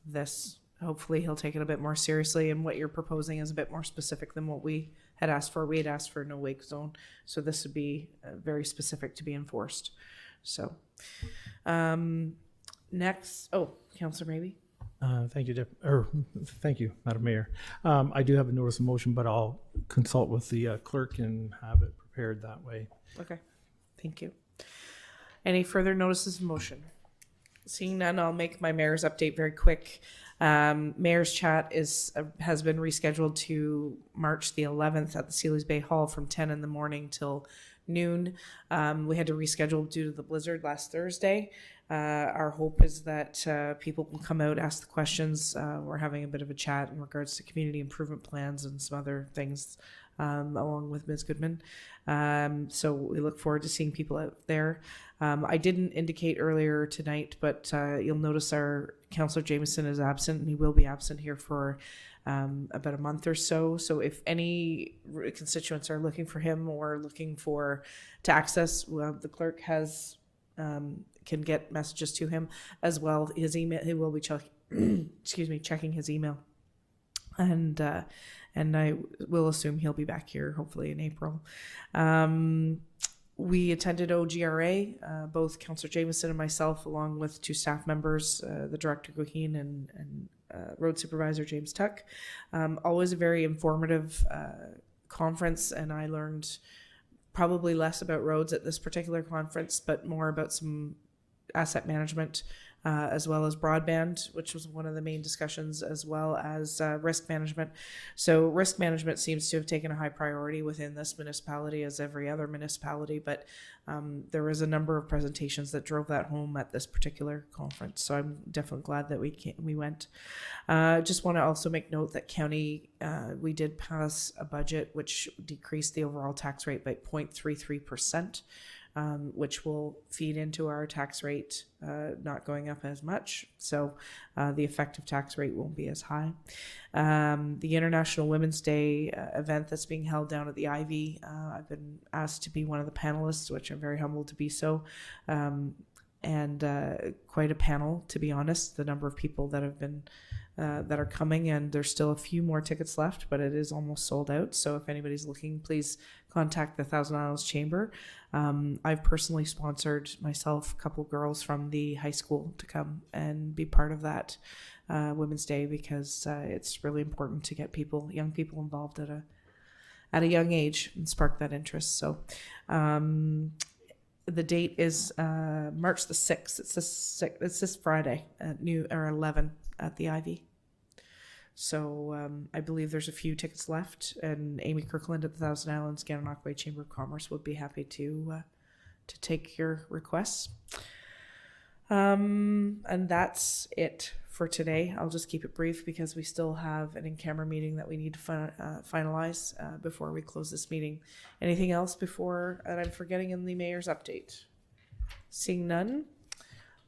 this hopefully he'll take it a bit more seriously. And what you're proposing is a bit more specific than what we had asked for. We had asked for no wake zone, so this would be very specific to be enforced. So. Next, Councillor Maybe. Thank you, Madam Mayor. I do have a notice of motion, but I'll consult with the clerk and have it prepared that way. Okay, thank you. Any further notices of motion? Seeing none, I'll make my mayor's update very quick. Mayor's chat has been rescheduled to March the 11th at the Sealy's Bay Hall from 10 in the morning till noon. We had to reschedule due to the blizzard last Thursday. Our hope is that people can come out, ask the questions. We're having a bit of a chat in regards to community improvement plans and some other things along with Ms. Goodman. So we look forward to seeing people out there. I didn't indicate earlier tonight, but you'll notice our Councillor Jameson is absent, and he will be absent here for about a month or so. So if any constituents are looking for him or looking to access, the clerk has can get messages to him as well. His email, he will be checking his email, and I will assume he'll be back here hopefully in April. We attended OGRA, both Councillor Jameson and myself, along with two staff members, the Director Goheen and Road Supervisor James Tuck. Always a very informative conference, and I learned probably less about roads at this particular conference, but more about some asset management, as well as broadband, which was one of the main discussions, as well as risk management. So risk management seems to have taken a high priority within this municipality as every other municipality, but there was a number of presentations that drove that home at this particular conference. So I'm definitely glad that we went. Just want to also make note that county, we did pass a budget which decreased the overall tax rate by 0.33%. Which will feed into our tax rate not going up as much. So the effective tax rate won't be as high. The International Women's Day event that's being held down at the Ivy, I've been asked to be one of the panelists, which I'm very humbled to be so. And quite a panel, to be honest, the number of people that have been that are coming, and there's still a few more tickets left, but it is almost sold out. So if anybody's looking, please contact the Thousand Isles Chamber. I've personally sponsored myself a couple girls from the high school to come and be part of that Women's Day, because it's really important to get young people involved at a young age and spark that interest. So the date is March the 6th. It's this Friday at 11 at the Ivy. So I believe there's a few tickets left, and Amy Kirkland at the Thousand Islands Gananoque Chamber of Commerce would be happy to take your requests. And that's it for today. I'll just keep it brief because we still have an in-camera meeting that we need to finalize before we close this meeting. Anything else before that I'm forgetting in the mayor's update? Seeing none.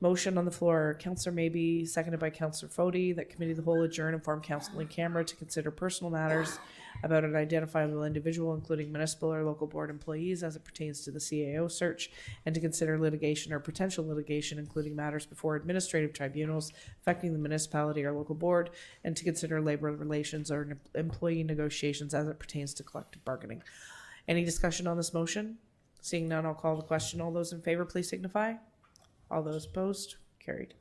Motion on the floor. Councillor Maybe, seconded by Councillor Fody, that committee of the whole adjourn and form council in camera to consider personal matters about an identifiable individual, including municipal or local board employees, as it pertains to the CAO search, and to consider litigation or potential litigation, including matters before administrative tribunals affecting the municipality or local board, and to consider labor relations or employee negotiations as it pertains to collective bargaining. Any discussion on this motion? Seeing none, I'll call the question. All those in favor, please signify. All those opposed? Carried.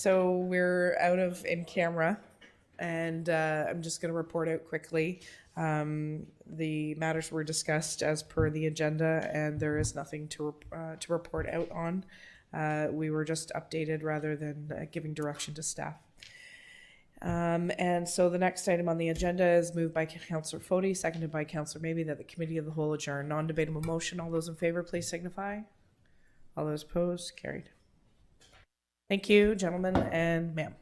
So we're out of in camera, and I'm just going to report out quickly. The matters were discussed as per the agenda, and there is nothing to report out on. We were just updated rather than giving direction to staff. And so the next item on the agenda is moved by Councillor Foti, seconded by Councillor Maybe, that the Committee of the Whole adjourn. Non-debatable motion. All those in favor, please signify. All those opposed, carried. Thank you, gentlemen and ma'am.